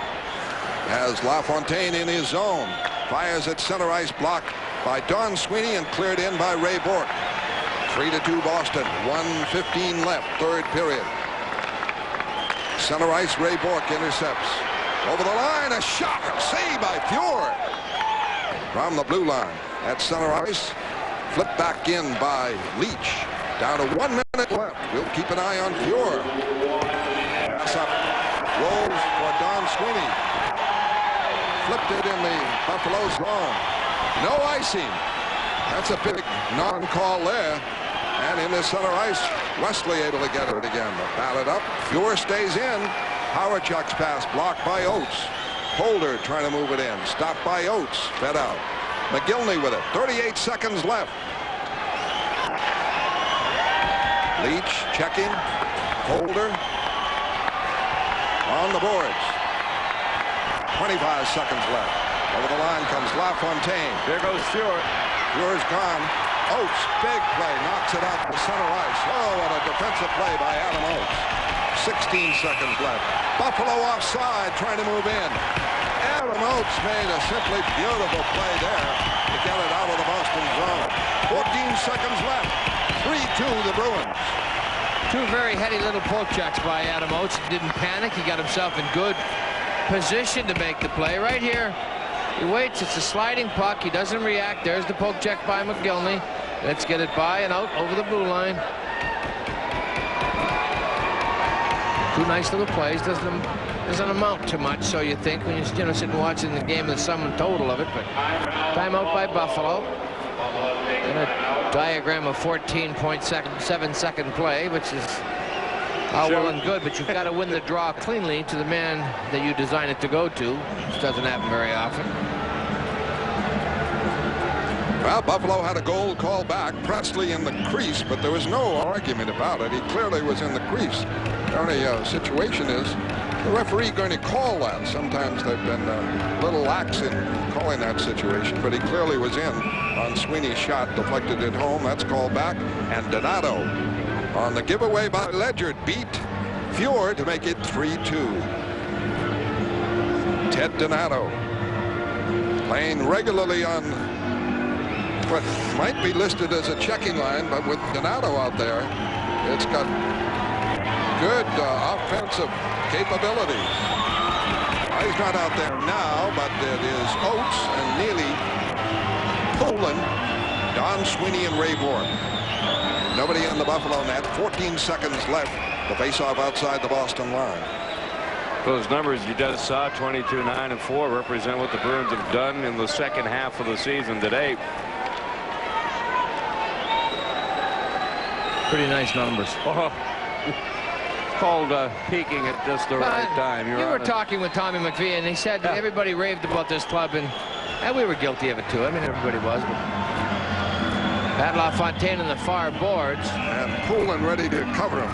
Has LaFontaine in his zone. Fires at center ice, blocked by Don Sweeney and cleared in by Ray Bourque. 3-2 Boston. 1:15 left, 3rd period. Center ice, Ray Bourque intercepts. Over the line, a shot, saved by Fuhr. From the blue line at center ice. Flipped back in by Leach. Down to 1 minute left. We'll keep an eye on Fuhr. Pass up. Rolls for Don Sweeney. Flipped it in the Buffalo zone. No icing. That's a big non-call there. And in the center ice, Wesley able to get it again. Batted up. Fuhr stays in. Howard-Chuck's pass blocked by Oates. Holder trying to move it in. Stopped by Oates. Fed out. McGillney with it. 38 seconds left. Leach checking. Holder on the boards. 25 seconds left. Over the line comes LaFontaine. There goes Fuhr. Fuhr's gone. Oates, big play, knocks it out to center ice. Oh, what a defensive play by Adam Oates. 16 seconds left. Buffalo offside, trying to move in. Adam Oates made a simply beautiful play there to get it out of the Boston zone. 14 seconds left. 3-2 the Bruins. 2 very heady little poke checks by Adam Oates. He didn't panic. He got himself in good position to make the play. Right here, he waits. It's a sliding puck. He doesn't react. There's the poke check by McGillney. Let's get it by and out over the blue line. 2 nice little plays. Doesn't amount to much, so you think, when you're sitting watching the game, the sum and total of it. But timeout by Buffalo. in a diagram of 14.7-second play, which is all well and good, but you've got to win the draw cleanly to the man that you design it to go to, which doesn't happen very often. Well, Buffalo had a goal called back. Presley in the crease, but there was no argument about it. He clearly was in the crease. The only situation is the referee going to call that. Sometimes they've been a little lax in calling that situation, but he clearly was in on Sweeney's shot, deflected it home. That's called back. And Donato on the giveaway by Ledyard beat Fjord to make it 3-2. Ted Donato playing regularly on what might be listed as a checking line, but with Donato out there, it's got good offensive capability. He's not out there now, but it is Oates and Neely, Poland, Don Sweeney, and Ray Bourne. Nobody in the Buffalo net. 14 seconds left. The faceoff outside the Boston line. Those numbers you just saw, 22, 9, and 4, represent what the Bruins have done in the second half of the season today. Pretty nice numbers. Oh, called peaking at just the right time. You were talking with Tommy McVie, and he said everybody raved about this club, and we were guilty of it too. I mean, everybody was. But Pat LaFontaine in the far boards. And Poulin ready to cover him.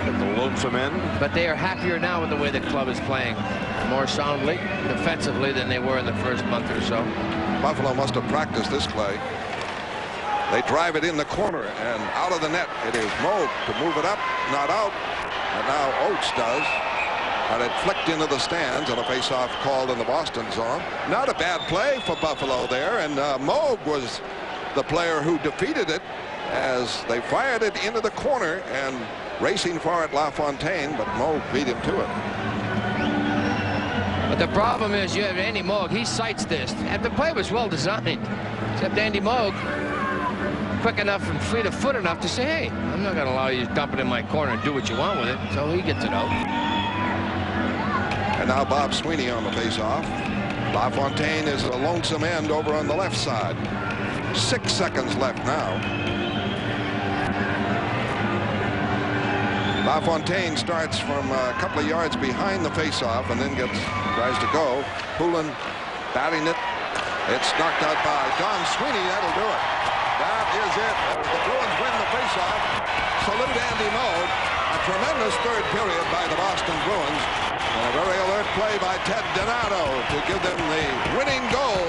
At the lonesome end. But they are happier now with the way the club is playing. More soundly, defensively than they were in the first month or so. Buffalo must have practiced this play. They drive it in the corner and out of the net. It is Moog to move it up, not out. And now Oates does. And it flicked into the stands, and a face-off called in the Boston zone. Not a bad play for Buffalo there, and Moog was the player who defeated it as they fired it into the corner, and racing for it LaFontaine, but Moog beat him to it. But the problem is you have Andy Moog. He cites this, and the play was well designed, except Andy Moog quick enough and fleet of foot enough to say, hey, I'm not going to allow you to dump it in my corner and do what you want with it. So he gets it out. And now Bob Sweeney on the face-off. LaFontaine is a lonesome end over on the left side. 6 seconds left now. LaFontaine starts from a couple of yards behind the face-off and then tries to go. Poulin batting it. It's knocked out by Don Sweeney. That'll do it. That is it. The Bruins win the faceoff. Salute Andy Moog. A tremendous third period by the Boston Bruins. And a very alert play by Ted Donato to give them the winning goal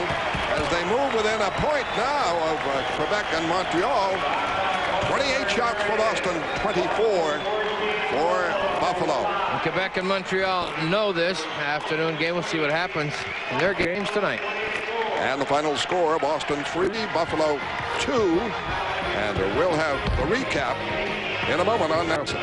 as they move within a point now of Quebec and Montreal. 28 shots for Boston, 24 for Buffalo. And Quebec and Montreal know this afternoon game. We'll see what happens in their games tonight. And the final score, Boston 3, Buffalo 2. And we'll have the recap in a moment on that.